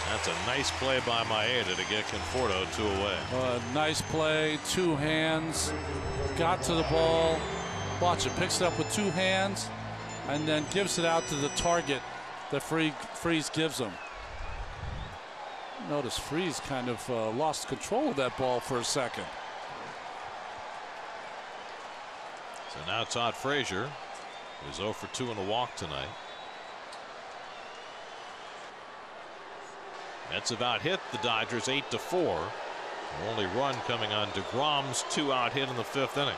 That's a nice play by Maeda to get Conforto 2 away. Nice play, 2 hands, got to the ball. Watch it, picks it up with 2 hands, and then gives it out to the target that Freese gives him. Notice Freese kind of lost control of that ball for a second. So now Todd Frazier, who's 0 for 2 in a walk tonight. Mets have out hit the Dodgers 8-4. The only run coming on DeGrom's 2-out hit in the 5th inning.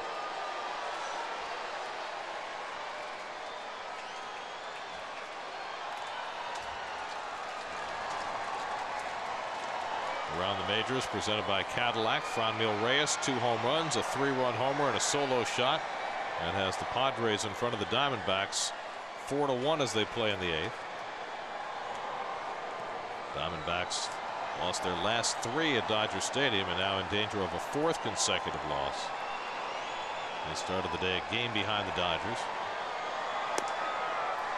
Around the majors presented by Cadillac. Franmil Reyes, 2 home runs, a 3-run homer, and a solo shot. And has the Padres in front of the Diamondbacks 4-1 as they play in the 8th. Diamondbacks lost their last 3 at Dodger Stadium and now in danger of a 4th consecutive loss. They started the day a game behind the Dodgers.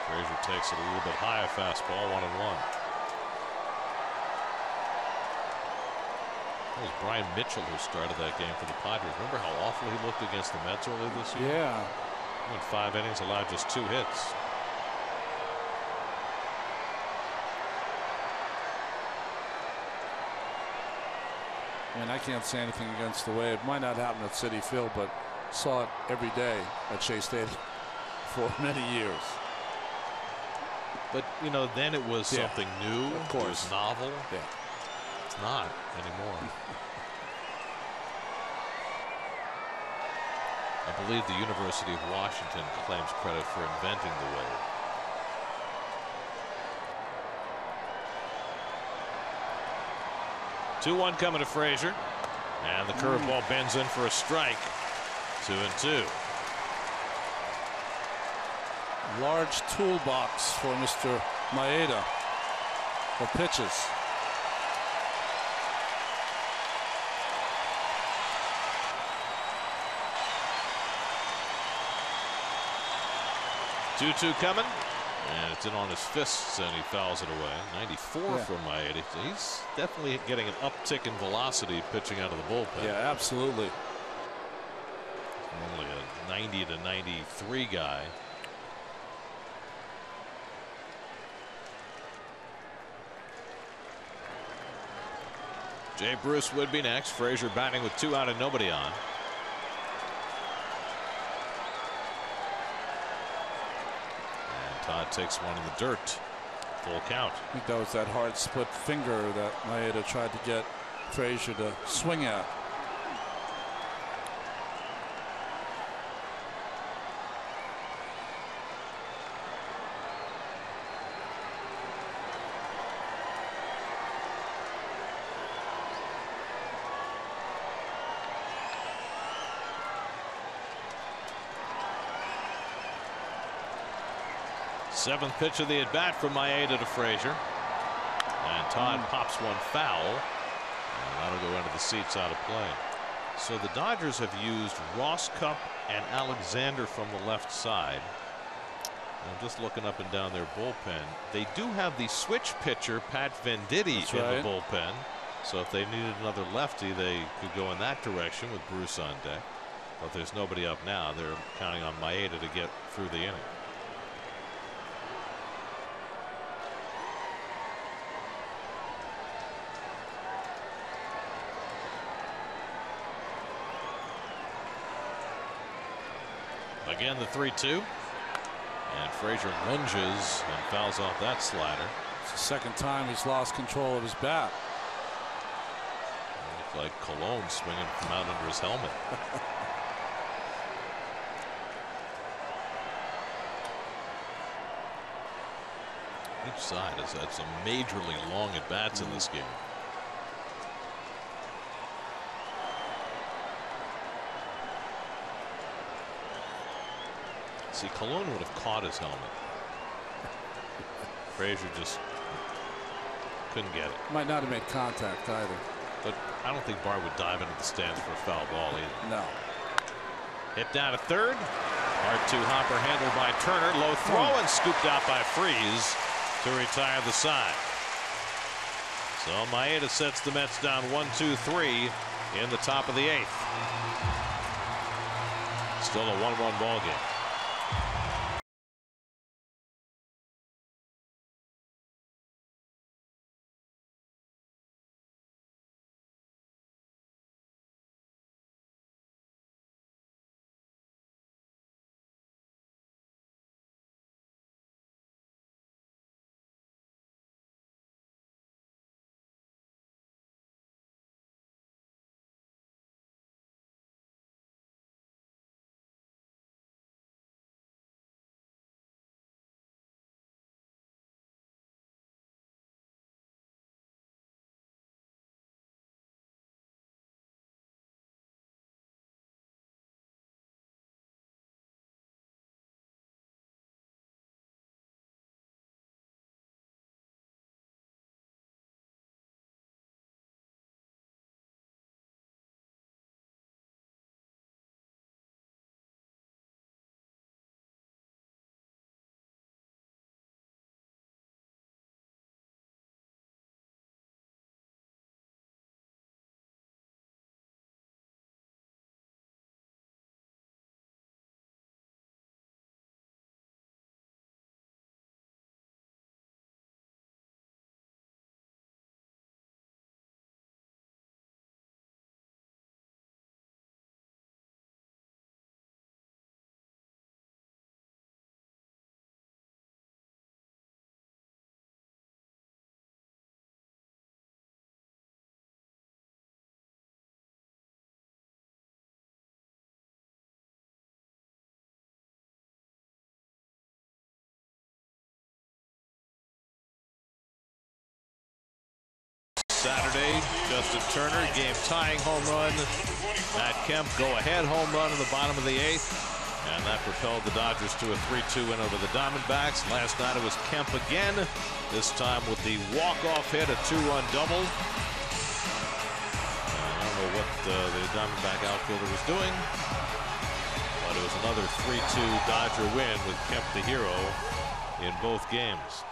Frazier takes it a little bit high, a fastball, 1-1. It was Brian Mitchell who started that game for the Padres. Remember how awful he looked against the Mets earlier this year? Yeah. He went 5 innings, allowed just 2 hits. I mean, I can't say anything against the way it might not happen at Citi Field, but saw it every day at Shea Stadium for many years. But you know, then it was something new. Of course. It was novel. Yeah. It's not anymore. I believe the University of Washington claims credit for inventing the wave. Two-one coming to Frazier, and the curveball bends in for a strike. 2-2. Large toolbox for Mr. Maeda for pitches. Two-two coming, and it's in on his fists, and he fouls it away. 94 from Maeda. He's definitely getting an uptick in velocity pitching out of the bullpen. Yeah, absolutely. Normally a 90 to 93 guy. Jay Bruce would be next. Frazier batting with 2 out and nobody on. And Todd takes one in the dirt. Full count. I think that was that hard split finger that Maeda tried to get Frazier to swing at. Seventh pitch of the at bat from Maeda to Frazier. And Todd pops one foul. And that'll go into the seats out of play. So the Dodgers have used Ross Cup and Alexander from the left side. I'm just looking up and down their bullpen. They do have the switch pitcher, Pat Venditti, in the bullpen. So if they needed another lefty, they could go in that direction with Bruce on deck. But there's nobody up now. They're counting on Maeda to get through the inning. Again, the 3-2. And Frazier lunges and fouls off that slider. It's the second time he's lost control of his bat. It looked like Cologne swinging from out under his helmet. Each side has had some majorly long at bats in this game. See, Cologne would have caught his helmet. Frazier just couldn't get it. Might not have made contact either. But I don't think Bart would dive into the stands for a foul ball either. No. Hit down to third. R2 hopper handled by Turner. Low throw and scooped out by Freese to retire the side. So Maeda sets the Mets down 1-2-3 in the top of the 8th. Still a 1-1 ball game. Saturday, Justin Turner, game-tying home run. Matt Kemp, go-ahead home run in the bottom of the 8th. And that propelled the Dodgers to a 3-2 win over the Diamondbacks. Last night it was Kemp again, this time with the walk-off hit, a 2-run double. I don't know what the Diamondback outfielder was doing, but it was another 3-2 Dodger win with Kemp the hero in both games.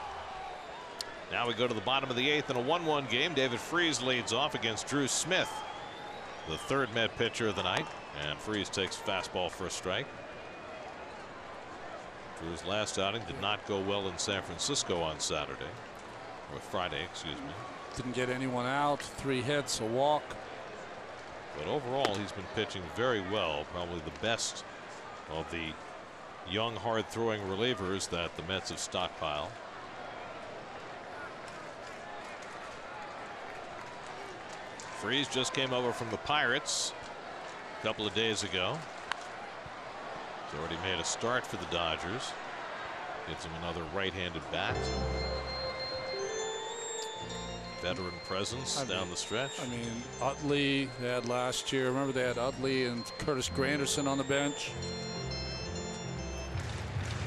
Now we go to the bottom of the 8th in a 1-1 game. David Freese leads off against Drew Smith, the third Met pitcher of the night, and Freese takes fastball for a strike. Drew's last outing did not go well in San Francisco on Saturday, or Friday, excuse me. Didn't get anyone out, 3 hits, a walk. But overall, he's been pitching very well, probably the best of the young, hard-throwing relievers that the Mets have stockpiled. Freese just came over from the Pirates a couple of days ago. He's already made a start for the Dodgers. Gives him another right-handed bat. Veteran presence down the stretch. I mean, Utley they had last year. Remember they had Utley and Curtis Granderson on the bench.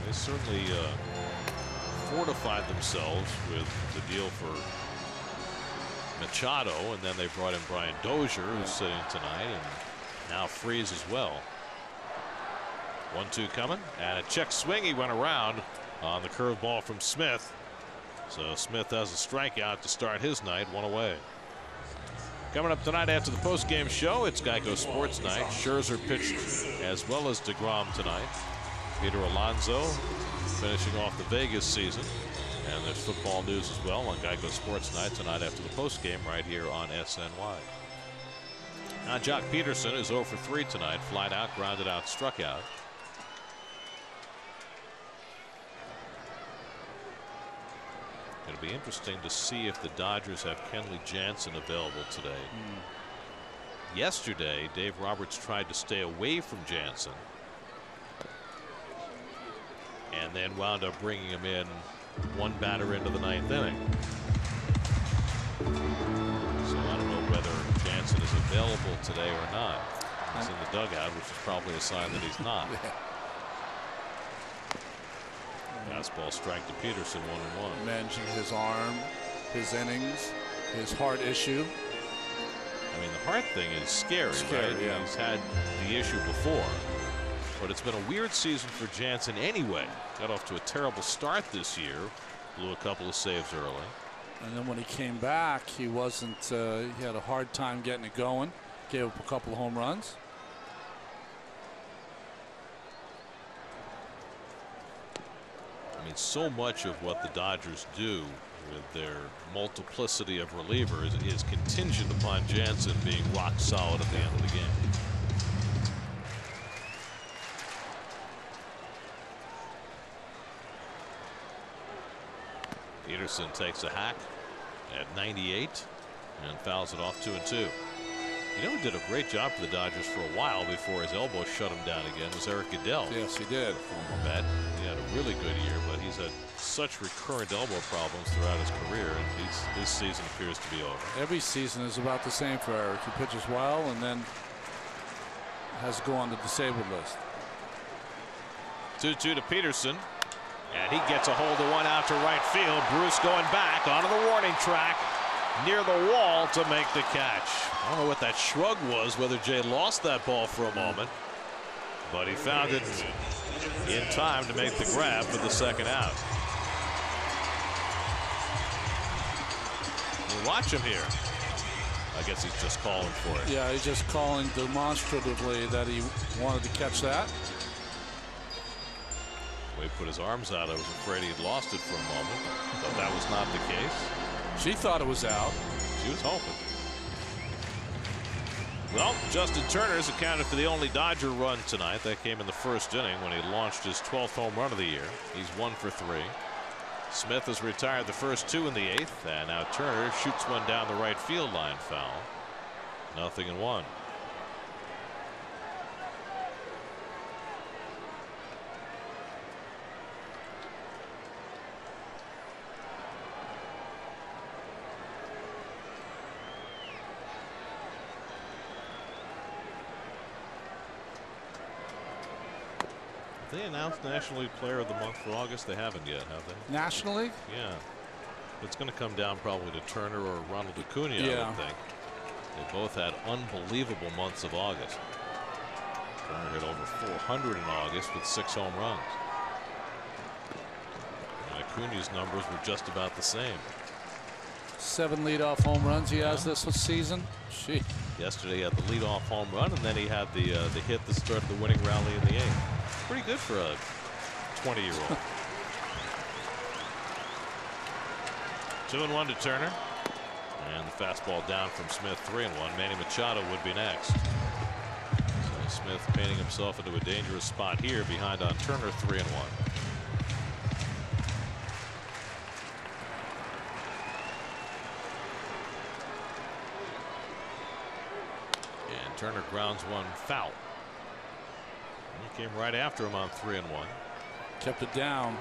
They certainly fortified themselves with the deal for Machado, and then they brought in Brian Dozier, who's sitting tonight, and now Freese as well. 1-2 coming, and a check swing. He went around on the curveball from Smith. So Smith has a strikeout to start his night, 1 away. Coming up tonight after the postgame show, it's Geico Sports Night. Scherzer pitched as well as DeGrom tonight. Peter Alonso finishing off the Vegas season. And there's football news as well on Geico Sports Night tonight after the postgame right here on SNY. Now Jock Peterson is 0 for 3 tonight. Flied out, grounded out, struck out. It'll be interesting to see if the Dodgers have Kenley Jansen available today. Yesterday, Dave Roberts tried to stay away from Jansen and then wound up bringing him in one batter into the 9th inning. So I don't know whether Jansen is available today or not. He's in the dugout, which is probably a sign that he's not. Fastball strike to Peterson, 1-1. Managing his arm, his innings, his heart issue. I mean, the heart thing is scary, right? Yeah. He's had the issue before, but it's been a weird season for Jansen anyway. Got off to a terrible start this year, blew a couple of saves early. And then when he came back, he wasn't, he had a hard time getting it going. Gave up a couple of home runs. I mean, so much of what the Dodgers do with their multiplicity of relievers is contingent upon Jansen being rock solid at the end of the game. Peterson takes a hack at 98 and fouls it off 2-2. You know who did a great job for the Dodgers for a while before his elbow shut him down again was Eric Goodell. Yes, he did. Former Met. He had a really good year, but he's had such recurrent elbow problems throughout his career, and his season appears to be over. Every season is about the same for Eric. He pitches well and then has to go on the disabled list. 2-2 to Peterson, and he gets a hold of one out to right field. Bruce going back onto the warning track near the wall to make the catch. I don't know what that shrug was, whether Jay lost that ball for a moment, but he found it in time to make the grab for the second out. You watch him here. I guess he's just calling for it. Yeah, he's just calling demonstratively that he wanted to catch that. The way he put his arms out, I was afraid he had lost it for a moment, but that was not the case. She thought it was out. She was hoping. Well, Justin Turner's accounted for the only Dodger run tonight. That came in the first inning when he launched his 12th home run of the year. He's 1 for 3. Smith has retired the first 2 in the 8th, and now Turner shoots one down the right field line foul. 0-1. They announced National League Player of the Month for August. They haven't yet, have they? National League? Yeah. It's going to come down probably to Turner or Ronald Acuna, Yeah. I would think. They both had unbelievable months of August. Turner hit over 400 in August with 6 home runs. And Acuna's numbers were just about the same. 7 leadoff home runs he has this season. Gee. Yesterday he had the leadoff home run, and then he had the hit that started the winning rally in the 8th. Pretty good for a 20-year-old. 2-1 to Turner. And the fastball down from Smith. 3-1. Manny Machado would be next. So Smith painting himself into a dangerous spot here behind on Turner. 3-1. And Turner grounds one foul. And he came right after him on 3-1. Kept it down.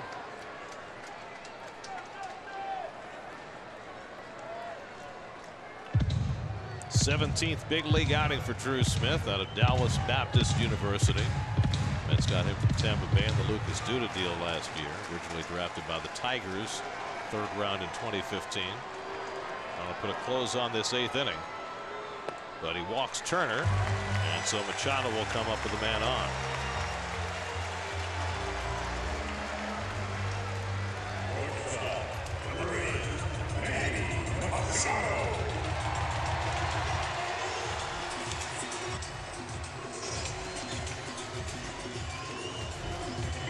th big league outing for Drew Smith out of Dallas Baptist University. Mets got him from Tampa Bay in the Lucas Duda deal last year. Originally drafted by the Tigers, 3rd round in 2015. I'll put a close on this 8th inning. But he walks Turner, and so Machado will come up with a man on.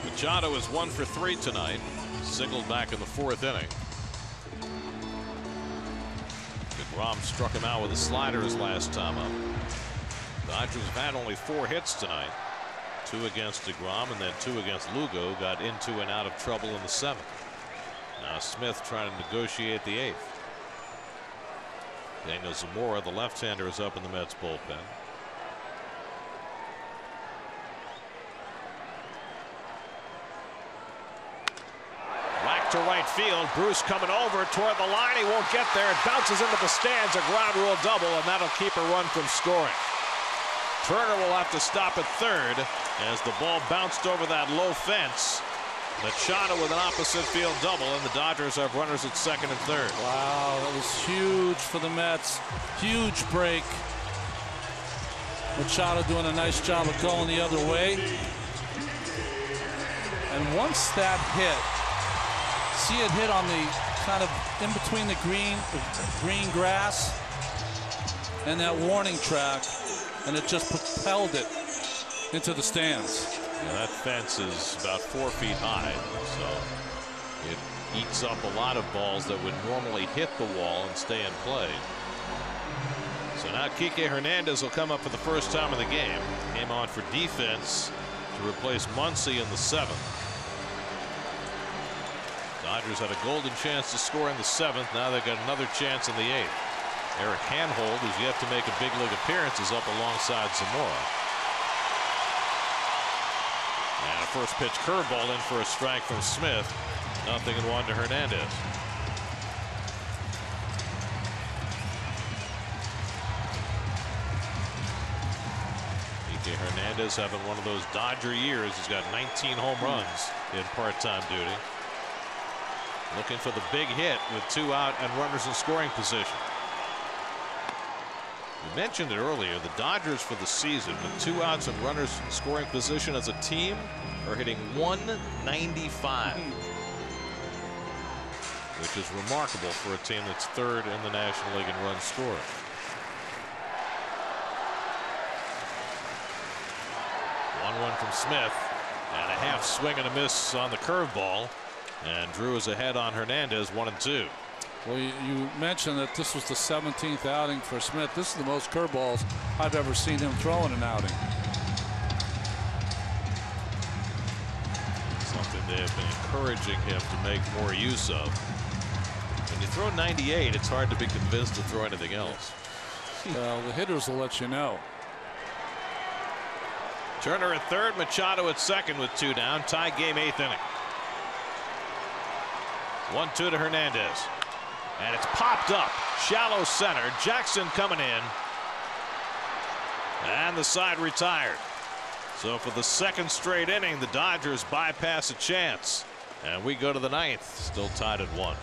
Machado is 1 for 3 tonight. Singled back in the 4th inning. DeGrom struck him out with a slider his last time up. Dodgers have had only 4 hits tonight. 2 against DeGrom and then 2 against Lugo. Got into and out of trouble in the 7th. Now Smith trying to negotiate the 8th. Daniel Zamora, the left-hander, is up in the Mets bullpen. To right field. Bruce coming over toward the line. He won't get there. It bounces into the stands. A ground rule double, and that'll keep a run from scoring. Turner will have to stop at 3rd as the ball bounced over that low fence. Machado with an opposite field double, and the Dodgers have runners at 2nd and 3rd. Wow, that was huge for the Mets. Huge break. Machado doing a nice job of going the other way. And once that hit, see it hit on the kind of in between the green grass and that warning track, and it just propelled it into the stands. Yeah, that fence is about 4 feet high, so it eats up a lot of balls that would normally hit the wall and stay in play. So now Kike Hernandez will come up for the first time in the game. Came on for defense to replace Muncy in the 7th. Dodgers had a golden chance to score in the 7th. Now they've got another chance in the 8th. Eric Hanhold, who's yet to make a big league appearance, is up alongside Zamora. And a first pitch curveball in for a strike from Smith. 0-1 to Hernandez. Kike Hernandez having one of those Dodger years. He's got 19 home runs in part-time duty. Looking for the big hit with 2 out and runners in scoring position. We mentioned it earlier. The Dodgers for the season with 2 outs and runners in scoring position as a team are hitting .195, which is remarkable for a team that's 3rd in the National League in runs scored. 1-1 from Smith, and a half swing and a miss on the curveball. And Drew is ahead on Hernandez, 1-2. Well, you mentioned that this was the 17th outing for Smith. This is the most curveballs I've ever seen him throw in an outing. Something they have been encouraging him to make more use of. When you throw 98, it's hard to be convinced to throw anything else. Well, the hitters will let you know. Turner at 3rd, Machado at 2nd with 2 down. Tie game, 8th inning. 1-2 to Hernandez. And it's popped up. Shallow center. Jackson coming in. And the side retired. So for the second straight inning, the Dodgers bypass a chance. And we go to the ninth, still tied at 1.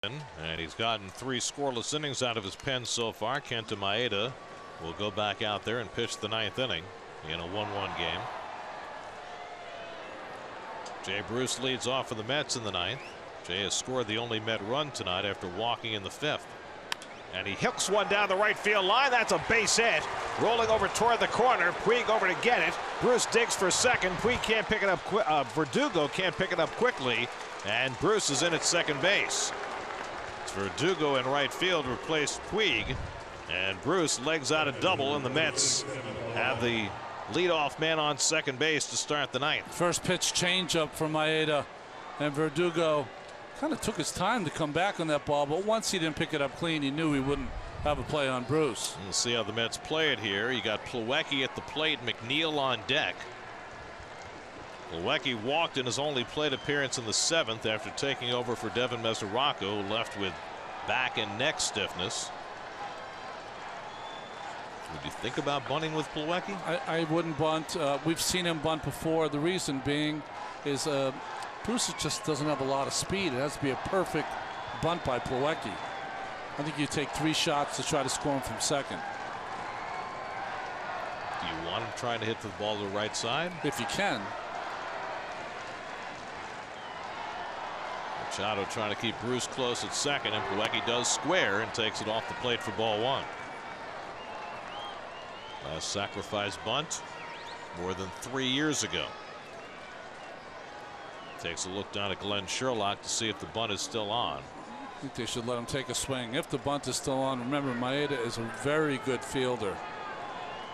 And he's gotten 3 scoreless innings out of his pen so far. Kenta Maeda will go back out there and pitch the 9th inning in a 1-1 game. Jay Bruce leads off for the Mets in the 9th. Jay has scored the only Met run tonight after walking in the 5th. And he hooks one down the right field line. That's a base hit. Rolling over toward the corner. Puig over to get it. Bruce digs for second. Puig can't pick it up. Verdugo can't pick it up quickly. And Bruce is in at second base. It's Verdugo in right field replaced Puig. And Bruce legs out a double, and the Mets have the leadoff man on second base to start the 9th. First pitch changeup for Maeda, and Verdugo kind of took his time to come back on that ball, but once he didn't pick it up clean, he knew he wouldn't have a play on Bruce. We'll see how the Mets play it here. You got Plawecki at the plate, McNeil on deck. Plawecki walked in his only plate appearance in the 7th after taking over for Devin Mesoraco, left with back and neck stiffness. Would you think about bunting with Plawecki? I wouldn't bunt. We've seen him bunt before. The reason being is Bruce just doesn't have a lot of speed. It has to be a perfect bunt by Plawecki. I think you take 3 shots to try to score him from second. Do you want him trying to hit the ball to the right side? If you can. Machado trying to keep Bruce close at second, and Plawecki does square and takes it off the plate for ball 1. Last sacrifice bunt more than 3 years ago. Takes a look down at Glenn Sherlock to see if the bunt is still on. I think they should let him take a swing. If the bunt is still on, remember Maeda is a very good fielder.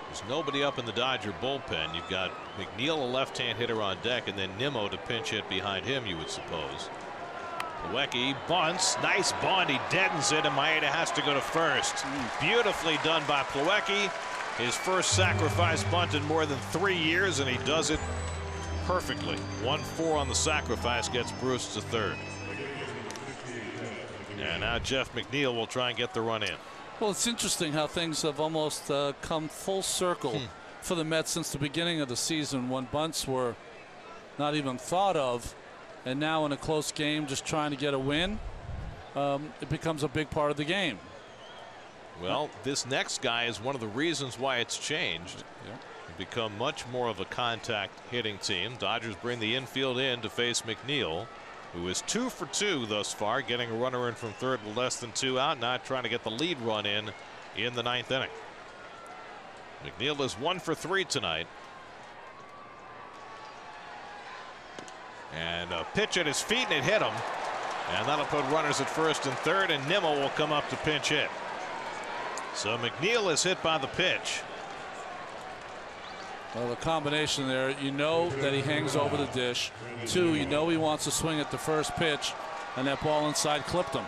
There's nobody up in the Dodger bullpen. You've got McNeil, a left-hand hitter, on deck, and then Nimmo to pinch hit behind him, you would suppose. Plawecki bunts. Nice bunt. He deadens it, and Maeda has to go to first. Beautifully done by Plawecki. His first sacrifice bunt in more than 3 years, and he does it perfectly. 1-4 on the sacrifice gets Bruce to third. And now Jeff McNeil will try and get the run in. Well, it's interesting how things have almost come full circle for the Mets since the beginning of the season, when bunts were not even thought of, and now in a close game just trying to get a win, it becomes a big part of the game. Well, this next guy is one of the reasons why it's changed. Yeah. Become much more of a contact hitting team. Dodgers bring the infield in to face McNeil. who is 2 for 2 thus far, getting a runner in from third with less than 2 out, not trying to get the lead run in the 9th inning. McNeil is 1 for 3 tonight. And a pitch at his feet, and it hit him. And that'll put runners at first and third, and Nimmo will come up to pinch hit. So McNeil is hit by the pitch. Well, the combination there, you know that he hangs over the dish. 2, you know he wants to swing at the first pitch, and that ball inside clipped him.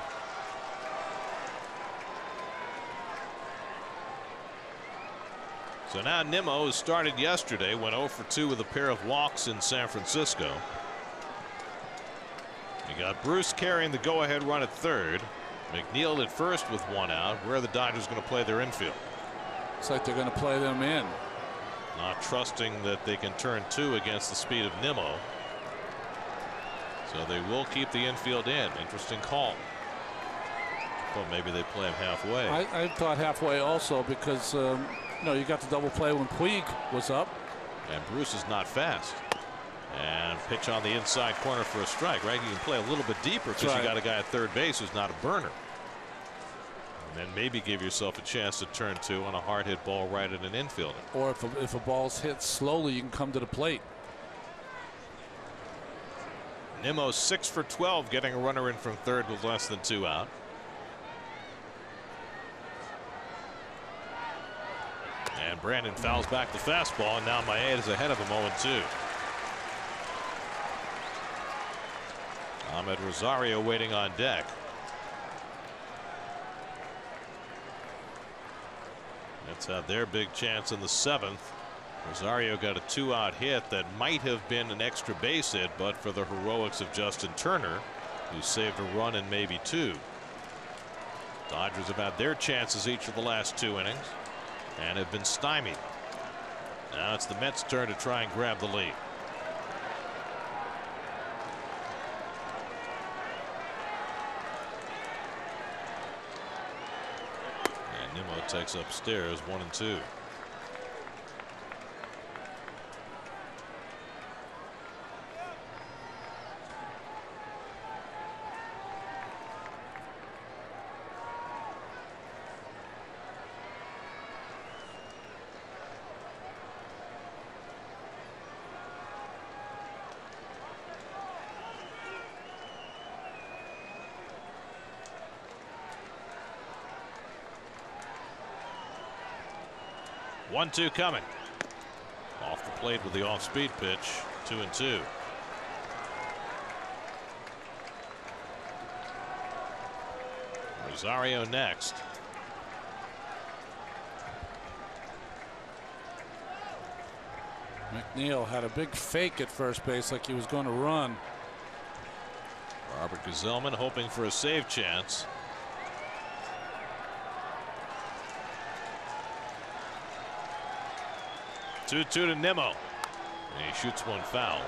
So now Nimmo started yesterday, went 0 for 2 with a pair of walks in San Francisco. You got Bruce carrying the go-ahead run at third. McNeil at first with 1 out. Where are the Dodgers going to play their infield? Looks like they're going to play them in. Not trusting that they can turn 2 against the speed of Nimmo. So they will keep the infield in. Interesting call. Well, maybe they play him halfway. I thought halfway also because you got the double play when Puig was up. And Bruce is not fast. And pitch on the inside corner for a strike, right? You can play a little bit deeper because you got a guy at third base who's not a burner. And then maybe give yourself a chance to turn 2 on a hard hit ball right at an infielder. Or if a ball's hit slowly, you can come to the plate. Nimmo 6 for 12, getting a runner in from third with less than 2 out. And Brandon fouls back the fastball, and now Maeda's ahead of him 0-2. Ahmed Rosario waiting on deck. That's had their big chance in the 7th. Rosario got a 2-out hit that might have been an extra base hit, but for the heroics of Justin Turner, who saved a run and maybe 2. Dodgers have had their chances each of the last 2 innings and have been stymied. Now it's the Mets' turn to try and grab the lead. Nimmo takes upstairs 1-2. One-two coming. Off the plate with the off-speed pitch. 2-2. Rosario next. McNeil had a big fake at first base like he was going to run. Robert Gazelman hoping for a save chance. Two-two to Nimmo. And he shoots one foul.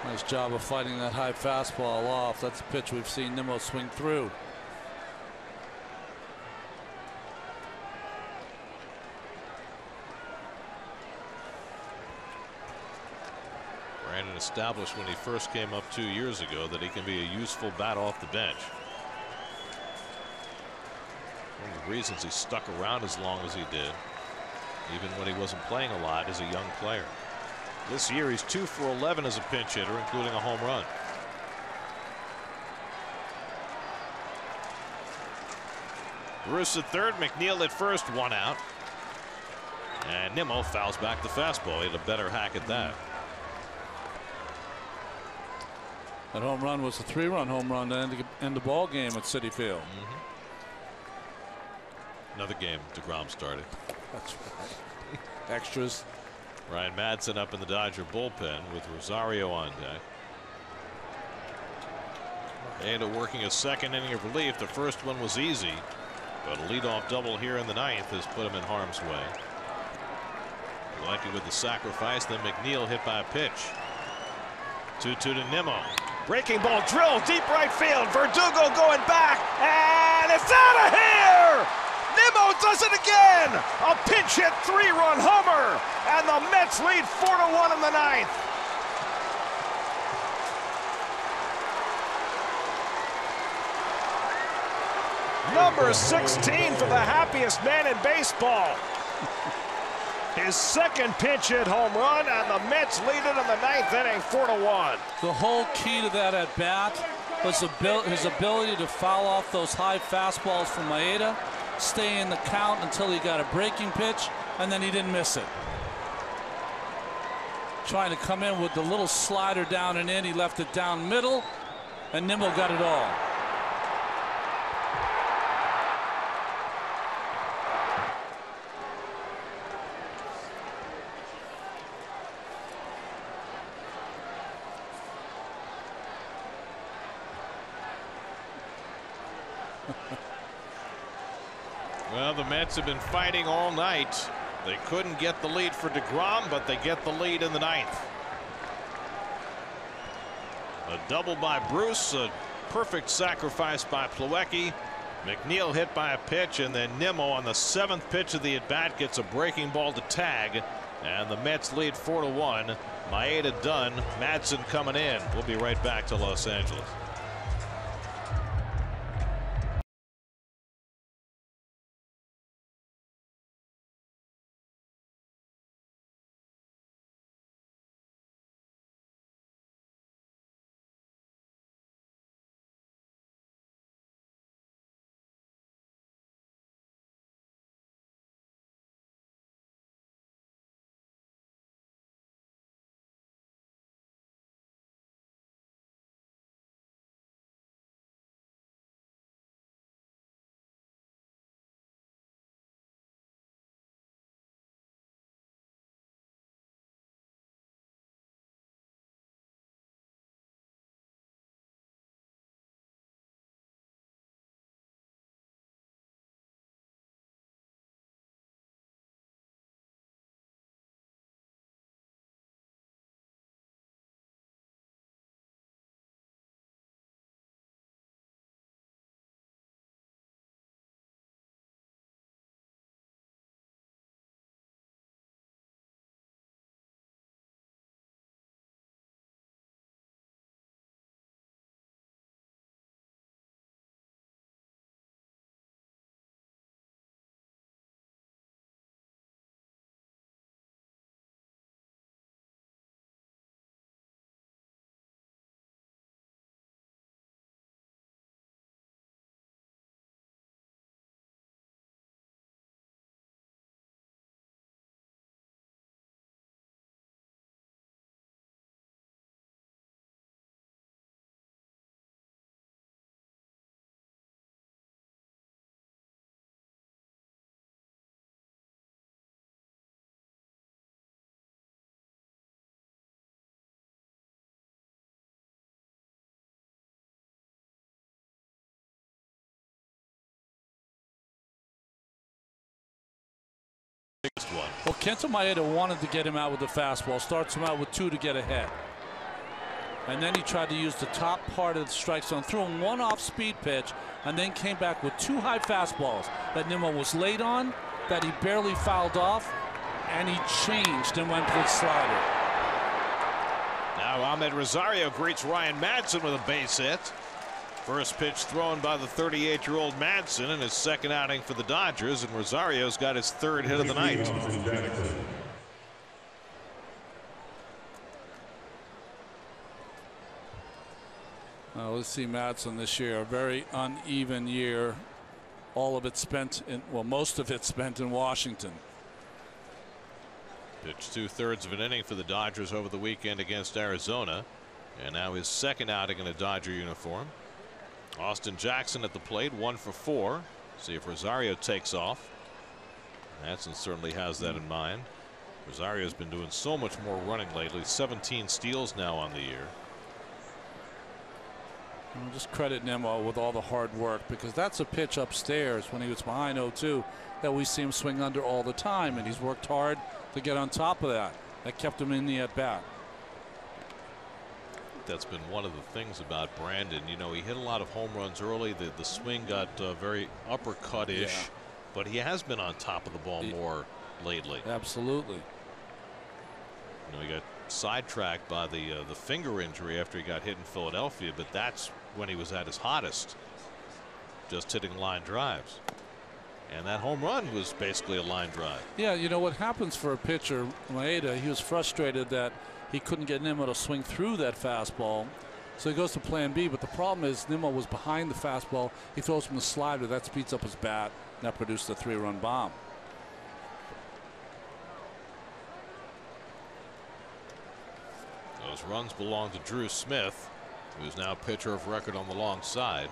Nice job of fighting that high fastball off. That's a pitch we've seen Nimmo swing through. Brandon established when he first came up 2 years ago that he can be a useful bat off the bench. One of the reasons he stuck around as long as he did, even when he wasn't playing a lot as a young player. This year he's 2 for 11 as a pinch hitter, including a home run. Bruce at third, McNeil at first, 1 out. And Nimmo fouls back the fastball. He had a better hack at that. That home run was a 3-run home run to end the ball game at Citi Field. Another game DeGrom started. That's right. Extras. Ryan Madsen up in the Dodger bullpen with Rosario on deck. And working a second inning of relief. The first one was easy, but a leadoff double here in the 9th has put him in harm's way. Lucky with the sacrifice. Then McNeil hit by a pitch. 2-2 to Nimmo. Breaking ball drilled deep right field. Verdugo going back, and it's out of here. Nimmo does it again. A pinch hit 3-run homer, and the Mets lead 4-1 in the 9th. number 16 for the happiest man in baseball. His second pinch hit home run, and the Mets lead it in the 9th inning, 4-1. The whole key to that at bat was his ability to foul off those high fastballs from Maeda, stay in the count until he got a breaking pitch, and then he didn't miss it. Trying to come in with the little slider down and in, he left it down middle, and Nimmo got it all. Well, the Mets have been fighting all night. They couldn't get the lead for DeGrom, but they get the lead in the 9th. A double by Bruce, a perfect sacrifice by Plawecki. McNeil hit by a pitch, and then Nimmo on the 7th pitch of the at-bat gets a breaking ball to tag, and the Mets lead 4-1. Maeda done. Madsen coming in. We'll be right back to Los Angeles. One. Well, Kenta Maeda wanted to get him out with the fastball, starts him out with 2 to get ahead. And then he tried to use the top part of the strike zone, threw him 1 off-speed pitch, and then came back with 2 high fastballs that Nimmo was late on, that he barely fouled off, and he changed and went for the slider. Now Ahmed Rosario greets Ryan Madsen with a base hit. First pitch thrown by the 38-year-old Madsen in his second outing for the Dodgers, and Rosario's got his 3rd hit of the night. Let's see Madsen this year, a very uneven year. All of it spent in, well, most of it spent in Washington. Pitched 2/3 of an inning for the Dodgers over the weekend against Arizona, and now his second outing in a Dodger uniform. Austin Jackson at the plate, 1 for 4. See if Rosario takes off. Madsen certainly has that in mind. Rosario's been doing so much more running lately. 17 steals now on the year. I'll just credit Nimmo with all the hard work, because that's a pitch upstairs when he was behind 0-2 that we see him swing under all the time, and he's worked hard to get on top of that. That kept him in the at-bat. That's been one of the things about Brandon. You know, he hit a lot of home runs early. The swing got very uppercut-ish, yeah, but he has been on top of the ball more lately. Absolutely. You know, he got sidetracked by the finger injury after he got hit in Philadelphia, but that's when he was at his hottest. just hitting line drives. And that home run was basically a line drive. Yeah, you know what happens for a pitcher, Maeda, he was frustrated that he couldn't get Nimmo to swing through that fastball. So he goes to plan B, but the problem is Nimmo was behind the fastball. He throws from the slider. That speeds up his bat. And that produced a 3-run bomb. Those runs belong to Drew Smith, who's now pitcher of record on the long side.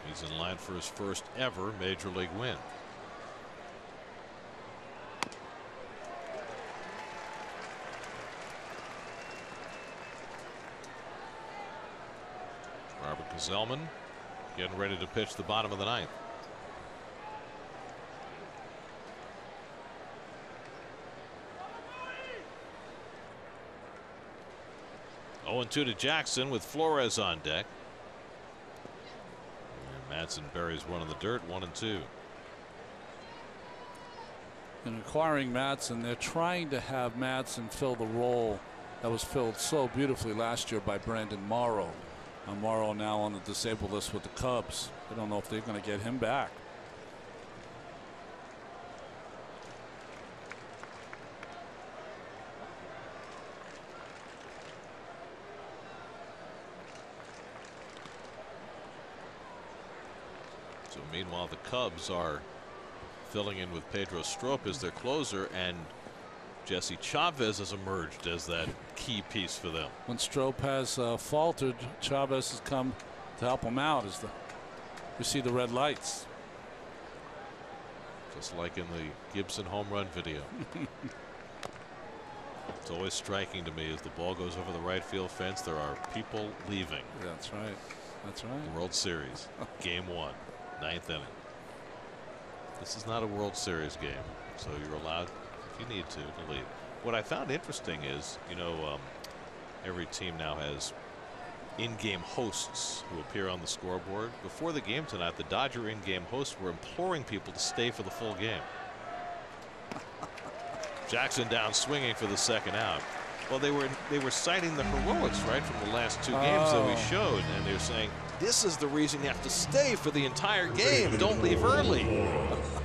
He's in line for his first ever major league win. Robert Gazelman getting ready to pitch the bottom of the ninth. Oh, 0-2 to Jackson with Flores on deck. And Madsen buries one in the dirt, 1-2. In acquiring Madsen, they're trying to have Madsen fill the role that was filled so beautifully last year by Brandon Morrow. Morrow now on the disabled list with the Cubs. I don't know if they're going to get him back. So meanwhile, the Cubs are filling in with Pedro Strop as their closer, and Jesse Chavez has emerged as that key piece for them. When Strop has faltered, Chavez has come to help him out as you see the red lights. Just like in the Gibson home run video. It's always striking to me as the ball goes over the right field fence, there are people leaving. That's right. That's right. World Series, Game 1, 9th inning. This is not a World Series game, so you're allowed, if you need to leave. What I found interesting is, you know, every team now has in-game hosts who appear on the scoreboard. Before the game tonight, the Dodger in-game hosts were imploring people to stay for the full game. Jackson down swinging for the second out. Well, they were citing the heroics, right, from the last two games that we showed, and they're saying this is the reason you have to stay for the entire game. Don't leave early.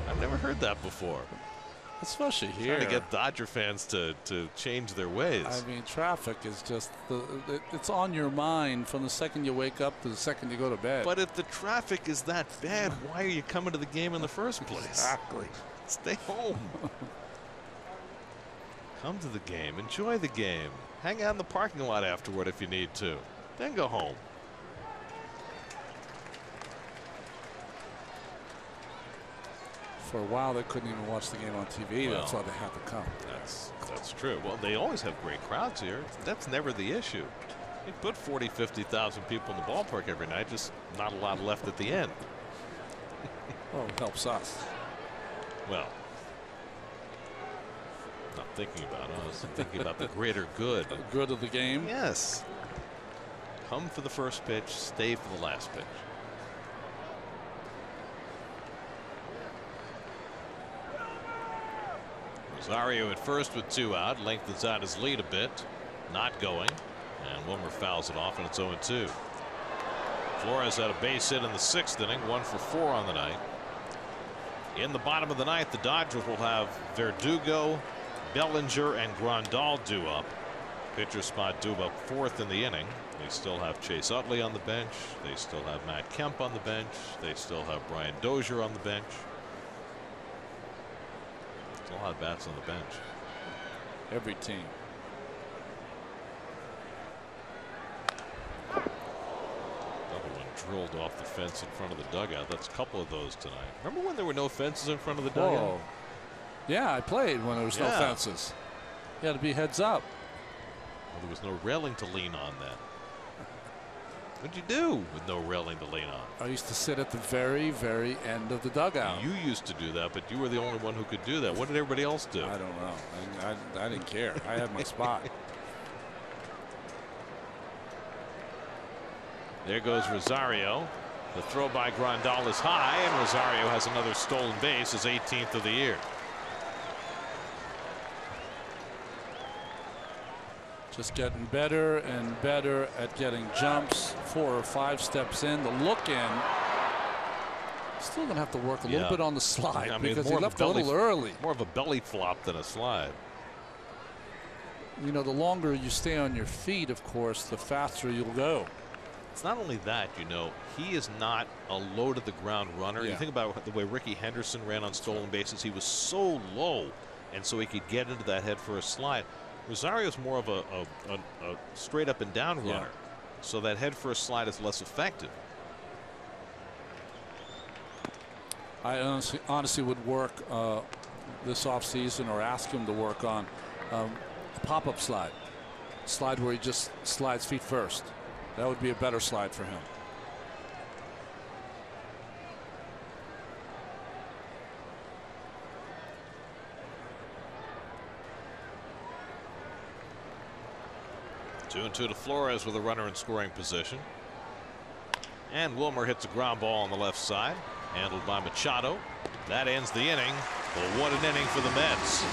I've never heard that before. Especially here. Trying to get Dodger fans to change their ways. I mean, traffic is just it's on your mind from the second you wake up to the second you go to bed. But if the traffic is that bad, why are you coming to the game in the first place? Exactly. Stay home. Come to the game, enjoy the game, hang out in the parking lot afterward if you need to, then go home. For a while, they couldn't even watch the game on TV. Well, that's why they had to come. That's true. Well, they always have great crowds here. That's never the issue. You put 40, 50,000 people in the ballpark every night, just not a lot left at the end. Well, it helps us. Well, not thinking about us, I'm thinking about the greater good. The good of the game? Yes. Come for the first pitch, stay for the last pitch. Rosario at first with 2 out, lengthens out his lead a bit, not going, and Wilmer fouls it off, and it's 0-2. Flores had a base hit in the 6th inning, 1 for 4 on the night. In the bottom of the ninth, the Dodgers will have Verdugo, Bellinger, and Grandal due up. Pitcher spot due up 4th in the inning. They still have Chase Utley on the bench. They still have Matt Kemp on the bench. They still have Brian Dozier on the bench. There's a lot of bats on the bench. Every team. Another one drilled off the fence in front of the dugout. That's a couple of those tonight. Remember when there were no fences in front of the dugout? Whoa. Yeah, I played when there was no fences. You had to be heads up. Well, there was no railing to lean on then. What'd you do with no railing to lean on? I used to sit at the very, very end of the dugout. You used to do that, but you were the only one who could do that. What did everybody else do? I don't know. I didn't care. I had my spot. There goes Rosario. The throw by Grandal is high, and Rosario has another stolen base, his 18th of the year. Just getting better and better at getting jumps, 4 or 5 steps in. The look in. Still going to have to work a little bit on the slide, I mean, because he left a little early. More of a belly flop than a slide. You know, the longer you stay on your feet, of course, the faster you'll go. It's not only that, you know, he is not a low to the ground runner. You think about the way Ricky Henderson ran on stolen bases. He was so low, and so he could get into that head for a slide. Rosario's more of a straight up and down runner, so that head for a slide is less effective. I honestly would work this offseason, or ask him to work on a pop-up slide. Slide where he just slides feet first. That would be a better slide for him. Two and two to Flores with a runner in scoring position. And Wilmer hits a ground ball on the left side, handled by Machado. That ends the inning. Well, what an inning for the Mets.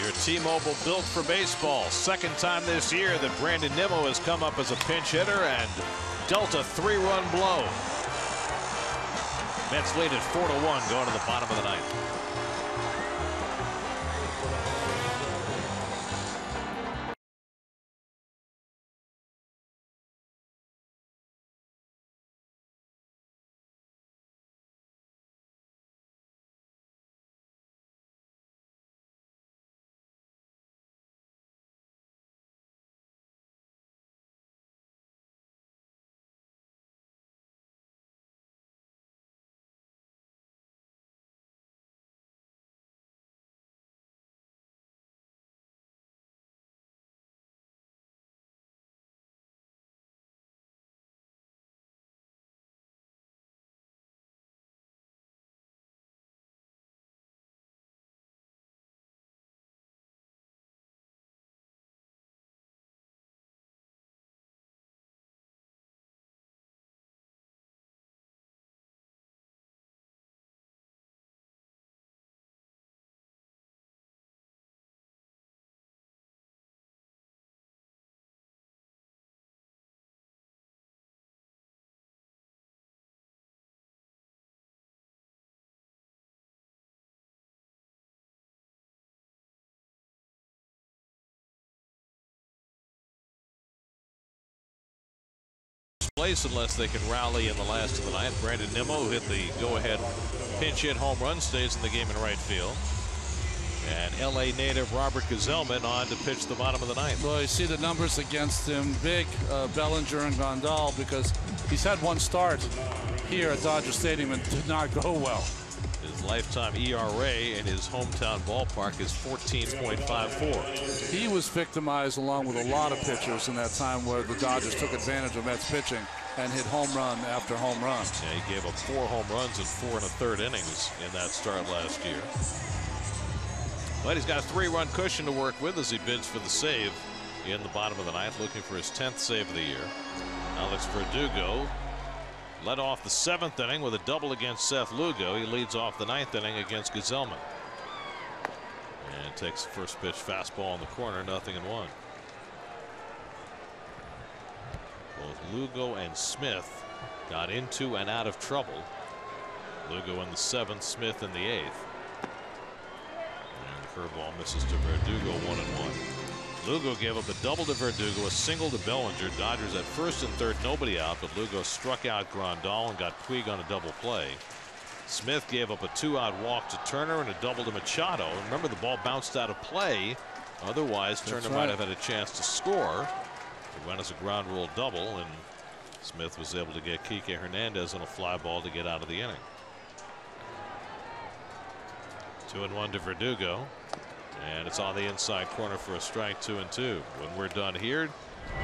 Your T-Mobile built for baseball. Second time this year that Brandon Nimmo has come up as a pinch hitter and dealt a 3-run blow. Mets lead at 4-1 going to the bottom of the ninth. Place unless they can rally in the last of the ninth. Brandon Nimmo, who hit the go-ahead pinch hit home run, stays in the game in right field. And LA native Robert Gazelman on to pitch the bottom of the ninth. Well, you see the numbers against him. Big Bellinger and Gondal, because he's had one start here at Dodger Stadium and did not go well. His lifetime ERA in his hometown ballpark is 14.54. He was victimized along with a lot of pitchers in that time where the Dodgers took advantage of Mets pitching and hit home run after home run. Yeah, he gave up 4 home runs in 4 1/3 innings in that start last year. But he's got a 3-run cushion to work with as he bids for the save in the bottom of the ninth, looking for his 10th save of the year. Alex Verdugo led off the 7th inning with a double against Seth Lugo. He leads off the 9th inning against Gazelman. And takes the first pitch fastball in the corner, 0-1. Both Lugo and Smith got into and out of trouble. Lugo in the 7th, Smith in the 8th. And the curveball misses to Verdugo, 1-1. Lugo gave up a double to Verdugo, a single to Bellinger. Dodgers at first and third, nobody out, but Lugo struck out Grandal and got Puig on a double play. Smith gave up a 2-out walk to Turner and a double to Machado. Remember, the ball bounced out of play. Otherwise, Turner might have had a chance to score. It went as a ground rule double, and Smith was able to get Kike Hernandez on a fly ball to get out of the inning. 2-1 to Verdugo. And it's on the inside corner for a strike, 2-2. When we're done here,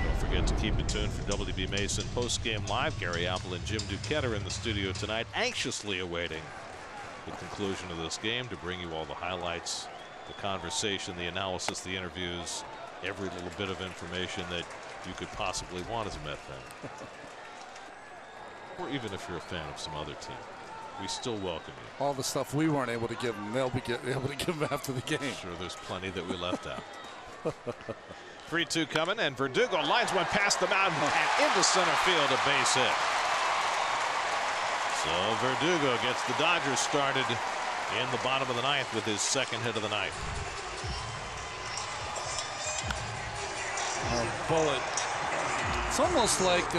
don't forget to keep it tuned for WB Mason post-game live. Gary Apple and Jim Duquette are in the studio tonight, anxiously awaiting the conclusion of this game to bring you all the highlights, the conversation, the analysis, the interviews, every little bit of information that you could possibly want as a Met fan. Or even if you're a fan of some other team. We still welcome you. All the stuff we weren't able to give them, they'll be able to give them after the game. Sure, there's plenty that we left out. 3-2 coming, and Verdugo lines one past the mountain and into center field, a base hit. So Verdugo gets the Dodgers started in the bottom of the ninth with his second hit of the night. Bullet. It's almost like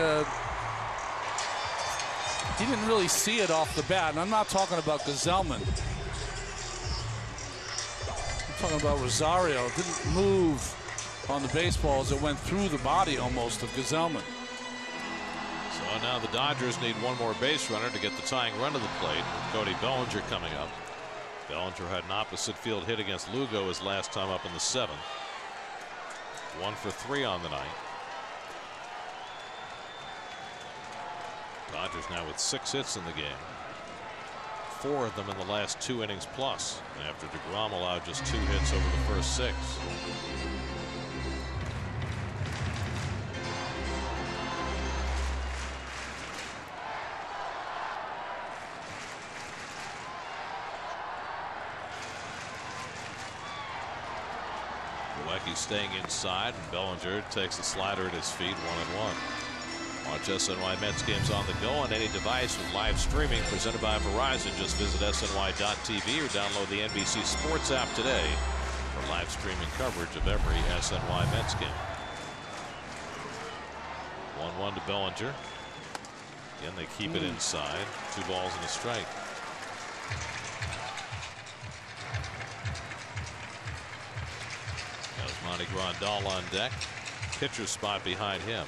he didn't really see it off the bat. And I'm not talking about Gazelman. I'm talking about Rosario. It didn't move on the baseballs. It went through the body almost of Gazelman. So now the Dodgers need one more base runner to get the tying run to the plate, with Cody Bellinger coming up. Bellinger had an opposite field hit against Lugo his last time up in the seventh. 1 for 3 on the night. Dodgers now with 6 hits in the game. 4 of them in the last 2 innings plus, after DeGrom allowed just 2 hits over the first 6. He's staying inside, and Bellinger takes the slider at his feet, 1-1. Watch SNY Mets games on the go on any device with live streaming presented by Verizon. Just visit SNY.TV or download the NBC Sports app today for live streaming coverage of every SNY Mets game. 1-1 to Bellinger. Again, they keep it inside. 2 balls and a strike. Monty Grandal on deck. Pitcher spot behind him.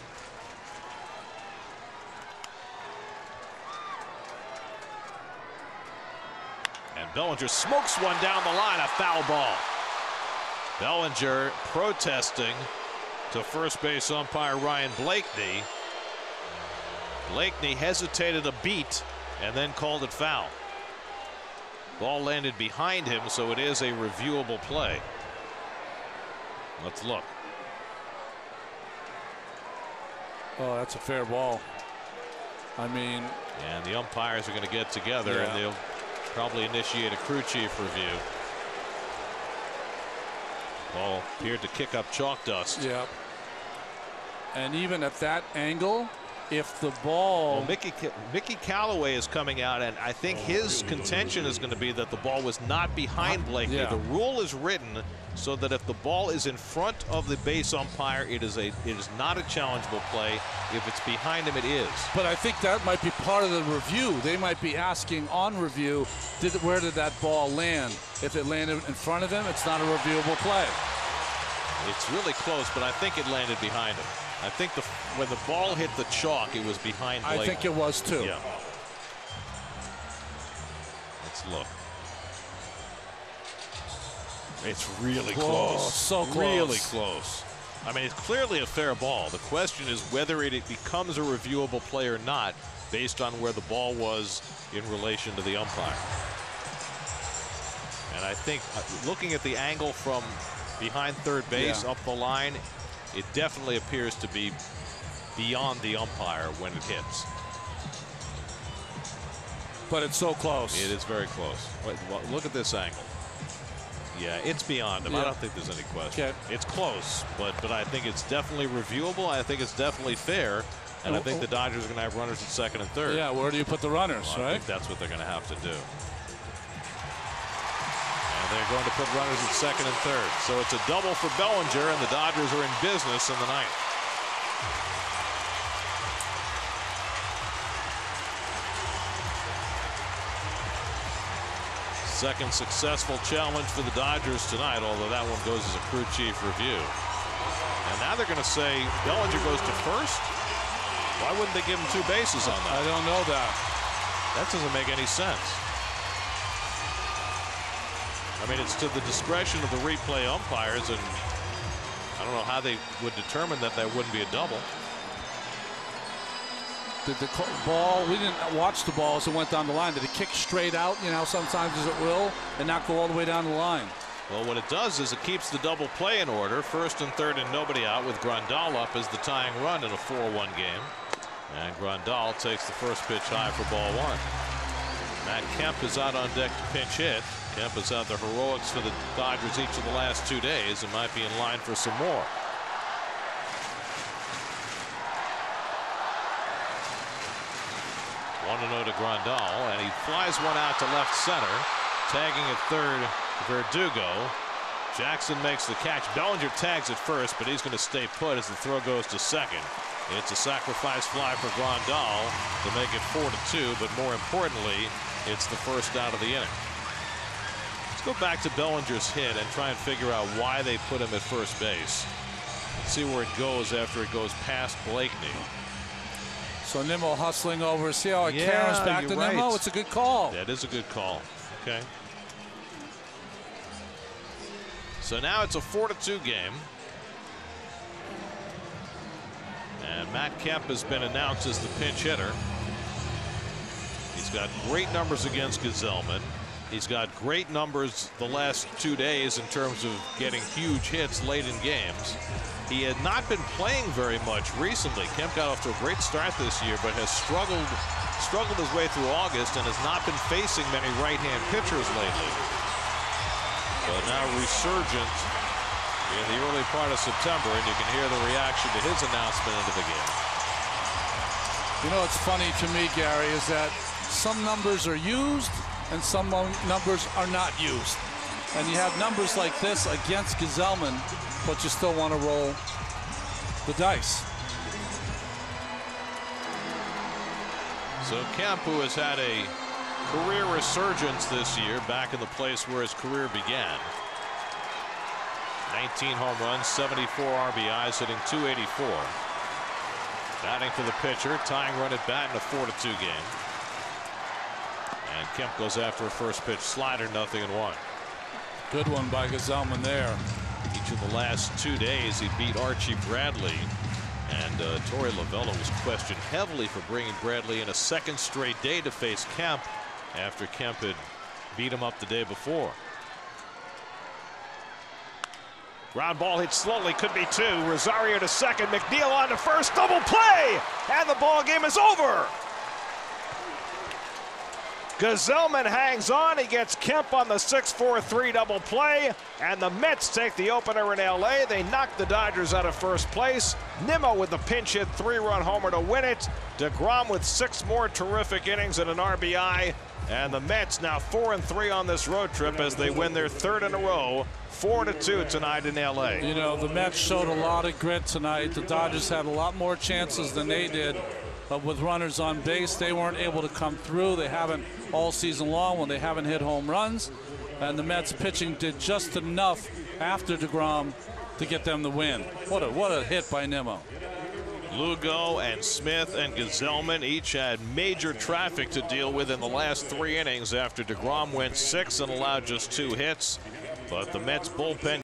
And Bellinger smokes one down the line, a foul ball. Bellinger protesting to first base umpire Ryan Blakeney. Blakeney hesitated a beat and then called it foul. Ball landed behind him, so it is a reviewable play. Let's look. Oh, that's a fair ball. I mean, and the umpires are going to get together, and they'll probably initiate a crew chief review. Ball appeared to kick up chalk dust. Yeah. And even at that angle, if the ball. Well, Mickey Callaway is coming out, and I think his contention is going to be that the ball was not behind Blakeney. Yeah. The rule is written so that if the ball is in front of the base umpire, it is not a challengeable play. If it's behind him, it is. But I think that might be part of the review. They might be asking on review, where did that ball land? If it landed in front of him, it's not a reviewable play. It's really close, but I think it landed behind him. I think when the ball hit the chalk, it was behind Blakeney. I think it was too. Yeah. Let's look. It's really close. So close. Really close. I mean, it's clearly a fair ball. The question is whether it becomes a reviewable play or not based on where the ball was in relation to the umpire. And I think looking at the angle from behind third base up the line, it definitely appears to be beyond the umpire when it hits. But it's so close. It is very close. Look at this angle. Yeah, it's beyond him. I don't think there's any question. Okay. It's close, but I think it's definitely reviewable. I think it's definitely fair, and I think the Dodgers are going to have runners at second and third. Yeah, where do you put the runners, I right? think that's what they're going to have to do. And they're going to put runners at second and third. So it's a double for Bellinger, and the Dodgers are in business in the ninth. Second successful challenge for the Dodgers tonight, although that one goes as a crew chief review. And now they're going to say Bellinger goes to first. Why wouldn't they give him 2 bases on that? I don't know that. That doesn't make any sense. I mean, it's to the discretion of the replay umpires, and I don't know how they would determine that wouldn't be a double. Did the ball, we didn't watch the ball as it went down the line. Did it kick straight out, sometimes as it will, and not go all the way down the line? Well, what it does is it keeps the double play in order, first and third and nobody out, with Grandal up as the tying run in a 4-1 game. And Grandal takes the first pitch high for ball 1. Matt Kemp is out on deck to pinch hit. Kemp is out the heroics for the Dodgers each of the last 2 days and might be in line for some more. One to no to Grandal, and he flies one out to left center, tagging at third Verdugo. Jackson makes the catch. Bellinger tags at first, but he's going to stay put as the throw goes to second. It's a sacrifice fly for Grandal to make it 4-2, but more importantly, it's the first out of the inning. Let's go back to Bellinger's hit and try and figure out why they put him at first base. Let's see where it goes after it goes past Blakeney. So Nimmo hustling over. See how it carries back to right. Nimmo? It's a good call. That is a good call. Okay. So now it's a 4-2 game. And Matt Kemp has been announced as the pinch hitter. He's got great numbers against Gesellman. He's got great numbers the last 2 days in terms of getting huge hits late in games. He had not been playing very much recently. Kemp got off to a great start this year, but has struggled his way through August and has not been facing many right-hand pitchers lately. But now resurgent in the early part of September, and you can hear the reaction to his announcement into the game. You know what's funny to me, Gary, is that some numbers are used and some numbers are not used. And you have numbers like this against Gesellman, but you still want to roll the dice. So Kemp, who has had a career resurgence this year, back in the place where his career began. 19 home runs, 74 RBIs, hitting .284. Batting for the pitcher, tying run at bat in a 4-2 game. And Kemp goes after a first pitch slider, 0-1. Good one by Gesellman there. Each of the last 2 days, he beat Archie Bradley. And Torey Lovullo was questioned heavily for bringing Bradley in a second straight day to face Kemp after Kemp had beat him up the day before. Ground ball hit slowly, could be two. Rosario to second, McNeil on to first, double play, and the ball game is over. Gesellman hangs on. He gets Kemp on the 6-4-3 double play, and the Mets take the opener in LA. They knock the Dodgers out of first place. Nimmo with the pinch hit 3-run homer to win it. DeGrom with 6 more terrific innings and an RBI. And the Mets now 4-3 on this road trip as they win their 3rd in a row, 4-2 tonight in LA. You know, the Mets showed a lot of grit tonight. The Dodgers had a lot more chances than they did. But with runners on base, they weren't able to come through. They haven't all season long when they haven't hit home runs. And the Mets pitching did just enough after DeGrom to get them the win. What a hit by Nimmo. Lugo and Smith and Gesellman each had major traffic to deal with in the last 3 innings after DeGrom went 6 and allowed just 2 hits. But the Mets bullpen